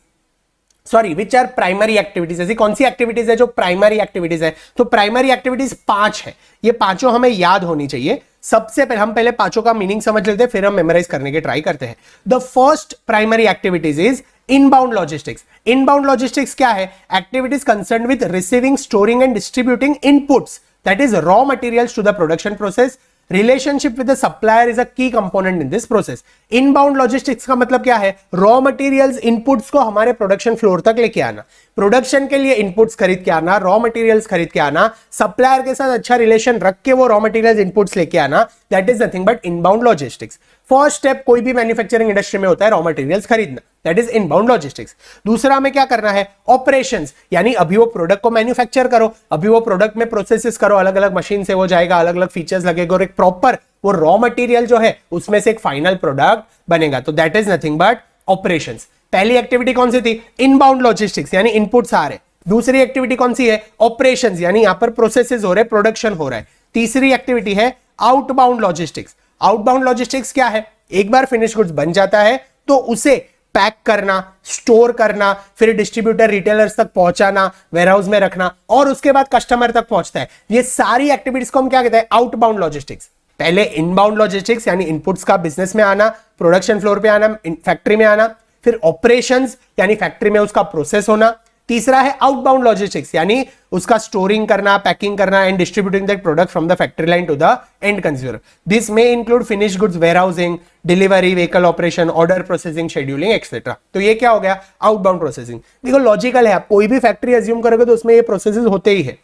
Speaker 1: which are primary activities. ऐसी कौन सी एक्टिविटीज है जो प्राइमरी एक्टिविटीज है? तो प्राइमरी एक्टिविटीज 5 है, ये पांचों हमें याद होनी चाहिए। सबसे पहले हम पहले पांचों का मीनिंग समझ लेते हैं, फिर हम मेमोराइज करने के ट्राई करते हैं। The first primary activities is inbound logistics. Inbound logistics क्या है? Activities concerned with receiving, storing and distributing inputs, that is raw materials to the production process. Relationship with the supplier is a key component in this process. Inbound logistics का मतलब क्या है? Raw materials, inputs को हमारे production floor तक लेके आना, production के लिए इनपुट्स खरीद के आना, रॉ मटेरियल्स खरीद के आना, सप्लायर के साथ अच्छा रिलेशन रख के वो रॉ मटेरियल्स, इनपुट्स लेके आना, that is nothing but inbound logistics. First step कोई भी मैन्युफैक्चरिंग इंडस्ट्री में होता है रॉ मटेरियल्स खरीदना, दैट इज इनबाउंड लॉजिस्टिक्स। दूसरा हमें क्या करना है? ऑपरेशंस, यानी अभी वो प्रोडक्ट को मैन्युफैक्चर करो, अभी वो प्रोडक्ट में प्रोसेसेस करो, अलग अलग मशीन से वो जाएगा, अलग अलग फीचर्स लगेगा और एक प्रॉपर वो रॉ मटेरियल जो है उसमें से एक फाइनल प्रोडक्ट बनेगा, तो that is nothing but operations. पहली एक्टिविटी कौन सी थी? इनबाउंड लॉजिस्टिक्स, यानी इनपुट्स आ रहे, दूसरी एक्टिविटी कौन सी है? ऑपरेशंस, यानी यहां पर प्रोसेसेस हो रहे, प्रोडक्शन हो रहा है। तीसरी एक्टिविटी है आउटबाउंड लॉजिस्टिक्स। आउटबाउंड लॉजिस्टिक्स क्या है? एक बार फिनिश गुड्स बन जाता है तो उसे पैक करना, स्टोर करना, फिर डिस्ट्रीब्यूटर रिटेलर्स तक पहुंचाना, वेयरहाउस में रखना, और उसके बाद कस्टमर तक पहुंचता है। ये सारी एक्टिविटीज को हम क्या कहते हैं? Outbound logistics. पहले इनबाउंड लॉजिस्टिक्स यानी इनपुट्स का बिजनेस में आना, प्रोडक्शन फ्लोर पे आना, फैक्ट्री में आना, फिर ऑपरेशंस यानी फैक्ट्री में उसका प्रोसेस होना। तीसरा है आउटबाउंड लॉजिस्टिक्स यानी उसका स्टोरिंग करना, पैकिंग करना and distributing that product from the factory line to the end consumer. This may include finish goods warehousing, delivery, vehicle operation, order processing, scheduling etcetera. तो ये क्या हो गया? Outbound processing. देखो लॉजिकल है, आप कोई भी फैक्ट्री अज्यूम करोगे तो उसमें ये प्रोसेसेस होते ही है।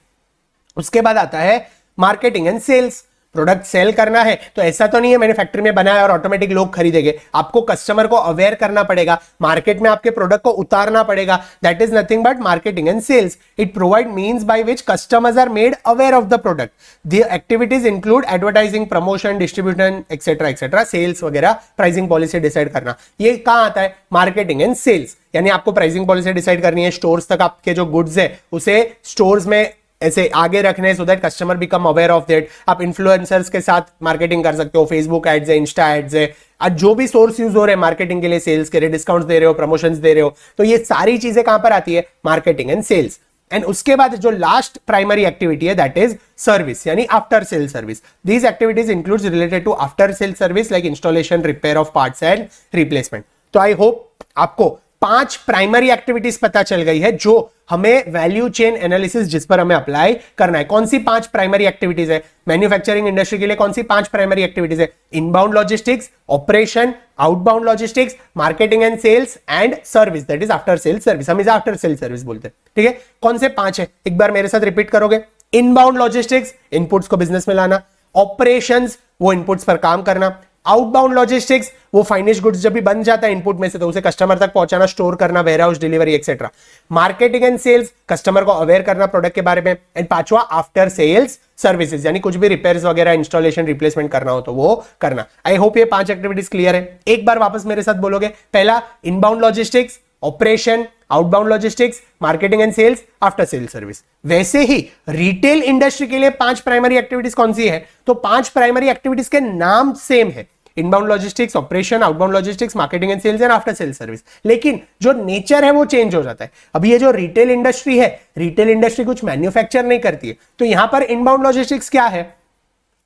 Speaker 1: उसके बाद आता है marketing and sales. Product sell करना है तो ऐसा तो नहीं है मैंने फैक्ट्री में बनाया और ऑटोमेटिक लोग खरीदेंगे। आपको कस्टमर को अवेयर करना पड़ेगा, मार्केट में आपके प्रोडक्ट को उतारना पड़ेगा। That is nothing but marketing and sales. It provide means by which customers are made aware of the product. The activities include advertising, promotion, distribution etcetera etcetera, sales वगैरह, pricing policy decide करना। ये कहां आता है? Marketing and sales. यानी आपको pricing policy decide करनी है, स्टोर्स तक आपके जो गुड्स है उसे स्टोर्स में ऐसे आगे रखने so that customer become aware of that. आप इन्फ्लुएंसर्स के साथ मार्केटिंग कर सकते हो, फेसबुक एड्स है, इंस्टा एड्स है, आज जो भी सोर्स यूज हो रहे हैं मार्केटिंग के लिए, सेल्स के लिए, डिस्काउंट्स दे रहे हो, प्रमोशंस दे रहे हो, तो ये सारी चीजें कहां पर आती है? Marketing and sales. एंड उसके बाद जो लास्ट प्राइमरी एक्टिविटी है दैट इज सर्विस यानी after sale service. These activities includes related to after sale service like installation, repair of parts and replacement. तो आई होप आपको 5 प्राइमरी एक्टिविटीज पता चल गई है जो हमें वैल्यू चेन एनालिसिस जिस पर हमें अप्लाई करना है। कौन सी 5 प्राइमरी एक्टिविटीज है? मैन्युफैक्चरिंग इंडस्ट्री के लिए कौन सी 5 प्राइमरी एक्टिविटीज है? Inbound logistics, operation, outbound logistics, marketing and sales and service, that is after sale service. हम इसे आफ्टर सेल सर्विस बोलते हैं। ठीक है, कौन से 5 है? एक बार मेरे साथ रिपीट करोगे। इनबाउंड लॉजिस्टिक्स, इनपुट्स को बिजनेस में लाना। ऑपरेशंस, वो इनपुट्स पर काम करना। आउटबाउंड लॉजिस्टिक्स, वो फाइनिश गुड्स जब भी बन जाता है इनपुट में से तो उसे कस्टमर तक पहुंचाना, स्टोर करना, warehouse, delivery etcetera. Marketing and sales, customer को अवेयर करना प्रोडक्ट के बारे में। एंड पांचवा आफ्टर सेल्स सर्विसेज यानी कुछ भी रिपेयर्स वगैरह, इंस्टॉलेशन, रिप्लेसमेंट करना हो तो वो करना। आई होप ये 5 एक्टिविटीज क्लियर है। एक बार वापस मेरे साथ बोलोगे। पहला inbound logistics, operation, outbound logistics, marketing and sales, after sale service. वैसे ही रिटेल इंडस्ट्री के लिए 5 प्राइमरी एक्टिविटीज कौन सी है? तो 5 प्राइमरी एक्टिविटीज के नाम सेम है, inbound logistics, operation, outbound logistics, marketing and sales and after sale service. लेकिन जो नेचर है वो चेंज हो जाता है। अभी ये जो रिटेल इंडस्ट्री है, रिटेल इंडस्ट्री कुछ मैन्युफैक्चर नहीं करती है, तो यहां पर इनबाउंड लॉजिस्टिक्स क्या है?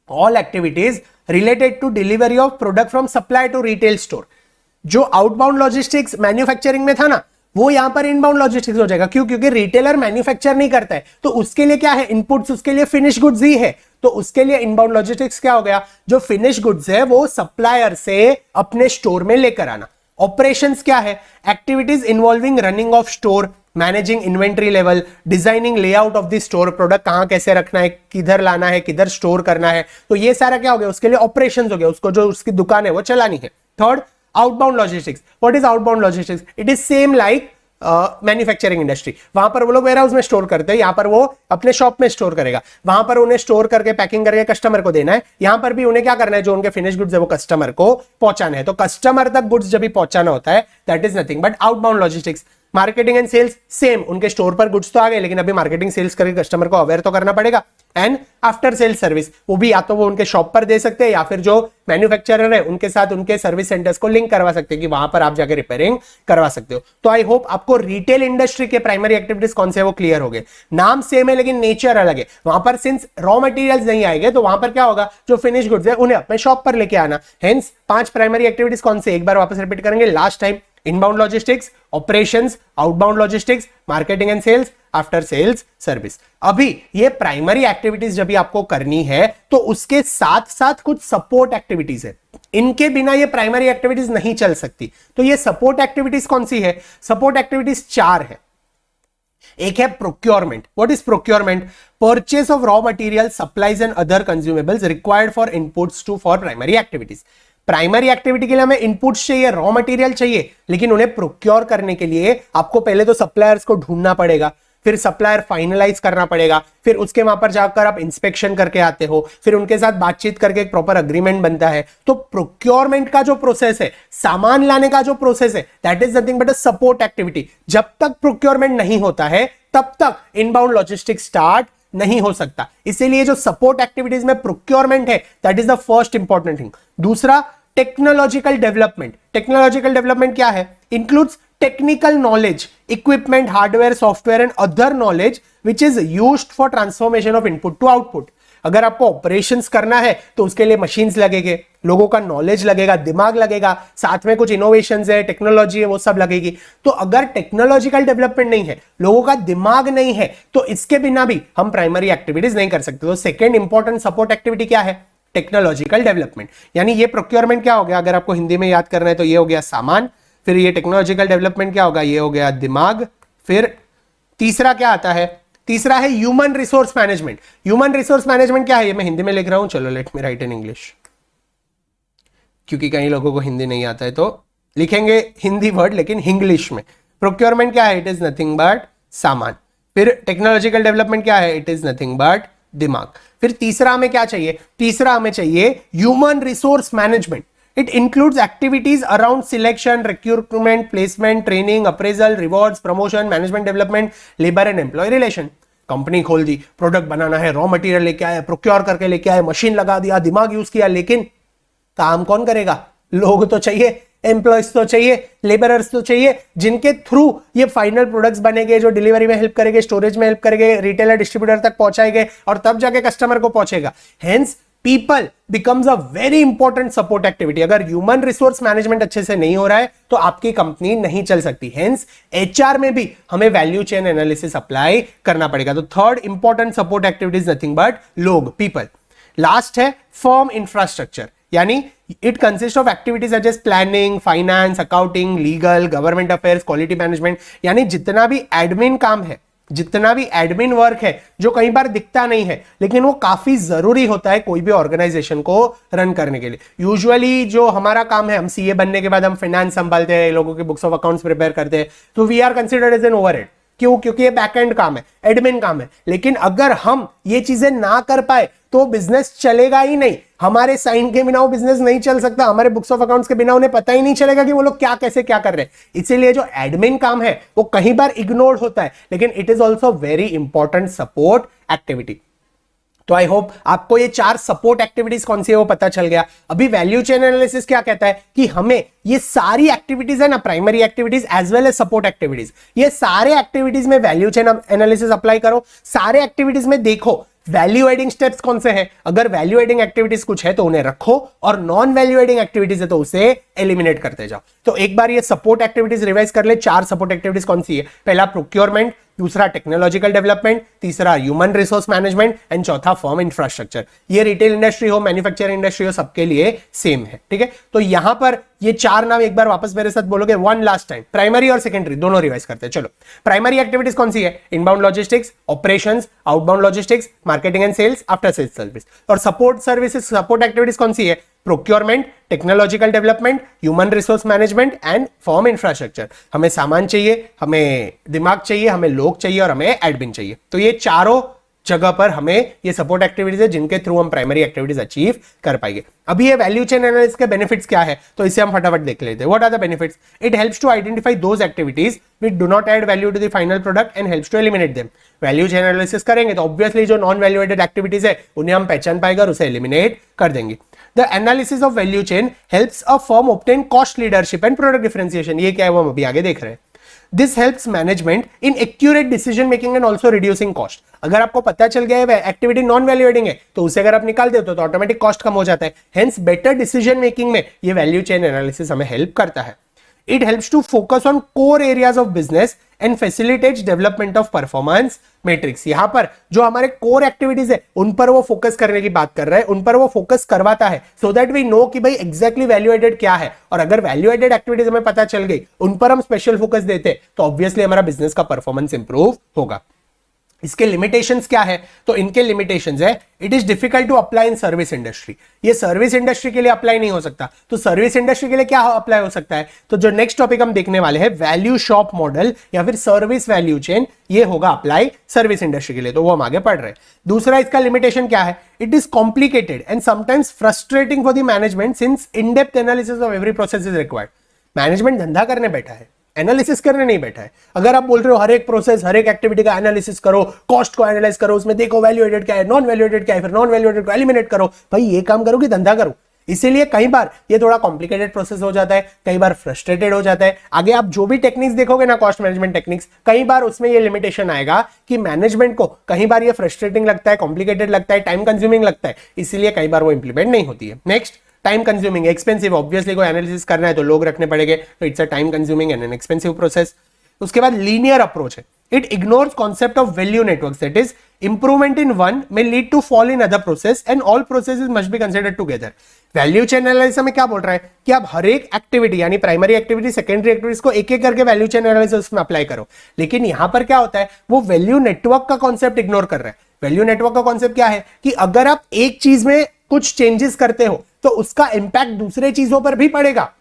Speaker 1: All activities related to delivery of product from supply to retail store. जो आउटबाउंड लॉजिस्टिक्स मैन्युफैक्चरिंग में था ना, वो यहां पर इनबाउंड लॉजिस्टिक्स हो जाएगा। क्यों? क्योंकि रिटेलर मैन्युफैक्चर नहीं करता है, तो उसके लिए क्या है? इनपुट्स, उसके लिए फिनिश गुड्स ही है, तो उसके लिए इनबाउंड लॉजिस्टिक्स क्या हो गया? जो फिनिश गुड्स है वो सप्लायर से अपने स्टोर में लेकर आना। ऑपरेशंस क्या है? Activities involving running of store, managing inventory level, designing layout of the store, product कहां कैसे रखना है, किधर लाना है, किधर स्टोर करना है, तो ये सारा क्या हो गया? उसके लिए ऑपरेशंस हो गया, उसको जो उसकी दुकान है वो चलानी है। Third, outbound logistics. What is outbound logistics? It is same like manufacturing industry. वहां पर वो लोग वेयरहाउस में स्टोर करते हैं, यहां पर वो अपने शॉप में स्टोर करेगा, वहां पर उन्हें स्टोर करके पैकिंग करके कस्टमर को देना है। यहां पर भी उन्हें क्या करना है? जो उनके फिनिश गुड्स है वो कस्टमर को पहुंचाना है। तो कस्टमर तक गुड्स जब भी पहुंचाना होता है that is nothing but outbound logistics. Marketing and sales same, उनके स्टोर पर गुड्स तो आ गए लेकिन अभी मार्केटिंग सेल्स करके कस्टमर को अवेयर तो करना पड़ेगा। एंड आफ्टर सेल सर्विस, वो भी या तो वो उनके शॉप पर दे सकते हैं या फिर जो मैन्युफैक्चरर है उनके साथ उनके सर्विस सेंटर्स को लिंक करवा सकते हैं कि वहां पर आप जाकर रिपेयरिंग करवा सकते हो। तो आई होप आपको रिटेल इंडस्ट्री के प्राइमरी एक्टिविटीज कौन से वो क्लियर हो गए। नाम सेम है लेकिन नेचर अलग है। वहां पर सिंस रॉ मटेरियल्स नहीं आएंगे तो वहां पर क्या होगा? जो फिनिश गुड्स है उन्हें अपने शॉप पर लेके आना। हेंस 5 प्राइमरी एक्टिविटीज कौन से? एक बार वापस रिपीट करेंगे last time. Inbound logistics, operations, outbound logistics, marketing and sales, after sales service. अभी ये प्राइमरी एक्टिविटीज जब भी आपको करनी है तो उसके साथ साथ कुछ सपोर्ट एक्टिविटीज है, इनके बिना ये प्राइमरी एक्टिविटीज नहीं चल सकती। तो ये सपोर्ट एक्टिविटीज कौन सी है? सपोर्ट एक्टिविटीज 4 है। एक है procurement. What is procurement? Purchase of raw material, supplies and other consumables required for inputs to for primary activities. Primary activity के लिए हमें इनपुट्स चाहिए, रॉ मटेरियल चाहिए, लेकिन उन्हें प्रोक्योर करने के लिए आपको पहले तो सप्लायर्स को ढूंढना पड़ेगा, फिर सप्लायर फाइनलाइज करना पड़ेगा, फिर उसके वहां पर जाकर आप इंस्पेक्शन करके आते हो, फिर उनके साथ बातचीत करके एक प्रॉपर अग्रीमेंट बनता है। तो प्रोक्योरमेंट का जो प्रोसेस है, सामान लाने का जो प्रोसेस है, that is nothing but a support activity. जब तक प्रोक्योरमेंट नहीं होता है तब तक इनबाउंड लॉजिस्टिक्स स्टार्ट नहीं हो सकता। इसीलिए जो सपोर्ट एक्टिविटीज में प्रोक्योरमेंट है, that is the first important thing. दूसरा, टेक्नोलॉजिकल डेवलपमेंट। टेक्नोलॉजिकल डेवलपमेंट क्या है? Includes technical knowledge, equipment, hardware, software and other knowledge which is used for transformation of input to output. अगर आपको operations करना है तो उसके लिए मशीन्स लगेंगे, लोगों का नॉलेज लगेगा, दिमाग लगेगा, साथ में कुछ इनोवेशंस है, टेक्नोलॉजी है, वो सब लगेगी। तो अगर टेक्नोलॉजिकल डेवलपमेंट नहीं है, लोगों का दिमाग नहीं है, तो इसके बिना भी हम प्राइमरी एक्टिविटीज नहीं कर सकते। तो सेकेंड इंपॉर्टेंट सपोर्ट एक्टिविटी क्या है? Technological development. यानी ये प्रोक्योरमेंट क्या हो गया, अगर आपको हिंदी में याद करना है तो ये हो गया सामान, फिर ये टेक्नोलॉजिकल डेवलपमेंट क्या होगा, ये हो गया दिमाग, फिर तीसरा क्या आता है? तीसरा है human resource management. Human resource management क्या है? ये मैं हिंदी में लिख रहा हूं, चलो let me right in English, क्योंकि कई लोगों को हिंदी नहीं आता है तो लिखेंगे हिंदी वर्ड लेकिन इंग्लिश में। प्रोक्योरमेंट क्या है? इट इज नथिंग बट सामान। फिर टेक्नोलॉजिकल डेवलपमेंट क्या है? इट इज नथिंग बट दिमाग। फिर तीसरा हमें क्या चाहिए? तीसरा हमें चाहिए human resource management. It includes activities around selection, recruitment, placement, training, appraisal, rewards, promotion, management development, labor and employee relation. Company खोल दी, प्रोडक्ट बनाना है, रॉ मटेरियल लेके आए, प्रोक्योर करके लेके आए, मशीन लगा दिया, दिमाग यूज किया, लेकिन काम कौन करेगा? लोग तो चाहिए, एम्प्लॉयज तो चाहिए, लेबरर्स तो चाहिए, जिनके थ्रू ये फाइनल प्रोडक्ट्स बनेंगे, जो डिलीवरी में हेल्प करेंगे, स्टोरेज में हेल्प करेंगे, रिटेलर डिस्ट्रीब्यूटर तक पहुंचाएंगे और तब जाके कस्टमर को पहुंचेगा। Hence people becomes a very important support activity. अगर ह्यूमन रिसोर्स मैनेजमेंट अच्छे से नहीं हो रहा है तो आपकी कंपनी नहीं चल सकती। हेंस एचआर में भी हमें वैल्यू चेन एनालिसिस अप्लाई करना पड़ेगा। तो third important support activity is nothing but लोग, पीपल। लास्ट है फर्म इंफ्रास्ट्रक्चर, यानी it consist of activities such as planning, finance, accounting, legal, government affairs, quality management. यानी जितना भी एडमिन काम है, जितना भी एडमिन वर्क है, जो कई बार दिखता नहीं है लेकिन वो काफी जरूरी होता है कोई भी ऑर्गेनाइजेशन को रन करने के लिए। यूजुअली जो हमारा काम है, हम सीए बनने के बाद हम फाइनेंस संभालते हैं, लोगों के बुक्स ऑफ अकाउंट्स प्रिपेयर करते हैं, तो we are considered as an overhead. क्यों? क्योंकि ये बैकएंड काम है, एडमिन काम है। लेकिन अगर हम ये चीजें ना कर पाए तो बिजनेस चलेगा ही नहीं। हमारे साइन के बिना वो बिजनेस नहीं चल सकता, हमारे बुक्स ऑफ अकाउंट्स के बिना उन्हें पता ही नहीं चलेगा कि वो लोग क्या कैसे क्या कर रहे हैं। इसीलिए जो एडमिन काम है वो कई बार इग्नोर्ड होता है, लेकिन it is also very important support activity. तो आई होप आपको ये 4 सपोर्ट एक्टिविटीज कौन सी है वो पता चल गया। अभी वैल्यू चेन एनालिसिस क्या कहता है कि हमें ये सारी एक्टिविटीज है ना, primary activities as well as support activities, ये सारे एक्टिविटीज में वैल्यू चेन एनालिसिस अप्लाई करो। सारे एक्टिविटीज में देखो वैल्यू एडिंग स्टेप्स कौन से हैं। अगर वैल्यू एडिंग एक्टिविटीज कुछ है तो उन्हें रखो, और नॉन वैल्यू एडिंग एक्टिविटीज है तो उसे एलिमिनेट करते जाओ। तो एक बार ये सपोर्ट एक्टिविटीज रिवाइज कर ले। 4 सपोर्ट एक्टिविटीज कौन सी है? पहला प्रोक्योरमेंट, दूसरा टेक्नोलॉजिकल डेवलपमेंट, तीसरा ह्यूमन रिसोर्स मैनेजमेंट एंड चौथा फर्म इंफ्रास्ट्रक्चर। ये रिटेल इंडस्ट्री हो, मैन्युफैक्चरिंग इंडस्ट्री हो, सबके लिए सेम है। ठीक है, तो यहां पर ये 4 नाम एक बार वापस मेरे साथ बोलोगे वन लास्ट टाइम। प्राइमरी और सेकेंडरी दोनों रिवाइज करते हैं। चलो, प्राइमरी एक्टिविटीज कौन सी है? Inbound logistics, operations, outbound logistics, marketing and sales, after sales service. और सपोर्ट सर्विसेज, सपोर्ट एक्टिविटीज कौन सी है? Procurement, technological development, human resource management and firm infrastructure. हमें सामान चाहिए, हमें दिमाग चाहिए, हमें लोग चाहिए और हमें एडमिन चाहिए। तो ये चारों जगह पर हमें ये सपोर्ट एक्टिविटीज है जिनके थ्रू हम प्राइमरी एक्टिविटीज अचीव कर पाएंगे। अभी ये वैल्यू चेन एनालिसिस के बेनिफिट्स क्या है तो इसे हम फटाफट देख लेते हैं। What are the benefits? It helps to identify those activities which do not add value to the final product and helps to eliminate them. Value chain analysis करेंगे तो ऑब्वियसली जो नॉन वैल्यू एडेड एक्टिविटीज है उन्हें हम पहचान पाएंगे और उसे एलिमिनेट कर देंगे। The analysis of value chain helps a firm obtain cost leadership and product differentiation. ये क्या है वो हम अभी आगे देख रहे हैं। This helps management in accurate decision making and also reducing cost. अगर आपको पता चल गया है एक्टिविटी नॉन वैल्यू एडिंग है तो उसे अगर आप निकाल देते हो तो ऑटोमेटिक कॉस्ट कम हो जाता है। हेंस बेटर डिसीजन मेकिंग में ये वैल्यू चेन एनालिसिस हमें हेल्प करता है। It helps to focus on core areas of business and facilitates development of performance metrics. यहां पर जो हमारे core activities है उन पर वो फोकस करने की बात कर रहा है, उन पर वो फोकस करवाता है so that we know कि भाई exactly value added क्या है। और अगर value added activities हमें पता चल गई, उन पर हम स्पेशल फोकस देते तो ऑब्वियसली हमारा बिजनेस का परफॉर्मेंस इंप्रूव होगा। इसके लिमिटेशंस क्या है? तो इनके लिमिटेशंस है, it is difficult to apply in service industry. ये सर्विस इंडस्ट्री के लिए अप्लाई नहीं हो सकता। तो सर्विस इंडस्ट्री के लिए क्या अप्लाई हो सकता है? तो जो नेक्स्ट टॉपिक हम देखने वाले हैं, वैल्यू शॉप मॉडल या फिर सर्विस वैल्यू चेन, ये होगा अप्लाई सर्विस इंडस्ट्री के लिए। तो वो हम आगे पढ़ रहे हैं। दूसरा इसका लिमिटेशन क्या है? It is complicated and sometimes frustrating for the management since in depth analysis of every process is required. Management धंधा करने बैठा है, एनालिसिस करने नहीं बैठा है। अगर आप बोल रहे हो हर एक प्रोसेस, हर एक एक्टिविटी का एनालिसिस करो, कॉस्ट को एनालाइज करो, उसमें देखो वैल्यू एडेड क्या है, नॉन वैल्यू एडेड क्या है, फिर नॉन वैल्यू एडेड को एलिमिनेट करो, भाई ये काम करो कि धंधा करो। इसीलिए कई बार ये थोड़ा कॉम्प्लिकेटेड प्रोसेस हो जाता है, कई बार फ्रस्ट्रेटेड हो जाता है। आगे आप जो भी टेक्निक्स देखोगे ना, कॉस्ट मैनेजमेंट टेक्निक्स, कई बार उसमें ये लिमिटेशन आएगा कि मैनेजमेंट को कई बार ये फ्रस्ट्रेटिंग लगता है, कॉम्प्लिकेटेड लगता है, टाइम कंज्यूमिंग लगता है, इसीलिए कई बार वो इंप्लीमेंट नहीं होती है। Next, time consuming, expensive. Obviously कोई एनालिसिस करना है तो लोग रखने पड़ेंगे, तो it's a time consuming and an expensive process. उसके बाद लीनियर अप्रोच है, it ignores concept of value network, that is improvement in one may lead to fall in other process and all processes must be considered together. Value chain analysis में क्या बोल रहा है कि आप हर एक एक्टिविटी यानी प्राइमरी एक्टिविटी, सेकेंडरी एक्टिविटीज को एक एक करके वैल्यू चेन एनालिसिस में अप्लाई करो। लेकिन यहां पर क्या होता है, वो वैल्यू नेटवर्क का कॉन्सेप्ट इग्नोर कर रहा है। वैल्यू नेटवर्क का कॉन्सेप्ट क्या है कि अगर आप एक चीज में कुछ चेंजेस करते हो तो उसका इंपैक्ट दूसरे चीजों पर भी पड़ेगा।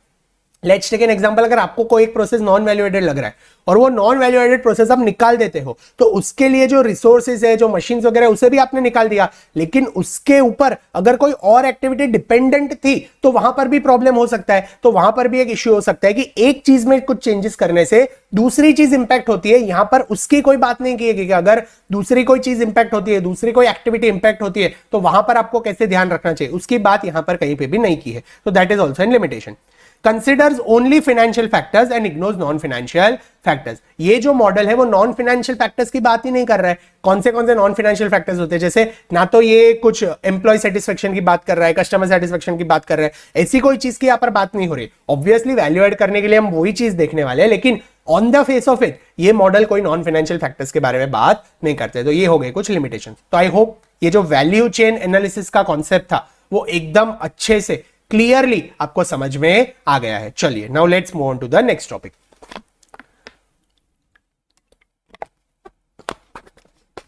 Speaker 1: लेट्स टेक एन एग्जांपल, अगर आपको कोई एक प्रोसेस नॉन वैल्यूएटेड लग रहा है और वो नॉन वैल्यूएटेड प्रोसेस आप निकाल देते हो, तो उसके लिए जो रिसोर्सेज है, जो मशीन्स वगैरह, उसे भी आपने निकाल दिया, लेकिन उसके ऊपर अगर कोई और एक्टिविटी डिपेंडेंट थी तो वहां पर भी प्रॉब्लम हो सकता है। तो वहां पर भी एक इश्यू हो सकता है कि एक चीज में कुछ चेंजेस करने से दूसरी चीज इंपैक्ट होती है। यहां पर उसकी कोई बात नहीं की है कि अगर दूसरी कोई चीज इंपैक्ट होती है, दूसरी कोई एक्टिविटी इंपैक्ट होती है, तो वहां पर आपको कैसे ध्यान रखना चाहिए, उसकी बात यहां पर कहीं पे भी नहीं की है। तो that is also an limitation. Considers only financial factors and ignores non financial factors. ये जो मॉडल है वो नॉन फाइनेंशियल फैक्टर्स की बात ही नहीं कर रहा है। कौन से नॉन फाइनेंशियल फैक्टर्स होते हैं? जैसे ना तो ये कुछ एम्प्लॉय सेटिस्फेक्शन की बात कर रहा है, कस्टमर सेटिस्फेक्शन की बात कर रहा है, ऐसी कोई चीज की यहां पर बात नहीं हो रही। ऑब्वियसली वैल्यू एड करने के लिए हम वही चीज देखने वाले हैं, लेकिन on the face of it ये मॉडल कोई नॉन फाइनेंशियल फैक्टर्स के बारे में बात नहीं करते। तो ये हो गए कुछ लिमिटेशन। तो आई होप ये जो वैल्यू चेन एनालिसिस का कॉन्सेप्ट था वो एकदम अच्छे से क्लियरली आपको समझ में आ गया है। चलिए now let's move on to the next topic.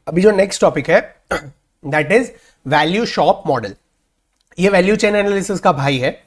Speaker 1: अभी जो नेक्स्ट टॉपिक है that is value shop model. ये वैल्यू चेन एनालिसिस का भाई है।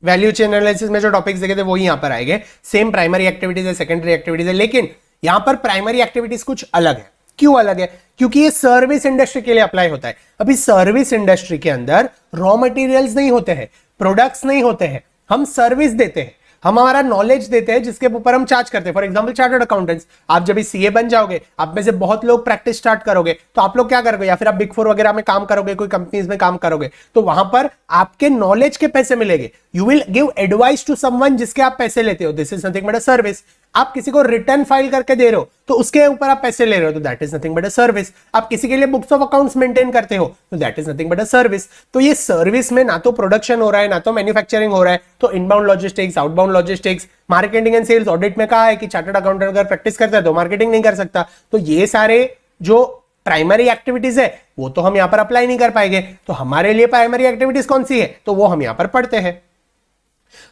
Speaker 1: वैल्यू चेन एनालिसिस में जो टॉपिक्स देखे थे वो यहां पर आएंगे। सेम प्राइमरी एक्टिविटीज है, सेकेंडरी एक्टिविटीज है, लेकिन यहां पर प्राइमरी एक्टिविटीज कुछ अलग है। क्यों अलग है? क्योंकि ये सर्विस इंडस्ट्री के लिए अप्लाई होता है। अभी सर्विस इंडस्ट्री के अंदर रॉ मटेरियल्स नहीं होते हैं, प्रोडक्ट्स नहीं होते हैं, हम सर्विस देते हैं, हम हमारा नॉलेज देते हैं जिसके ऊपर हम चार्ज करते हैं। फॉर एग्जांपल चार्टर्ड अकाउंटेंट्स, आप जब सीए बन जाओगे, आप में से बहुत लोग प्रैक्टिस स्टार्ट करोगे, तो आप लोग क्या करोगे, या फिर आप बिग फोर वगैरह में काम करोगे, कोई कंपनीज में काम करोगे, तो वहां पर आपके नॉलेज के पैसे मिलेंगे। You will give advice to someone जिसके आप पैसे लेते हो। This is nothing but a service. आप किसी को रिटर्न फाइल करके दे रहे हो तो उसके ऊपर आप पैसे ले रहे हो, तो that is nothing but a service. आप किसी के लिए बुक्स ऑफ अकाउंट्स मेंटेन करते हो, तो that is nothing but a service. तो ये सर्विस में ना तो प्रोडक्शन हो रहा है, ना तो मैन्युफैक्चरिंग हो रहा है। तो inbound logistics, outbound logistics, marketing and sales, audit में कहा है कि चार्टर्ड अकाउंटेंट अगर प्रैक्टिस करता है तो मार्केटिंग नहीं कर सकता। तो ये सारे जो प्राइमरी एक्टिविटीज है वो तो हम यहां पर अप्लाई नहीं कर पाएंगे। तो हमारे लिए प्राइमरी एक्टिविटीज कौन सी है, तो वो हम यहां पर पढ़ते हैं।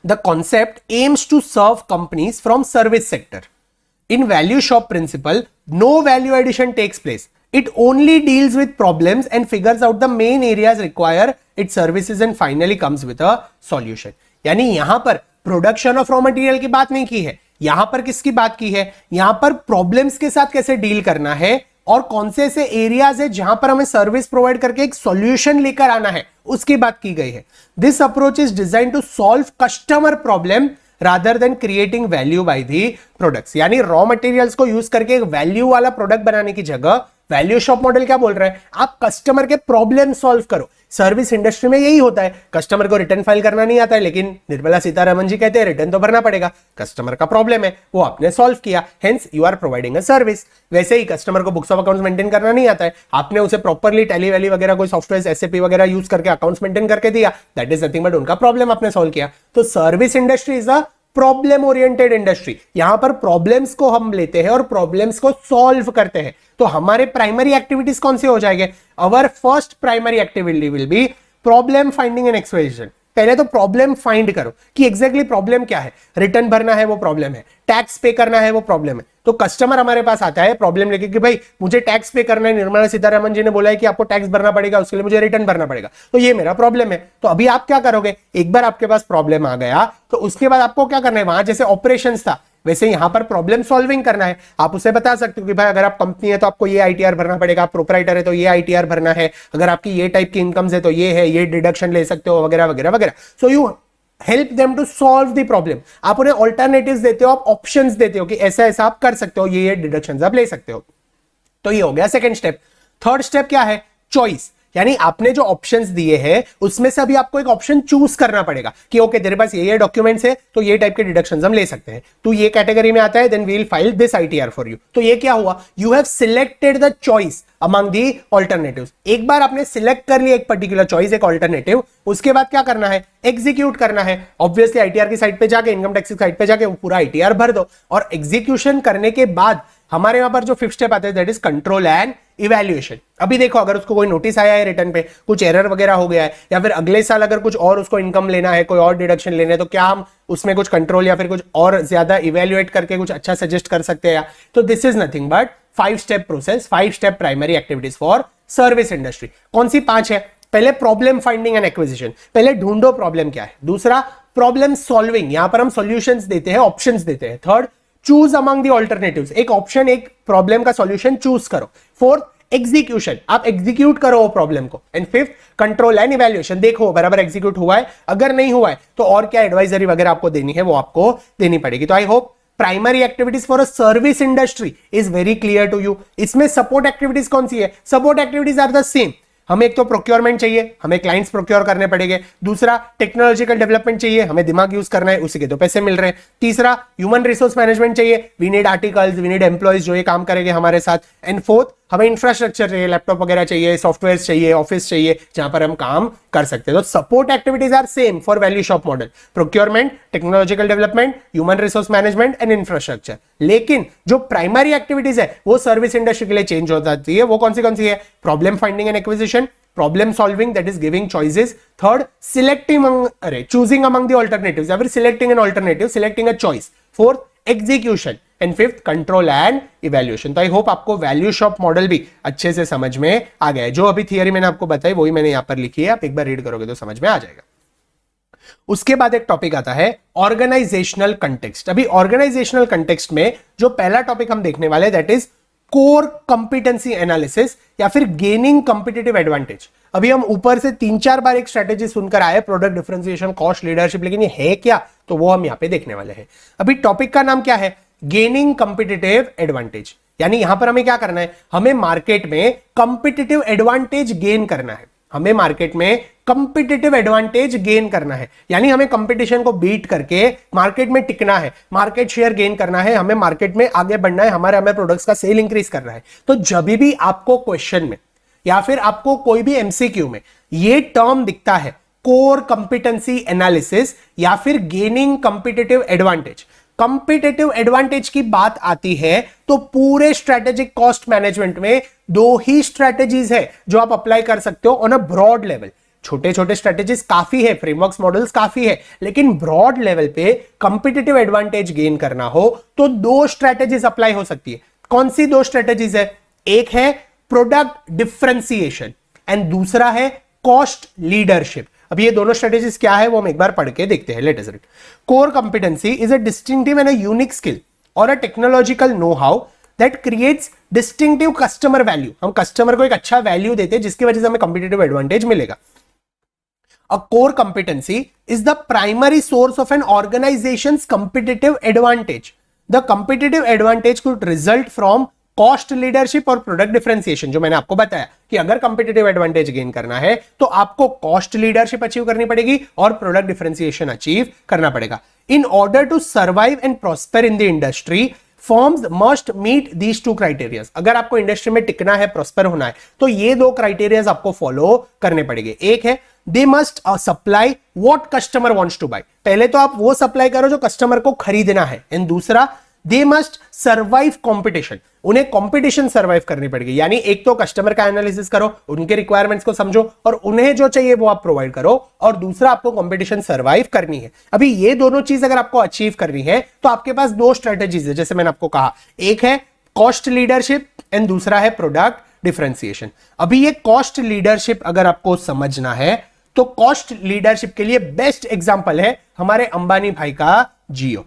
Speaker 1: The concept aims to serve companies from service sector. In value shop principle, no value addition takes place. It only deals with problems and figures out the main areas require its services and finally comes with a solution. यानी यहां पर production of raw material की बात नहीं की है, यहां पर किसकी बात की है, यहां पर प्रॉब्लम्स के साथ कैसे डील करना है और कौन से ऐसे एरियाज है जहां पर हमें सर्विस प्रोवाइड करके एक सॉल्यूशन लेकर आना है, उसकी बात की गई है। This approach is design to solve customer problem rather than creating value by the products. यानी रॉ मटेरियल्स को यूज करके एक वैल्यू वाला प्रोडक्ट बनाने की जगह वैल्यू शॉप मॉडल क्या बोल रहा है, आप कस्टमर के प्रॉब्लम सॉल्व करो। सर्विस इंडस्ट्री में यही होता है, कस्टमर को रिटर्न फाइल करना नहीं आता है, लेकिन निर्मला सीतारमण जी कहते हैं रिटर्न तो भरना पड़ेगा। कस्टमर का प्रॉब्लम है, वो आपने सॉल्व किया, hence you are providing a service. वैसे ही कस्टमर को बुक्स ऑफ अकाउंट्स मेंटेन करना नहीं आता है, आपने उसे प्रॉपर्ली टैली वैली वगैरह कोई सॉफ्टवेयर एसएपी वगैरह यूज करके अकाउंट्स मेंटेन करके दिया, दैट इज नथिंग बट उनका प्रॉब्लम आपने सॉल्व किया। तो service industry is a problem oriented industry. यहां पर प्रॉब्लम्स को हम लेते हैं और प्रॉब्लम्स को सॉल्व करते हैं। तो हमारे प्राइमरी एक्टिविटीज कौन से हो जाएंगे, our first primary activity will be problem finding and explanation. पहले तो प्रॉब्लम फाइंड करो कि एग्जैक्टली प्रॉब्लम क्या है। रिटर्न भरना है वो प्रॉब्लम है, टैक्स पे करना है वो प्रॉब्लम है। तो कस्टमर हमारे पास आता है प्रॉब्लम लेके कि भाई मुझे टैक्स पे करना है, निर्मला सीतारमण जी ने बोला है कि आपको टैक्स भरना पड़ेगा, उसके लिए मुझे रिटर्न भरना पड़ेगा, तो ये मेरा प्रॉब्लम है। तो अभी आप क्या करोगे, एक बार आपके पास प्रॉब्लम आ गया तो उसके बाद आपको क्या करना है, वहां जैसे ऑपरेशंस था वैसे यहां पर प्रॉब्लम सॉल्विंग करना है। आप उसे बता सकते हो कि भाई अगर आप कंपनी है तो आपको ये आईटीआर भरना पड़ेगा, आप प्रोप्राइटर है तो ये आईटीआर भरना है, अगर आपकी ये टाइप की इनकम्स है तो ये है, ये डिडक्शन ले सकते हो, वगैरह वगैरह वगैरह। So you help them to solve the problem. आप उन्हें ऑल्टरनेटिव्स देते हो, आप ऑप्शंस देते हो कि ऐसा ऐसा आप कर सकते हो, ये डिडक्शंस आप ले सकते हो। तो ये हो गया सेकंड स्टेप। थर्ड स्टेप क्या है, चॉइस। यानी आपने जो ऑप्शंस दिए हैं उसमें से अभी आपको एक ऑप्शन चूज करना पड़ेगा कि ओके तेरे पास ये डॉक्यूमेंट्स है तो ये टाइप के डिडक्शंस हम ले सकते हैं, तो ये कैटेगरी में आता है, then we will file this ITR for you. तो ये क्या हुआ, you have selected the choice among the alternatives. एक बार आपने सिलेक्ट कर लिया एक पर्टिकुलर चॉइस, एक ऑल्टरनेटिव, उसके बाद क्या करना है, एग्जीक्यूट करना है। ऑब्वियसली आईटीआर की साइट पे जाके, इनकम टैक्स की साइट पे जाके वो पूरा आईटीआर भर दो, और एग्जीक्यूशन करने के बाद हमारे यहां पर जो फिफ्थ स्टेप आता है that is control and evaluation. अभी देखो अगर उसको कोई नोटिस आया है रिटर्न पे, कुछ एरर वगैरह हो गया है, या फिर अगले साल अगर कुछ और उसको इनकम लेना है, कोई और डिडक्शन लेना है, तो क्या हम उसमें कुछ कंट्रोल या फिर कुछ और ज्यादा इवैल्यूएट करके कुछ अच्छा सजेस्ट कर सकते हैं? तो this is nothing but 5 step process, 5 step primary activities for service industry. कौन सी 5 है? पहले प्रॉब्लम फाइंडिंग एंड एक्विजिशन, पहले ढूंढो प्रॉब्लम क्या है। दूसरा प्रॉब्लम सॉल्विंग, यहां पर हम सॉल्यूशंस देते हैं, ऑप्शंस देते हैं। Third choose among the alternatives, एक ऑप्शन एक प्रॉब्लम का सॉल्यूशन चूज करो। फोर्थ एग्जीक्यूशन, आप एग्जीक्यूट करो वो प्रॉब्लम को। And fifth control and evaluation, देखो बराबर एग्जीक्यूट हुआ है, अगर नहीं हुआ है तो और क्या एडवाइजरी वगैरह आपको देनी है वो आपको देनी पड़ेगी। तो I hope primary activities for a service industry is very clear to you. इसमें सपोर्ट एक्टिविटीज कौन सी है? Support activities are the same. हमें एक तो प्रोक्योरमेंट चाहिए, हमें क्लाइंट्स प्रोक्योर करने पड़ेंगे। दूसरा टेक्नोलॉजिकल डेवलपमेंट चाहिए, हमें दिमाग यूज करना है, उसी के तो पैसे मिल रहे हैं। तीसरा ह्यूमन रिसोर्स मैनेजमेंट चाहिए, we need articles, we need employees जो ये काम करेंगे हमारे साथ। एंड फोर्थ हमें इंफ्रास्ट्रक्चर चाहिए, लैपटॉप वगैरह चाहिए, सॉफ्टवेयर चाहिए, ऑफिस चाहिए जहां पर हम काम कर सकते हैं। तो support activities are same for value shop model, procurement, technological development, human resource management and infrastructure. लेकिन जो प्राइमरी एक्टिविटीज है वो सर्विस इंडस्ट्री के लिए चेंज हो जाती है। वो कौन सी है? Problem finding and acquisition, problem solving that is giving choices, third choosing among the alternatives या फिर selecting an alternative, selecting a choice, fourth execution and fifth control and evaluation। तो आई होप आपको वैल्यू शॉप मॉडल भी अच्छे से समझ में आ गया है। जो अभी थियरी मैंने आपको बताई वही मैंने यहां पर लिखी है, आप एक बार रीड करोगे तो समझ में आ जाएगा। उसके बाद एक टॉपिक आता है ऑर्गेनाइजेशनल कंटेक्स्ट। अभी ऑर्गेनाइजेशनल कंटेक्स्ट में जो पहला टॉपिक हम देखने वाले that is core competency analysis या फिर गेनिंग कंपिटिटिव एडवांटेज। अभी हम ऊपर से 3-4 बार एक स्ट्रेटेजी सुनकर आए, प्रोडक्ट डिफरेंशिएशन, कॉस्ट लीडरशिप, लेकिन ये है क्या? तो वो हम यहां पे देखने वाले हैं। अभी टॉपिक का नाम क्या है? Gaining competitive advantage. यानी यहां पर हमें क्या करना है? हमें मार्केट में कंपिटिटिव एडवांटेज गेन करना है। हमें मार्केट में कंपिटिटिव एडवांटेज गेन करना है, यानी हमें कंपटीशन को बीट करके मार्केट में टिकना है, मार्केट शेयर गेन करना है, हमें मार्केट में आगे बढ़ना है, हमें प्रोडक्ट्स का सेल इंक्रीज करना है। तो जब भी आपको क्वेश्चन में या फिर आपको कोई भी एमसीक्यू में ये टर्म दिखता है कोर कंपिटेंसी एनालिसिस या फिर gaining competitive advantage, competitive advantage की बात आती है तो पूरे स्ट्रेटेजिक कॉस्ट मैनेजमेंट में 2 ही स्ट्रेटेजीज है जो आप अप्लाई कर सकते हो ऑन अ ब्रॉड लेवल। छोटे छोटे स्ट्रेटेजीज काफी है, फ्रेमवर्क्स मॉडल्स काफी है, लेकिन ब्रॉड लेवल पे कंपिटिटिव एडवांटेज गेन करना हो तो 2 स्ट्रेटेजीज अप्लाई हो सकती है। कौन सी 2 स्ट्रेटेजीज है? एक है प्रोडक्ट डिफरेंशिएशन एंड दूसरा है कॉस्ट लीडरशिप। अब ये दोनों स्ट्रेटेजीज क्या है वो हम एक बार पढ़ के देखते हैं। Let us read. Core competency is a distinctive and a unique skill or a technological know how that creates distinctive customer value. हम कस्टमर को एक अच्छा वैल्यू देते हैं जिसकी वजह से हमें कंपिटिटिव एडवांटेज मिलेगा। A core competency is the primary source of an organization's competitive advantage. The competitive advantage could result from cost leadership और product differentiation, जो मैंने आपको बताया कि अगर competitive advantage gain करना है तो आपको cost leadership achieve करनी पड़ेगी और product differentiation achieve करना पड़ेगा। In order to survive and prosper in the industry, forms must meet these 2 criteria. अगर आपको इंडस्ट्री में टिकना है, प्रॉस्पर होना है, तो ये 2 क्राइटेरिया आपको फॉलो करने पड़ेंगे। एक है they must supply what customer wants to buy, पहले तो आप वो सप्लाई करो जो कस्टमर को खरीदना है, एंड दूसरा दे मस्ट सर्वाइव कंपटीशन, उन्हें कंपटीशन सर्वाइव करनी पड़ेगी। यानी एक तो कस्टमर का एनालिसिस करो, उनके रिक्वायरमेंट्स को समझो और उन्हें जो चाहिए वो आप प्रोवाइड करो, और दूसरा आपको कंपटीशन सर्वाइव करनी है। अभी ये दोनों चीज अगर आपको अचीव करनी है तो आपके पास दो स्ट्रेटेजीज है, जैसे मैंने आपको कहा, एक है कॉस्ट लीडरशिप एंड दूसरा है प्रोडक्ट डिफरेंशिएशन। अभी ये कॉस्ट लीडरशिप अगर आपको समझना है तो कॉस्ट लीडरशिप के लिए बेस्ट एग्जांपल है हमारे अंबानी भाई का जियो।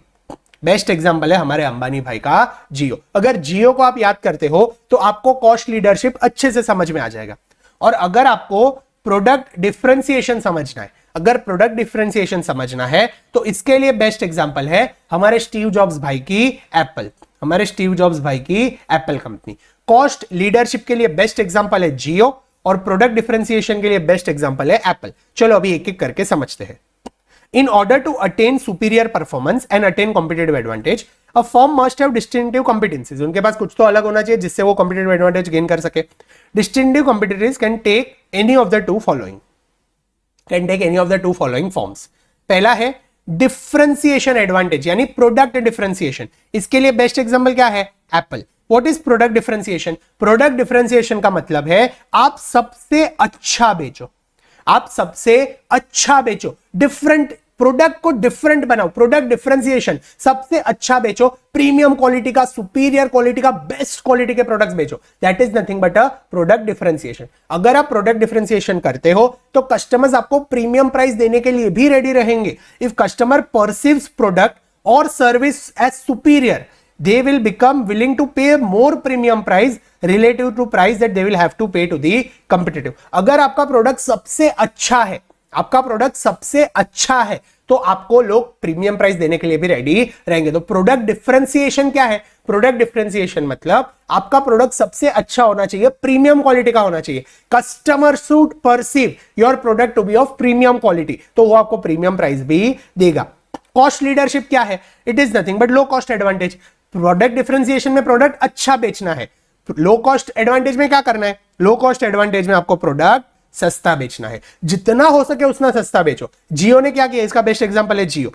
Speaker 1: बेस्ट एग्जांपल है हमारे अंबानी भाई का जियो। अगर जियो को आप याद करते हो तो आपको कॉस्ट लीडरशिप अच्छे से समझ में आ जाएगा। और अगर आपको प्रोडक्ट डिफरेंशिएशन समझना है, अगर प्रोडक्ट डिफरेंशिएशन समझना है तो इसके लिए बेस्ट एग्जांपल है हमारे स्टीव जॉब्स भाई की एप्पल, हमारे स्टीव जॉब्स भाई की एप्पल कंपनी। कॉस्ट लीडरशिप के लिए बेस्ट एग्जांपल है जियो और प्रोडक्ट डिफरेंशिएशन के लिए बेस्ट एग्जांपल है एप्पल। चलो अभी एक एक करके समझते हैं। In order to attain superior performance and attain competitive advantage, a firm must have distinctive competencies. उनके पास कुछ तो अलग होना चाहिए जिससे वो competitive advantage gain कर सके। Distinctive competencies can take any of the two following. Can take any of the two following forms. पहला है differentiation advantage, यानी product differentiation. इसके लिए बेस्ट एग्जांपल क्या है? Apple. What is product differentiation? Product differentiation का मतलब है आप सबसे अच्छा बेचो, आप सबसे अच्छा बेचो, डिफरेंट प्रोडक्ट को डिफरेंट बनाओ, प्रोडक्ट डिफरेंशिएशन, सबसे अच्छा बेचो, प्रीमियम क्वालिटी का, सुपीरियर क्वालिटी का, बेस्ट क्वालिटी के प्रोडक्ट्स बेचो। That is nothing but a product differentiation. अगर आप प्रोडक्ट डिफरेंशिएशन करते हो तो कस्टमर्स आपको प्रीमियम प्राइस देने के लिए भी रेडी रहेंगे। इफ कस्टमर परसीव्स प्रोडक्ट और service as superior, they will become willing to pay more premium price relative to price that they will have to pay to the competitive। अगर आपका product सबसे अच्छा है, आपका प्रोडक्ट सबसे अच्छा है तो आपको लोग प्रीमियम प्राइस देने के लिए भी रेडी रहेंगे। तो प्रोडक्ट डिफरेंशिएशन क्या है? प्रोडक्ट डिफरेंशिएशन मतलब आपका प्रोडक्ट सबसे अच्छा होना चाहिए, प्रीमियम क्वालिटी का होना चाहिए। Customer should perceive your product to be of premium quality, तो वो आपको प्रीमियम प्राइस भी देगा। कॉस्ट लीडरशिप क्या है? It is nothing but low cost advantage. Product differentiation में प्रोडक्ट अच्छा बेचना है, लो कॉस्ट एडवांटेज में क्या करना है? लो कॉस्ट एडवांटेज में आपको प्रोडक्ट सस्ता बेचना है, जितना हो सके उतना सस्ता बेचो। जियो ने क्या किया? इसका बेस्ट एग्जांपल है जियो।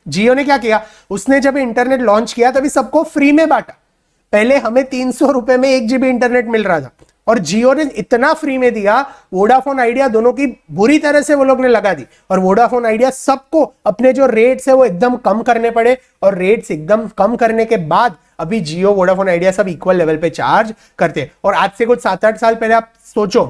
Speaker 1: जियो ने क्या किया? उसने जब इंटरनेट लॉन्च किया तभी सबको फ्री में बांटा। पहले हमें 300 रुपए में 1 GB इंटरनेट मिल रहा था और जियो ने इतना फ्री में दिया, वोडाफोन आइडिया दोनों की बुरी तरह से वो लोग ने लगा दी और वोडाफोन आइडिया सबको अपने जो रेट्स है वो एकदम कम करने पड़े और रेट्स एकदम कम करने के बाद अभी जियो, वोडाफोन आइडिया सब इक्वल लेवल पे चार्ज करते हैं। और आज से कुछ 7-8 साल पहले आप सोचो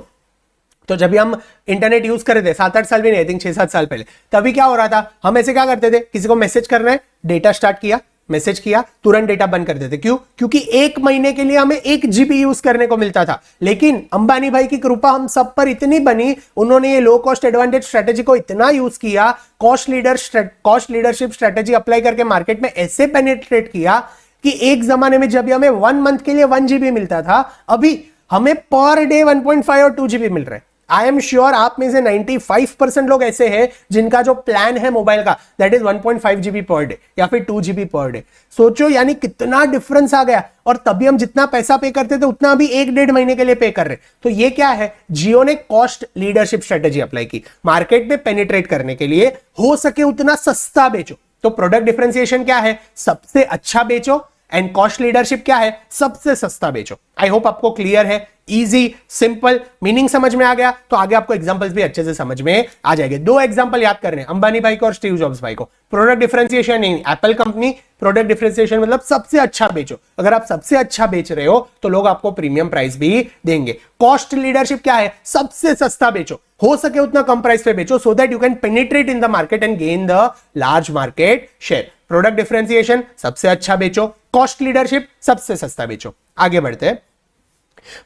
Speaker 1: तो जब भी हम इंटरनेट यूज कर रहे थे, 7-8 साल भी नहीं, आई थिंक 6-7 साल पहले, तभी क्या हो रहा था? हम ऐसे क्या करते थे, किसी को मैसेज करना है, डेटा स्टार्ट किया, मैसेज किया, तुरंत डेटा बंद कर देते। क्यों? क्योंकि 1 महीने के लिए हमें 1 GB यूज करने को मिलता था। लेकिन अंबानी भाई की कृपा हम सब पर इतनी बनी, उन्होंने ये लो कॉस्ट एडवांटेज स्ट्रेटेजी को इतना यूज किया, कॉस्ट लीडरशिप स्ट्रेटेजी अप्लाई करके मार्केट में ऐसे पेनिट्रेट किया कि एक जमाने में जब हमें 1 मंथ के लिए 1 GB मिलता था, अभी हमें पर डे 1.5 और 2 GB मिल रहा है। आई एम श्योर आप में से 95% लोग ऐसे हैं जिनका जो प्लान है मोबाइल का that is 1.5 GB per day या फिर 2 GB पर डे। सोचो यानी कितना डिफरेंस आ गया। और तभी हम जितना पैसा पे करते थे उतना अभी 1-1.5 महीने के लिए पे कर रहे। तो ये क्या है? जियो ने कॉस्ट लीडरशिप स्ट्रेटेजी अप्लाई की, मार्केट में पेनिट्रेट करने के लिए हो सके उतना सस्ता बेचो। तो प्रोडक्ट डिफरेंशिएशन क्या है? सबसे अच्छा बेचो। एंड कॉस्ट लीडरशिप क्या है? सबसे सस्ता बेचो। आई होप आपको क्लियर है, इजी, सिंपल, मीनिंग समझ में आ गया। तो आगे आपको एग्जांपल्स भी अच्छे से समझ में आ जाएंगे। 2 एग्जांपल याद करने, अंबानी भाई को और स्टीव जॉब्स भाई को। प्रोडक्ट डिफरेंशिएशन इन एप्पल कंपनी, प्रोडक्ट डिफरेंशिएशन मतलब सबसे अच्छा बेचो। अगर आप सबसे अच्छा बेच रहे हो तो लोग आपको प्रीमियम प्राइस भी देंगे। कॉस्ट लीडरशिप क्या है? सबसे सस्ता बेचो, हो सके उतना कम प्राइस पे बेचो, so that you can penetrate in the market and gain the large market share. Product differentiation सबसे अच्छा बेचो, कॉस्ट लीडरशिप सबसे सस्ता बेचो। आगे बढ़ते हैं।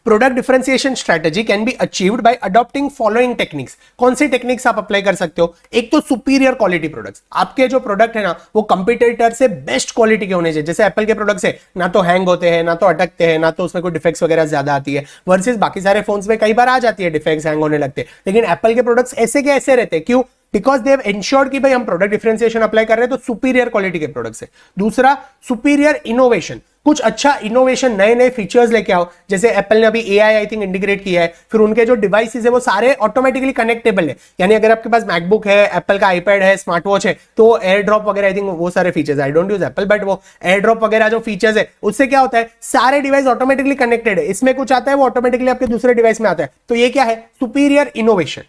Speaker 1: Product differentiation strategy can be achieved by adopting following techniques. कौन सी टेक्निक्स आप अप्लाई कर सकते हो? एक तो सुपीरियर क्वालिटी प्रोडक्ट्स, आपके जो प्रोडक्ट है ना वो कंपटीटर से बेस्ट क्वालिटी के होने चाहिए। जैसे एप्पल के प्रोडक्ट्स है, ना तो हैंग होते हैं, ना तो अटकते हैं, ना तो उसमें कोई डिफेक्ट्स वगैरह ज्यादा आती है, वर्सेस बाकी सारे फोन्स में कई बार आ जाती है डिफेक्ट्स, हैंग होने लगते हैं। लेकिन एप्पल के प्रोडक्ट्स ऐसे के ऐसे रहते हैं। क्यों? बिकॉज दे हैव एंश्योर्ड कि भाई हम प्रोडक्ट डिफरेंशिएशन अप्लाई कर रहे हैं तो सुपीरियर क्वालिटी के प्रोडक्ट्स है। दूसरा, सुपीरियर इनोवेशन, कुछ अच्छा इनोवेशन, नए नए फीचर्स लेके आओ। जैसे एप्पल ने अभी एआई आई थिंक इंटीग्रेट किया है, फिर उनके जो डिवाइसेस है वो सारे ऑटोमेटिकली कनेक्टेबल है। यानी अगर आपके पास मैकबुक है, एप्पल का आईपैड है, स्मार्ट वॉच है, तो एयर ड्रॉप वगैरह, आई थिंक वो सारे features, I don't use Apple, but वो एयर ड्रॉप वगैरह जो फीचर्स है उससे क्या होता है, सारे डिवाइस ऑटोमेटिकली कनेक्टेड है। इसमें कुछ आता है वो ऑटोमेटिकली आपके दूसरे डिवाइस में आता है। तो ये क्या है, सुपीरियर इनोवेशन।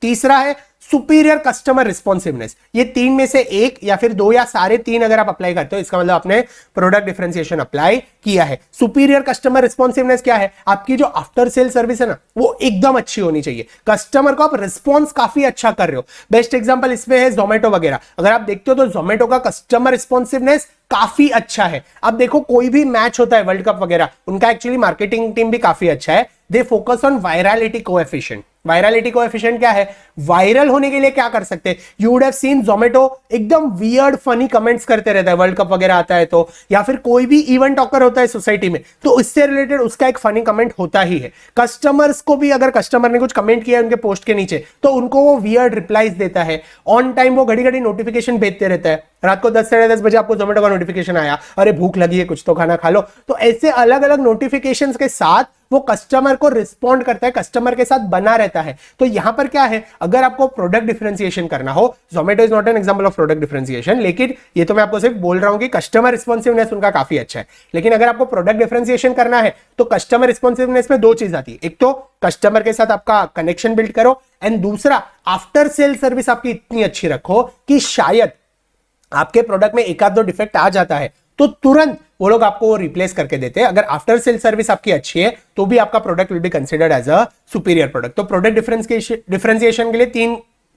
Speaker 1: तीसरा है सुपीरियर कस्टमर रिस्पॉन्सिवनेस। ये तीन में से एक या फिर दो या सारे तीन अगर आप अप्लाई करते हो, इसका मतलब आपने प्रोडक्ट डिफरेंशिएशन अप्लाई किया है। सुपीरियर कस्टमर रिस्पॉन्सिवनेस क्या है, आपकी जो आफ्टर सेल सर्विस है ना वो एकदम अच्छी होनी चाहिए। कस्टमर को आप रिस्पॉन्स काफी अच्छा कर रहे हो। बेस्ट एग्जांपल इसमें है जोमेटो वगैरह। अगर आप देखते हो तो जोमेटो का कस्टमर रिस्पॉन्सिवनेस काफी अच्छा है। अब देखो कोई भी मैच होता है वर्ल्ड कप वगैरह, उनका एक्चुअली मार्केटिंग टीम भी काफी अच्छा है। They focus on virality coefficient. Virality coefficient क्या है, वायरल होने के लिए क्या कर सकते हैं। You would have seen Zomato एकदम वियर्ड फनी कमेंट्स करते रहता है वर्ल्ड कप वगैरह आता है तो, या फिर कोई भी इवेंट ऑकर होता है सोसाइटी में तो इससे रिलेटेड उसका एक फनी कमेंट होता ही है। कस्टमर्स को भी अगर कस्टमर ने कुछ कमेंट किया है उनके पोस्ट के नीचे तो उनको वो वियर्ड रिप्लाईज देता है। ऑन टाइम वो घड़ी घड़ी नोटिफिकेशन भेजते रहता है। रात को 10 साढ़े 10 बजे आपको जोमेटो का नोटिफिकेशन आया, अरे भूख लगी है कुछ तो खाना खा लो। तो ऐसे अलग अलग नोटिफिकेशंस के साथ वो कस्टमर को रिस्पॉन्ड करता है, कस्टमर के साथ बना रहता है। तो यहां पर क्या है, अगर आपको प्रोडक्ट डिफरेंशिएशन करना हो, Zomato is not an example of product differentiation, लेकिन ये तो मैं आपको सिर्फ बोल रहा हूं कि कस्टमर रिस्पॉन्सिवनेस उनका काफी अच्छा है। लेकिन अगर आपको प्रोडक्ट डिफरेंशिएशन करना है तो कस्टमर रिस्पॉन्सिवनेस में दो चीज आती है। एक तो कस्टमर के साथ आपका कनेक्शन बिल्ड करो, एंड दूसरा आफ्टर सेल सर्विस आपकी इतनी अच्छी रखो कि शायद आपके प्रोडक्ट में एक आध दो डिफेक्ट आ जाता है तो तुरंत वो लोग आपको रिप्लेस करके देते हैं। अगर आफ्टर सेल सर्विस आपकी अच्छी है तो भी आपका product will be considered as a superior product. तो प्रोडक्ट डिफरेंशिएशन के लिए तीन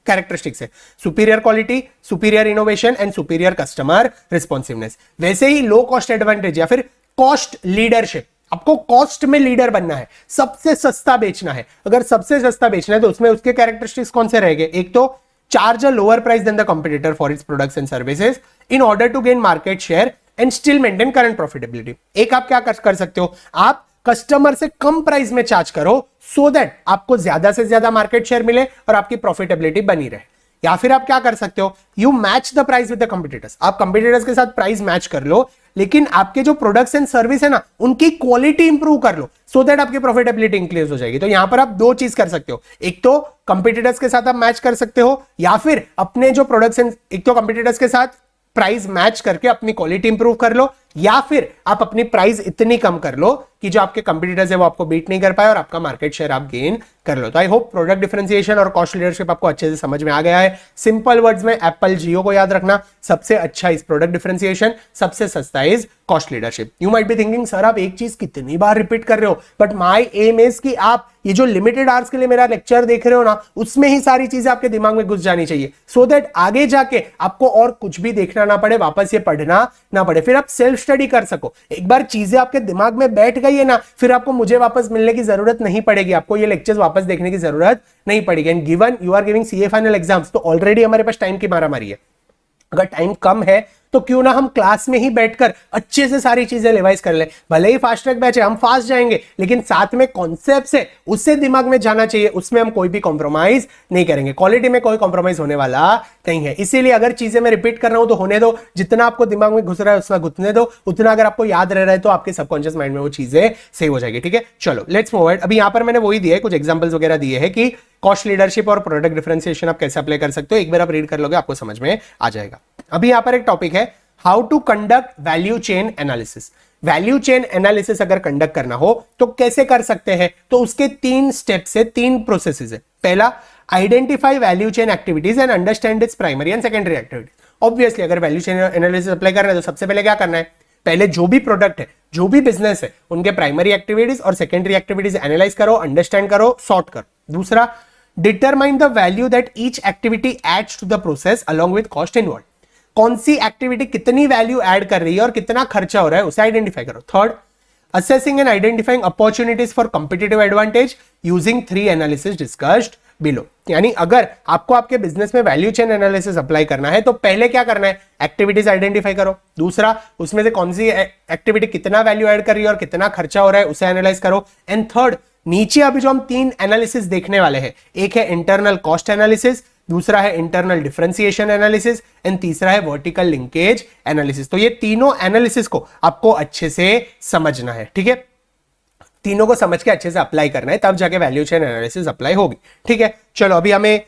Speaker 1: कैरेक्टरिस्टिक्स है, superior quality, superior innovation and superior customer responsiveness. वैसे ही लो कॉस्ट एडवांटेज या फिर कॉस्ट लीडरशिप, आपको कॉस्ट में लीडर बनना है, सबसे सस्ता बेचना है। अगर सबसे सस्ता बेचना है तो उसमें उसके कैरेक्टरिस्टिक्स कौन से रहेंगे, एक तो charge a lower price than the competitor for its products and services in order to gain market share and still maintain current profitability। एक आप क्या कर सकते हो, आप कस्टमर से कम प्राइस में चार्ज करो सो दैट आपको ज्यादा से ज्यादा मार्केट शेयर मिले और आपकी प्रॉफिटेबिलिटी बनी रहे। या फिर आप क्या कर सकते हो, you match the price with the competitors. आप कंपटीटर्स के साथ प्राइस मैच कर लो, लेकिन आपके जो प्रोडक्ट्स एंड सर्विस है ना उनकी क्वालिटी इंप्रूव कर लो सो दैट आपकी प्रॉफिटेबिलिटी इंक्रीज हो जाएगी। तो यहां पर आप दो चीज कर सकते हो, एक तो कंपटीटर्स के साथ आप मैच कर सकते हो, या फिर अपने जो प्रोडक्ट्स एंड, एक तो कंपटीटर्स के साथ प्राइस मैच करके अपनी क्वालिटी इंप्रूव कर लो, या फिर आप अपनी प्राइस इतनी कम कर लो कि जो आपके कंपटीटर्स है वो आपको बीट नहीं कर पाए और आपका मार्केट शेयर आप गेन कर लो। तो आई होप प्रोडक्ट डिफरेंशिएशन और कॉस्ट लीडरशिप आपको अच्छे से समझ में आ गया है। सिंपल वर्ड्स में एप्पल जियो को याद रखना, सबसे अच्छा इज प्रोडक्ट डिफरेंशिएशन, सबसे सस्ता is cost leadership. You might be thinking sir आप एक चीज कितनी बार रिपीट कर रहे हो, बट माई एम इज कि आप ये जो लिमिटेड आवर्स के लिए मेरा लेक्चर देख रहे हो ना उसमें ही सारी चीजें आपके दिमाग में घुस जानी चाहिए, सो दैट आगे जाके आपको और कुछ भी देखना ना पड़े, वापस ये पढ़ना ना पड़े, फिर आप सेल्फ स्टडी कर सको। एक बार चीजें आपके दिमाग में बैठ गई है ना, फिर आपको मुझे वापस मिलने की जरूरत नहीं पड़ेगी, आपको ये लेक्चर्स वापस देखने की जरूरत नहीं पड़ेगी। And given you are giving CA final exams तो ऑलरेडी हमारे पास टाइम की मारामारी है। अगर टाइम कम है तो क्यों ना हम क्लास में ही बैठकर अच्छे से सारी चीजें रिवाइज कर ले। भले ही फास्ट ट्रैक बैच है, हम फास्ट जाएंगे, लेकिन साथ में कॉन्सेप्ट्स है उससे दिमाग में जाना चाहिए, उसमें हम कोई भी कॉम्प्रोमाइज नहीं करेंगे। क्वालिटी में कोई कॉम्प्रोमाइज होने वाला नहीं है। इसीलिए अगर चीजें मैं रिपीट कर रहा हूं तो होने दो, जितना आपको दिमाग में घुस रहा है उतना घुसने दो, उतना अगर आपको याद रह रहा है तो आपके सबकॉन्शियस माइंड में वो चीजें सेव हो जाएगी। ठीक है, चलो लेट्स मूव। अभी यहां पर मैंने वही दिया है, कुछ एग्जांपल्स वगैरह दिए हैं कि कॉस्ट लीडरशिप और प्रोडक्ट डिफरेंशिएशन आप कैसे अप्लाई कर सकते हो। एक बार आप रीड कर लोगे आपको समझ में आ जाएगा। अभी यहां पर एक टॉपिक है, how to conduct value chain analysis. Value chain analysis अगर कंडक्ट करना हो तो कैसे कर सकते हैं, तो उसके तीन स्टेप्स है, तीन प्रोसेसेस है। पहला, identify value chain activities and understand its primary and secondary activities. Obviously अगर वैल्यू चेन एनालिसिस अप्लाई करना है तो सबसे पहले क्या करना है, पहले जो भी प्रोडक्ट है, जो भी बिजनेस है, उनके प्राइमरी एक्टिविटीज और सेकेंडरी एक्टिविटीज एनालाइज करो, अंडरस्टैंड करो, सॉर्ट करो। दूसरा, determine the value that each activity adds to the process along with cost involve. कौन सी एक्टिविटी कितनी वैल्यू ऐड कर रही है और कितना खर्चा हो रहा है उसे आइडेंटिफाई करो। Third, assessing and identifying opportunities for competitive advantage using 3 analysis discussed below. यानी अगर आपको आपके बिजनेस में वैल्यू चेन एनालिसिस अप्लाई करना है तो पहले क्या करना है, एक्टिविटीज आइडेंटिफाई करो। दूसरा, उसमें से कौन सी एक्टिविटी कितना वैल्यू ऐड कर रही है और कितना खर्चा हो रहा है उसे एनालाइज करो। एंड थर्ड, नीचे अभी जो हम 3 एनालिसिस देखने वाले हैं, एक है इंटरनल कॉस्ट एनालिसिस, दूसरा है इंटरनल डिफरेंशिएशन एनालिसिस एंड तीसरा है वर्टिकल लिंकेज एनालिसिस। तो ये तीनों एनालिसिस को आपको अच्छे से समझना है, ठीक है, तीनों को समझ के अच्छे से अप्लाई करना है, तब जाके वैल्यू चेन एनालिसिस अप्लाई होगी, ठीक है। चलो अभी हमें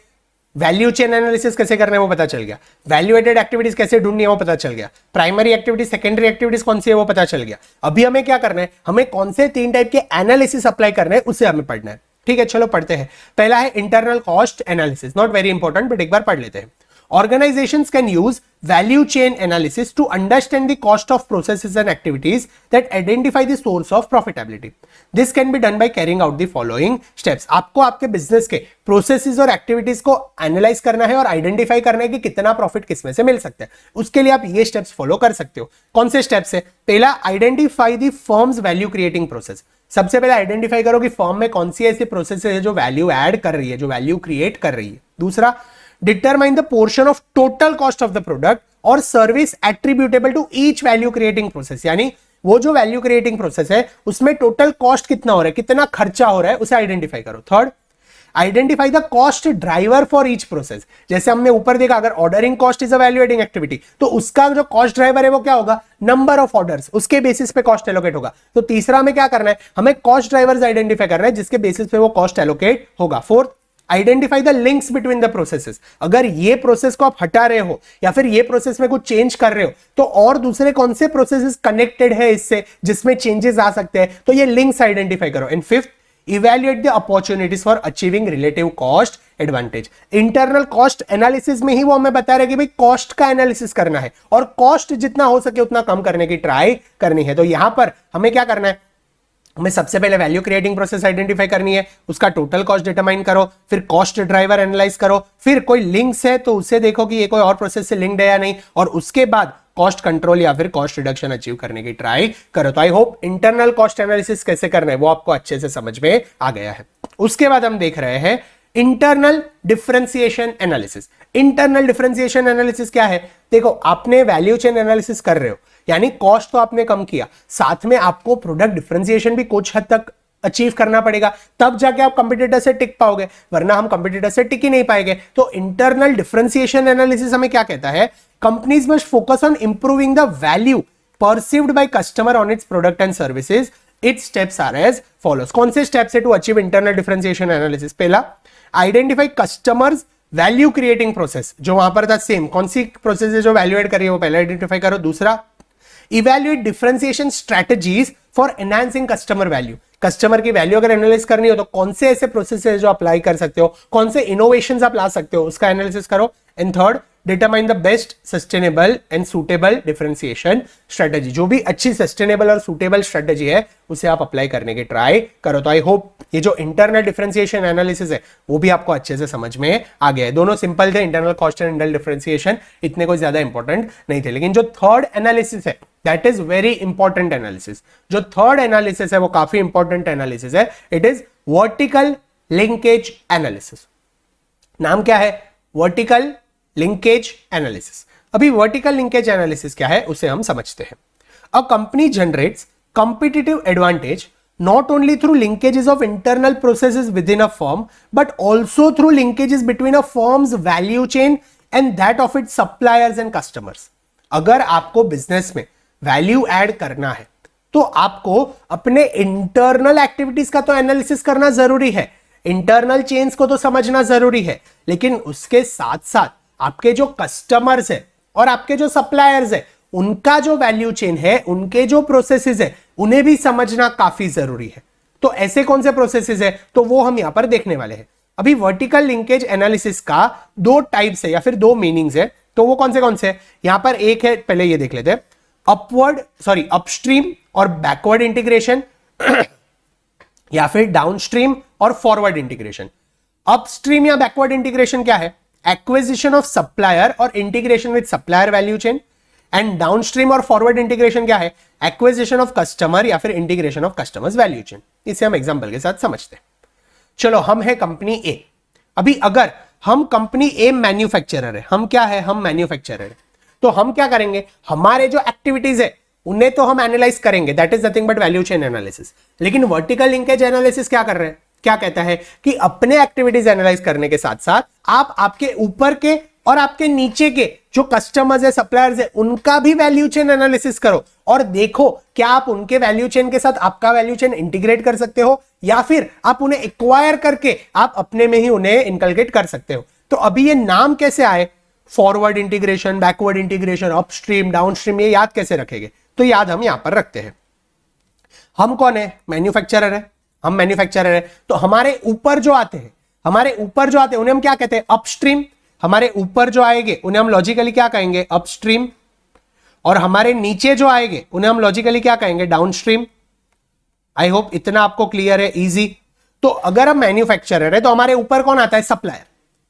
Speaker 1: वैल्यू चेन एनालिसिस कैसे करना है वो पता चल गया, वैल्यू एडेड एक्टिविटीज कैसे ढूंढनी है वो पता चल गया, प्राइमरी एक्टिविटीज सेकेंडरी एक्टिविटीज कौन सी है वो पता चल गया। अभी हमें क्या करना है, हमें कौन से 3 टाइप के एनालिसिस अप्लाई करना है उसे हमें पढ़ना है, ठीक है। चलो पढ़ते हैं। पहला है internal cost analysis, not very important but एक बार पढ़ लेते हैं। Organizations can use value chain analysis to understand the cost of processes and activities that identify the source of profitability. This can be done by carrying out the following steps. आपको आपके business के processes और activities को analyse करना है और identify करना है कि कितना प्रॉफिट किसमें से मिल सकता है। उसके लिए आप ये स्टेप्स फॉलो कर सकते हो। कौन से स्टेप्स है? पहला, identify the firms value creating process. सबसे पहले आइडेंटिफाई करो कि फर्म में कौन सी ऐसी प्रोसेस है जो वैल्यू ऐड कर रही है, जो वैल्यू क्रिएट कर रही है। दूसरा, determine the portion of total cost of the product or service attributable to each value creating process। यानी वो जो वैल्यू क्रिएटिंग प्रोसेस है उसमें टोटल कॉस्ट कितना हो रहा है, कितना खर्चा हो रहा है, उसे आइडेंटिफाई करो। Third, identify the cost driver for each process. जैसे हमने ऊपर देखा, अगर ordering cost is a value adding activity तो उसका जो कॉस्ट ड्राइवर है वो क्या होगा, नंबर ऑफ ऑर्डर्स, उसके बेसिस पे कॉस्ट एलोकेट होगा। तो तीसरा हमें क्या करना है, हमें कॉस्ट ड्राइवर्स आइडेंटिफाई करना है जिसके बेसिस पे वो कॉस्ट एलोकेट होगा। Fourth, identify the links between the processes. अगर ये प्रोसेस को आप हटा रहे हो या फिर ये प्रोसेस में कुछ चेंज कर रहे हो तो और दूसरे कौन से प्रोसेसेस कनेक्टेड है इससे जिसमें चेंजेस आ सकते हैं, तो ये लिंक्स आइडेंटिफाई करो। And fifth, evaluate the opportunities for achieving relative cost advantage. Internal cost analysis में ही वो हमें बता रहे कि भाई कॉस्ट का एनालिसिस करना है और कॉस्ट जितना हो सके उतना कम करने की ट्राई करनी है। तो यहां पर हमें क्या करना है, हमें सबसे पहले वैल्यू क्रिएटिंग प्रोसेस आइडेंटिफाई करनी है, उसका टोटल कॉस्ट डिटरमाइन करो, फिर कॉस्ट ड्राइवर एनालाइज करो, फिर कोई लिंक्स है तो उसे देखो कि ये कोई और प्रोसेस से लिंक्ड है या नहीं, और उसके बाद कॉस्ट कंट्रोल या फिर कॉस्ट रिडक्शन अचीव करने की ट्राई करो। तो I hope internal cost analysis कैसे करना है वो आपको अच्छे से समझ में आ गया है। उसके बाद हम देख रहे हैं internal differentiation analysis. Internal differentiation analysis क्या है? देखो, आपने वैल्यू चेन एनालिसिस कर रहे हो, यानी कॉस्ट तो आपने कम किया, साथ में आपको प्रोडक्ट डिफरेंशिएशन भी कुछ हद तक अचीव करना पड़ेगा, तब जाके आप कंपटीटर से टिक पाओगे, वरना हम कंपटीटर से टिक ही नहीं पाएंगे। तो इंटरनल डिफरेंशिएशन एनालिसिस हमें क्या कहता है, companies must focus on improving the value perceived by customer on its product and services. Its steps are as follows. कौन से स्टेप्स है to achieve internal differentiation analysis? पहला, identify customers value creating process, जो वहां पर था same, कौन सी process है जो वैल्यू एड कर रही है वो पहले आइडेंटिफाई करो। दूसरा, evaluate differentiation strategies for enhancing customer value. Customer की वैल्यू अगर एनालाइज करनी हो तो कौन से ऐसे प्रोसेस है जो अप्लाई कर सकते हो, कौन से इनोवेशंस आप ला सकते हो, उसका एनालिसिस करो। And third, determine the best sustainable and suitable differentiation strategy. जो भी अच्छी सस्टेनेबल और सूटेबल स्ट्रेटजी है उसे आप अप्लाई करने की ट्राई करो। तो आई होप ये जो इंटरनल डिफरेंशिएशन एनालिसिस है वो भी आपको अच्छे से समझ में आ गया है। दोनों सिंपल थे, internal cost and internal differentiation इतने कोई ज्यादा इंपॉर्टेंट नहीं थे। लेकिन जो थर्ड एनालिसिस है that is very important analysis. जो थर्ड एनालिसिस है वो काफी इंपॉर्टेंट एनालिसिस है। It is vertical linkage analysis. नाम क्या है? Vertical linkage analysis. अभी वर्टिकल लिंकेज एनालिसिस क्या है उसे हम समझते हैं। A company generates competitive advantage not only through linkages of internal processes within a firm but also through linkages between a firm's value chain and that of its suppliers and customers। अगर आपको business में value add करना है तो आपको अपने internal activities का तो एनालिसिस करना जरूरी है, इंटरनल चेन्स को तो समझना जरूरी है, लेकिन उसके साथ साथ आपके जो कस्टमर्स है और आपके जो सप्लायर्स है उनका जो वैल्यू चेन है, उनके जो प्रोसेसेस है उन्हें भी समझना काफी जरूरी है। तो ऐसे कौन से प्रोसेसेस है तो वो हम यहां पर देखने वाले हैं। अभी वर्टिकल लिंकेज एनालिसिस का दो टाइप्स है या फिर दो मीनिंग्स है, तो वो कौन से हैं? यहां पर एक है, पहले ये देख लेते हैं, अपस्ट्रीम और बैकवर्ड इंटीग्रेशन या फिर डाउनस्ट्रीम और फॉरवर्ड इंटीग्रेशन। अपस्ट्रीम या बैकवर्ड इंटीग्रेशन क्या है? एक्विजिशन ऑफ सप्लायर और integration with supplier value chain. And downstream और फॉरवर्ड इंटीग्रेशन क्या है? एक्विजिशन ऑफ कस्टमर या फिर integration of customers value chain. इसे हम एग्जांपल के साथ समझते हैं। चलो, हम है कंपनी ए। अभी अगर हम कंपनी ए मैन्युफैक्चरर है, हम क्या है? हम मैन्युफैक्चरर है, तो हम क्या करेंगे? हमारे जो एक्टिविटीज है उन्हें तो हम एनालाइज करेंगे, that is nothing but value chain analysis. लेकिन वर्टिकल लिंकेज एनालिसिस क्या कर रहे हैं? क्या कहता है कि अपने एक्टिविटीज एनालाइज करने के साथ साथ आप आपके ऊपर के और आपके नीचे के जो कस्टमर्स है, सप्लायर्स है, उनका भी वैल्यू चेन एनालिसिस करो और देखो क्या आप उनके वैल्यू चेन के साथ आपका वैल्यू चेन इंटीग्रेट कर सकते हो या फिर आप उन्हें एक्वायर करके आप अपने में ही उन्हें इनकलकेट कर सकते हो। तो अभी ये नाम कैसे आए, forward integration, backward integration, upstream, downstream, ये याद कैसे रखेंगे? तो याद हम यहां पर रखते हैं। हम कौन है? मैन्युफैक्चरर है। हम मैन्युफैक्चरर है तो हमारे ऊपर जो आते हैं, उन्हें हम क्या कहते हैं? अपस्ट्रीम। हमारे ऊपर जो आएंगे उन्हें हम लॉजिकली क्या कहेंगे? अपस्ट्रीम। और हमारे नीचे जो आएंगे उन्हें हम लॉजिकली क्या कहेंगे? डाउनस्ट्रीम। आई होप इतना आपको क्लियर है, इजी। तो अगर हम मैन्युफैक्चरर है तो हमारे ऊपर कौन आता है? Supplier,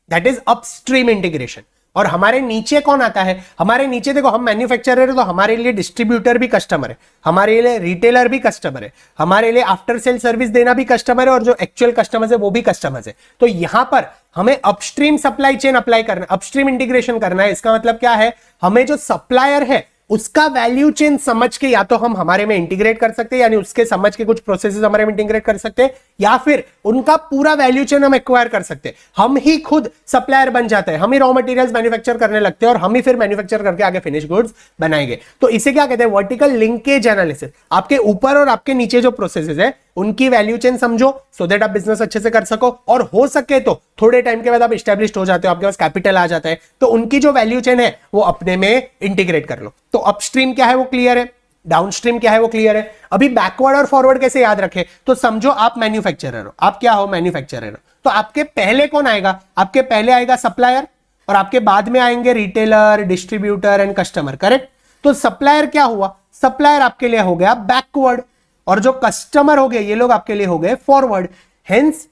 Speaker 1: that is upstream integration. और हमारे नीचे कौन आता है? हमारे नीचे देखो, हम मैन्युफैक्चरर है तो हमारे लिए डिस्ट्रीब्यूटर भी कस्टमर है, हमारे लिए रिटेलर भी कस्टमर है, हमारे लिए आफ्टर सेल सर्विस देना भी कस्टमर है, और जो एक्चुअल कस्टमर्स है वो भी कस्टमर्स है। तो यहां पर हमें अपस्ट्रीम सप्लाई चेन अप्लाई करना, अपस्ट्रीम इंटीग्रेशन करना है। इसका मतलब क्या है? हमें जो सप्लायर है उसका वैल्यू चेन समझ के या तो हम हमारे में इंटीग्रेट कर सकते हैं, यानी उसके समझ के कुछ प्रोसेसेस हमारे में इंटीग्रेट कर सकते हैं, या फिर उनका पूरा वैल्यू चेन हम एक्वायर कर सकते हैं। हम ही खुद सप्लायर बन जाते हैं, हम ही रॉ मटेरियल्स मैन्युफैक्चर करने लगते हैं और हम ही फिर मैन्युफैक्चर करके आगे फिनिश गुड्स बनाएंगे। तो इसे क्या कहते हैं? Vertical linkage analysis. आपके ऊपर और आपके नीचे जो प्रोसेसेस है उनकी वैल्यू चेन समझो, सो दैट आप बिजनेस अच्छे से कर सको, और हो सके तो थोड़े टाइम के बाद आप एस्टैब्लिश्ड हो जाते हो, आपके पास कैपिटल आ जाता है, तो उनकी जो वैल्यू चेन है वो अपने में इंटीग्रेट कर लो। तो अपस्ट्रीम क्या है वो क्लियर है, डाउनस्ट्रीम क्या है वो क्लियर है। अभी बैकवर्ड और फॉरवर्ड कैसे याद रखे? तो समझो आप मैन्युफैक्चरर हो, आप क्या हो? मैन्युफैक्चरर हो। तो आपके पहले कौन आएगा? आपके पहले आएगा सप्लायर, और आपके बाद में आएंगे retailer, distributor and customer, correct? तो सप्लायर क्या हुआ? सप्लायर आपके लिए हो गया बैकवर्ड, और जो कस्टमर हो गए ये लोग आपके लिए हो गए फॉरवर्ड। हेंस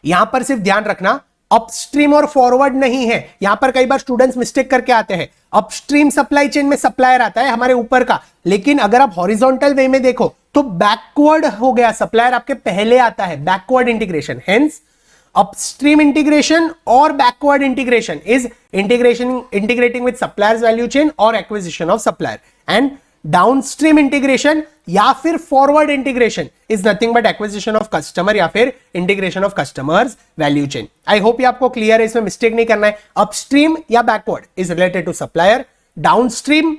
Speaker 1: यहां पर सिर्फ ध्यान रखना, अपस्ट्रीम और फॉरवर्ड नहीं है। यहां पर कई बार स्टूडेंट्स मिस्टेक करके आते हैं, अपस्ट्रीम सप्लाई चेन में सप्लायर आता है हमारे ऊपर का, लेकिन अगर आप हॉरिजॉन्टल वे में देखो तो बैकवर्ड हो गया, सप्लायर आपके पहले आता है, backward integration. Hence upstream integration or backward integration is integrating with supplier's value chain or acquisition of supplier, and downstream integration या फिर forward integration is nothing but acquisition of customer या फिर integration of customers value chain. I hope ये आपको clear है, इसमें mistake नहीं करना है। upstream या backward is related to supplier, downstream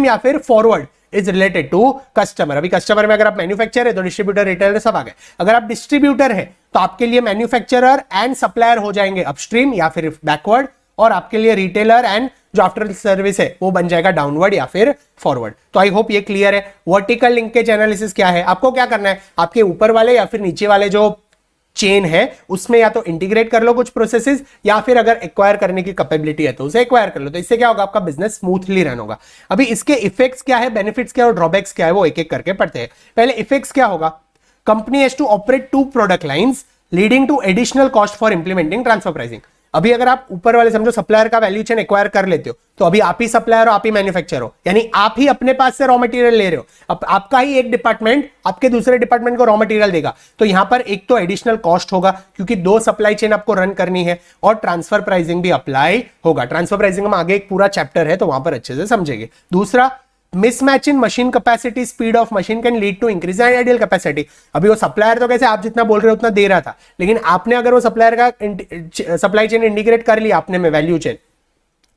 Speaker 1: या फिर forward is related to customer. अभी कस्टमर में अगर आप मैन्युफैक्चरर है तो डिस्ट्रीब्यूटर, रिटेलर सब आ गए। अगर आप डिस्ट्रीब्यूटर है तो आपके लिए मैन्युफैक्चरर एंड सप्लायर हो जाएंगे अपस्ट्रीम या फिर बैकवर्ड, और आपके लिए रिटेलर एंड जो आफ्टर सर्विस है वो बन जाएगा डाउनवर्ड या फिर फॉरवर्ड। तो आई होप ये क्लियर है। वर्टिकल लिंकेज एनालिसिस क्या है? आपको क्या करना है? आपके ऊपर वाले या फिर नीचे वाले जो चेन है उसमें या तो इंटीग्रेट कर लो कुछ प्रोसेसेस, या फिर अगर एक्वायर करने की कैपेबिलिटी है तो उसे एक्वायर कर लो। तो इससे क्या होगा? आपका बिजनेस स्मूथली रन होगा। अभी इसके इफेक्ट्स क्या है, बेनिफिट्स क्या है और ड्रॉबैक्स क्या है वो एक एक करके पढ़ते हैं। पहले इफेक्ट्स क्या होगा? Company has to operate 2 product lines leading to additional cost for implementing transfer pricing. अभी अगर आप ऊपर वाले समझो सप्लायर का वैल्यू चेन एक्वायर कर लेते हो तो अभी आप ही सप्लायर हो, आप ही मैन्युफैक्चर हो, यानी आप ही अपने पास से रॉ मटेरियल ले रहे हो। अब आपका ही एक डिपार्टमेंट आपके दूसरे डिपार्टमेंट को रॉ मटेरियल देगा, तो यहां पर एक तो एडिशनल कॉस्ट होगा क्योंकि 2 सप्लाई चेन आपको रन करनी है, और ट्रांसफर प्राइसिंग भी अप्लाई होगा। ट्रांसफर प्राइसिंग में आगे एक पूरा चैप्टर है तो वहां पर अच्छे से समझेंगे। दूसरा, mismatch in machine capacity, speed of machine can lead to increase in ideal capacity. अभी वो सप्लायर तो कैसे आप जितना बोल रहे हो उतना दे रहा था, लेकिन आपने अगर वो सप्लायर का सप्लाई चेन इंटीग्रेट कर लिया आपने में वैल्यू चेन,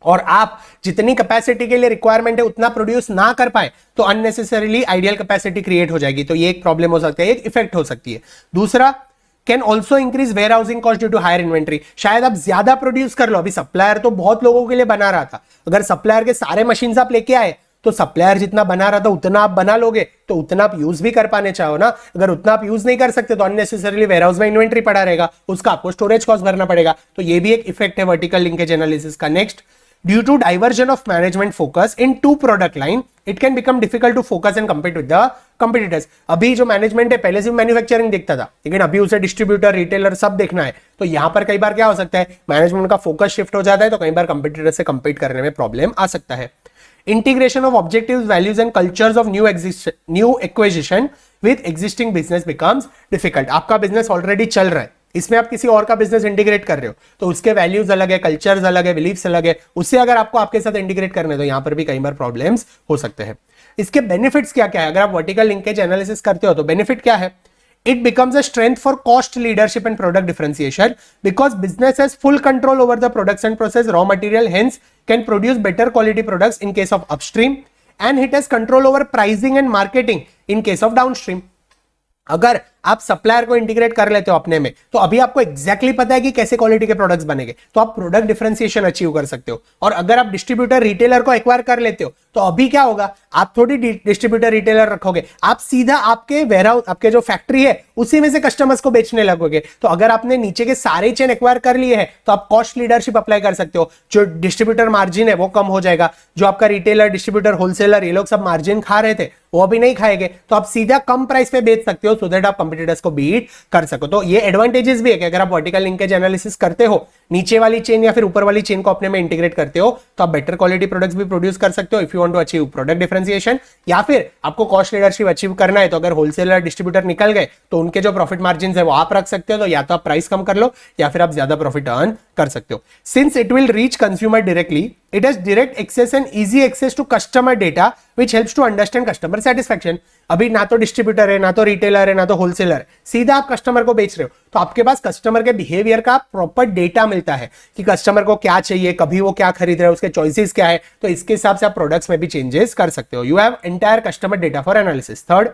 Speaker 1: और आप जितनी कैपेसिटी के लिए रिक्वायरमेंट है उतना प्रोड्यूस ना कर पाए तो अननेसेसरीली आइडियल कैपेसिटी क्रिएट हो जाएगी। तो ये एक प्रॉब्लम हो सकती है, एक इफेक्ट हो सकती है। दूसरा, can also increase warehousing cost due to higher inventory. शायद आप ज्यादा प्रोड्यूस कर लो, अभी सप्लायर तो बहुत लोगों के लिए बना रहा था, अगर सप्लायर के सारे मशीन आप लेके आए तो सप्लायर जितना बना रहा था उतना आप बना लोगे तो उतना आप यूज भी कर पाने चाहो ना। अगर उतना आप यूज नहीं कर सकते तो अननेसेसरीली वेयरहाउस में इन्वेंट्री पड़ा रहेगा, उसका आपको स्टोरेज कॉस्ट भरना पड़ेगा। तो ये भी एक इफेक्ट है वर्टिकल लिंकेज एनालिसिस का। Next, due to diversion of management focus in 2 product line it can become difficult to focus and compete with the competitors. अभी जो मैनेजमेंट है पहले सिर्फ मैन्युफैक्चरिंग देखता था, लेकिन अभी उसे डिस्ट्रीब्यूटर, रिटेलर सब देखना है। तो यहां पर कई बार क्या हो सकता है, मैनेजमेंट का फोकस शिफ्ट हो जाता है, तो कई बार कंपीटिटर से कम्पीट करने में प्रॉब्लम आ सकता है। Integration of objectives, values and cultures of new acquisition with existing business becomes difficult. आपका बिजनेस ऑलरेडी चल रहा है, इसमें आप किसी और का बिजनेस इंटीग्रेट कर रहे हो तो उसके वैल्यूज अलग है, कल्चर्स अलग है, बिलीफ्स अलग है, उससे अगर आपको आपके साथ इंटीग्रेट करना है तो यहां पर भी कई बार प्रॉब्लम्स हो सकते हैं। इसके बेनिफिट्स क्या क्या है? अगर आप वर्टिकल लिंकेज एनालिसिस करते हो तो बेनिफिट क्या है? it becomes a strength for cost leadership and product differentiation because business has full control over the production process, raw material, hence can produce better quality products in case of upstream, and it has control over pricing and marketing in case of downstream. अगर आप supplier को integrate कर लेते हो अपने में, तो अभी आपको एग्जैक्टली पता है कि कैसे क्वालिटी के प्रोडक्ट्स बनेंगे, तो आप प्रोडक्ट डिफरेंशिएशन अचीव कर सकते हो. और अगर आप डिस्ट्रीब्यूटर रिटेलर को एक्वायर कर लेते हो, तो अभी क्या होगा, आप थोड़ी डिस्ट्रीब्यूटर रिटेलर रखोगे, आप सीधा आपके वेयरहाउस, आपके जो फैक्ट्री है उसी में से कस्टमर्स को बेचने लगोगे. तो अगर आपने नीचे के सारे चेन एक्वायर कर लिए हैं, तो आप कॉस्ट लीडरशिप अप्लाई कर सकते हो. जो डिस्ट्रीब्यूटर मार्जिन है वो कम हो जाएगा. जो आपका रिटेलर, डिस्ट्रीब्यूटर, होलसेलर, ये लोग सब मार्जिन खा रहे थे, वो अभी नहीं खाएंगे, तो आप सीधा कम प्राइस पे बेच सकते हो, सो दैट आप कंपटीटर्स को बीट कर सको. तो ये एडवांटेजेस भी है कि अगर आप वर्टिकल लिंकेज एनालिसिस करते हो, नीचे वाली चेन या फिर ऊपर वाली चेन को अपने में इंटीग्रेट करते हो, तो आप बेटर क्वालिटी प्रोडक्ट्स भी प्रोड्यूस कर सकते हो if you want to achieve product differentiation. या फिर आपको कॉस्ट लीडरशिप अचीव करना है, तो अगर होलसेलर, डिस्ट्रीब्यूटर निकल गए, तो उनके जो प्रॉफिट मार्जिन है वो आप रख सकते हो. तो या तो आप प्राइस कम कर लो या फिर आप ज्यादा प्रॉफिट अर्न कर सकते हो. Since it will reach consumer directly, it has direct access and easy access to customer data which helps to understand customer satisfaction. अभी ना तो डिस्ट्रीब्यूटर है, ना तो रिटेलर है, ना तो होलसेलर है, सीधा आप कस्टमर को बेच रहे हो, तो आपके पास कस्टमर के बिहेवियर का प्रॉपर डेटा मिलता है कि कस्टमर को क्या चाहिए, कभी वो क्या खरीद रहे हैं, उसके चॉइसेस क्या है. तो इसके हिसाब से आप प्रोडक्ट्स में भी चेंजेस कर सकते हो. You have entire customer data for analysis. Third,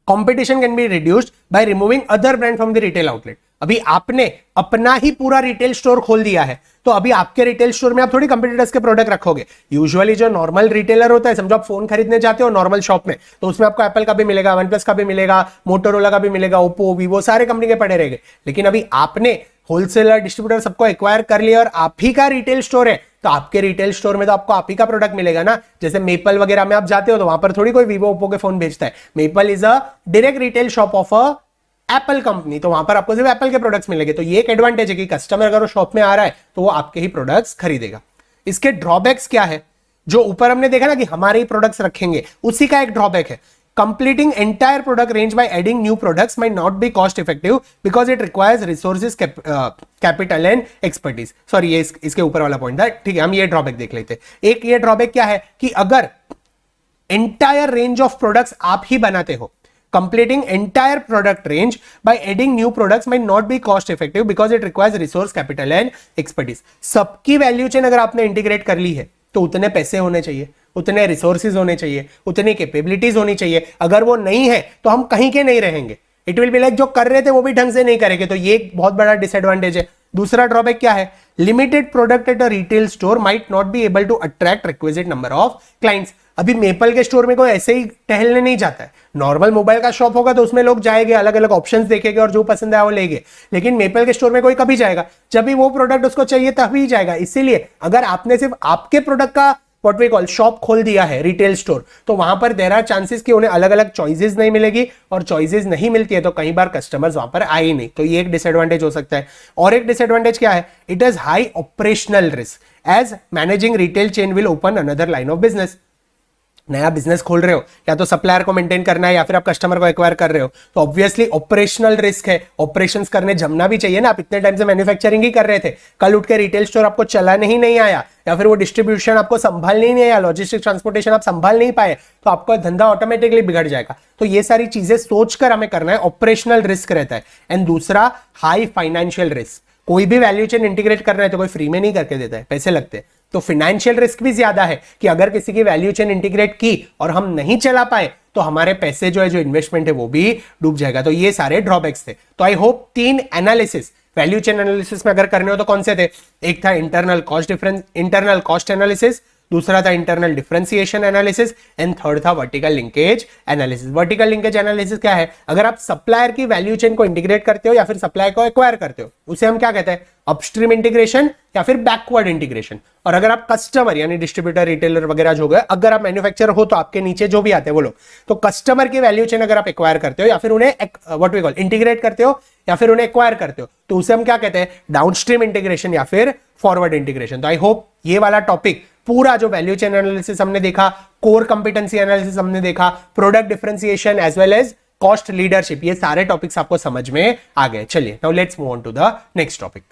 Speaker 1: competition can be reduced by removing other brand from the retail outlet. अभी आपने अपना ही पूरा रिटेल स्टोर खोल दिया है, तो अभी आपके रिटेल स्टोर में आप थोड़ी कंपटीटर्स के प्रोडक्ट रखोगे. यूजुअली जो नॉर्मल रिटेलर होता है, समझो आप फोन खरीदने जाते हो नॉर्मल शॉप में, तो उसमें आपको एप्पल का भी मिलेगा, वन प्लस का भी मिलेगा, मोटोरोला का भी मिलेगा, ओप्पो, वीवो, सारे कंपनी के पड़े रहेंगे. लेकिन अभी आपने होलसेलर, डिस्ट्रीब्यूटर सबको एक्वायर कर लिया और आप ही का रिटेल स्टोर है, तो आपके रिटेल स्टोर में तो आपको आप ही का प्रोडक्ट मिलेगा ना. जैसे मेपल वगैरह में आप जाते हो, तो वहां पर थोड़ी कोई वीवो, ओप्पो के फोन बेचता है. Maple is a direct retail shop of a Apple company, तो वहां पर आपको सिर्फ एप्पल के प्रोडक्ट्स मिलेंगे. तो ये एक एडवांटेज है कि कस्टमर अगर वो शॉप में आ रहा है, तो वो आपके ही प्रोडक्ट्स खरीदेगा. इसके ड्रॉबैक्स क्या है, जो ऊपर हमने देखा ना कि हमारे ही प्रोडक्ट्स रखेंगे, उसी का एक ड्रॉबैक है. Completing entire product range by adding new products might not be cost effective because it requires resources, capital and expertise. Sorry, ये इसके ऊपर वाला पॉइंट था. ठीक है, हम ये ड्रॉबैक देख लेते हैं. एक ये ड्रॉबैक क्या है कि अगर एंटायर रेंज ऑफ प्रोडक्ट्स आप ही बनाते हो, completing entire product range by adding new products might not be cost effective because it requires resource, capital and expertise. सबकी वैल्यू चेन अगर आपने इंटीग्रेट कर ली है, तो उतने पैसे होने चाहिए, उतने रिसोर्सेज होने चाहिए, उतनी कैपेबिलिटीज होनी चाहिए. अगर वो नहीं है, तो हम कहीं के नहीं रहेंगे. इट विल बी लाइक जो कर रहे थे वो भी ढंग से नहीं करेंगे. तो ये एक बहुत बड़ा डिसएडवांटेज है. दूसरा ड्रॉबैक क्या है, limited product at a retail store might not be able to attract requisite number of clients. अभी मेपल के स्टोर में कोई ऐसे ही टहलने नहीं जाता है. नॉर्मल मोबाइल का शॉप होगा तो उसमें लोग जाएंगे, अलग अलग ऑप्शंस देखेंगे और जो पसंद आया वो लेंगे. लेकिन मेपल के स्टोर में कोई कभी जाएगा जब भी वो प्रोडक्ट उसको चाहिए तभी जाएगा. इसीलिए अगर आपने सिर्फ आपके प्रोडक्ट का व्हाट वी कॉल शॉप खोल दिया है, रिटेल स्टोर, तो वहां पर देयर आर चांसेस कि उन्हें अलग अलग चॉइसेस नहीं मिलेगी, और चॉइसेस नहीं मिलती है तो कई बार कस्टमर्स वहां पर आए ही नहीं. तो ये एक डिसएडवांटेज हो सकता है. और एक डिसएडवांटेज क्या है, it is high operational risk as managing retail chain will open another line of business. नया बिजनेस खोल रहे हो, या तो सप्लायर को मेंटेन करना है या फिर आप कस्टमर को एक्वायर कर रहे हो, तो ऑब्वियसली ऑपरेशनल रिस्क है. ऑपरेशंस करने जमना भी चाहिए ना. आप इतने टाइम से मैन्युफैक्चरिंग ही कर रहे थे, कल उठ के रिटेल स्टोर आपको चलाने ही नहीं आया, या फिर वो डिस्ट्रीब्यूशन आपको संभालने ही नहीं आया, लॉजिस्टिक ट्रांसपोर्टेशन आप संभाल नहीं पाए, तो आपका धंधा ऑटोमेटिकली बिगड़ जाएगा. तो ये सारी चीजें सोचकर हमें करना है. ऑपरेशनल रिस्क रहता है. एंड दूसरा, हाई फाइनेंशियल रिस्क. कोई भी वैल्यू चेन इंटीग्रेट करना है तो कोई फ्री में नहीं करके देता है, पैसे लगते हैं. तो फाइनेंशियल रिस्क भी ज्यादा है कि अगर किसी की वैल्यू चेन इंटीग्रेट की और हम नहीं चला पाए, तो हमारे पैसे जो है, जो इन्वेस्टमेंट है, वो भी डूब जाएगा. तो ये सारे ड्रॉबैक्स थे. तो I hope 3 analysis value chain analysis में अगर करने हो तो कौन से थे. एक था इंटरनल कॉस्ट एनालिसिस, दूसरा था internal differentiation analysis, and third था vertical linkage analysis. Vertical linkage analysis क्या है, अगर आप सप्लायर की वैल्यू चेन को इंटीग्रेट करते हो या फिर सप्लायर को एक्वायर करते हो, उसे हम क्या कहते हैं, अपस्ट्रीम इंटीग्रेशन या फिर बैकवर्ड इंटीग्रेशन. और अगर आप कस्टमर यानी डिस्ट्रीब्यूटर, रिटेलर वगैरह जो गए, अगर आप मैन्युफैक्चरर हो तो आपके नीचे जो भी आते हैं वो लोग, तो कस्टमर की वैल्यू चेन अगर आप एक्वायर करते हो या फिर उन्हें व्हाट वी कॉल इंटीग्रेट करते हो या फिर उन्हें एक्वायर करते हो, तो उसे हम क्या कहते हैं, डाउनस्ट्रीम इंटीग्रेशन या फिर फॉरवर्ड इंटीग्रेशन. तो आई होप ये वाला टॉपिक पूरा जो वैल्यू चेन एनालिसिस हमने देखा, कोर कंपिटेंसी एनालिसिस हमने देखा, product differentiation as well as cost leadership, ये सारे टॉपिक्स आपको समझ में आ गए. चलिए now let's move on to the next topic.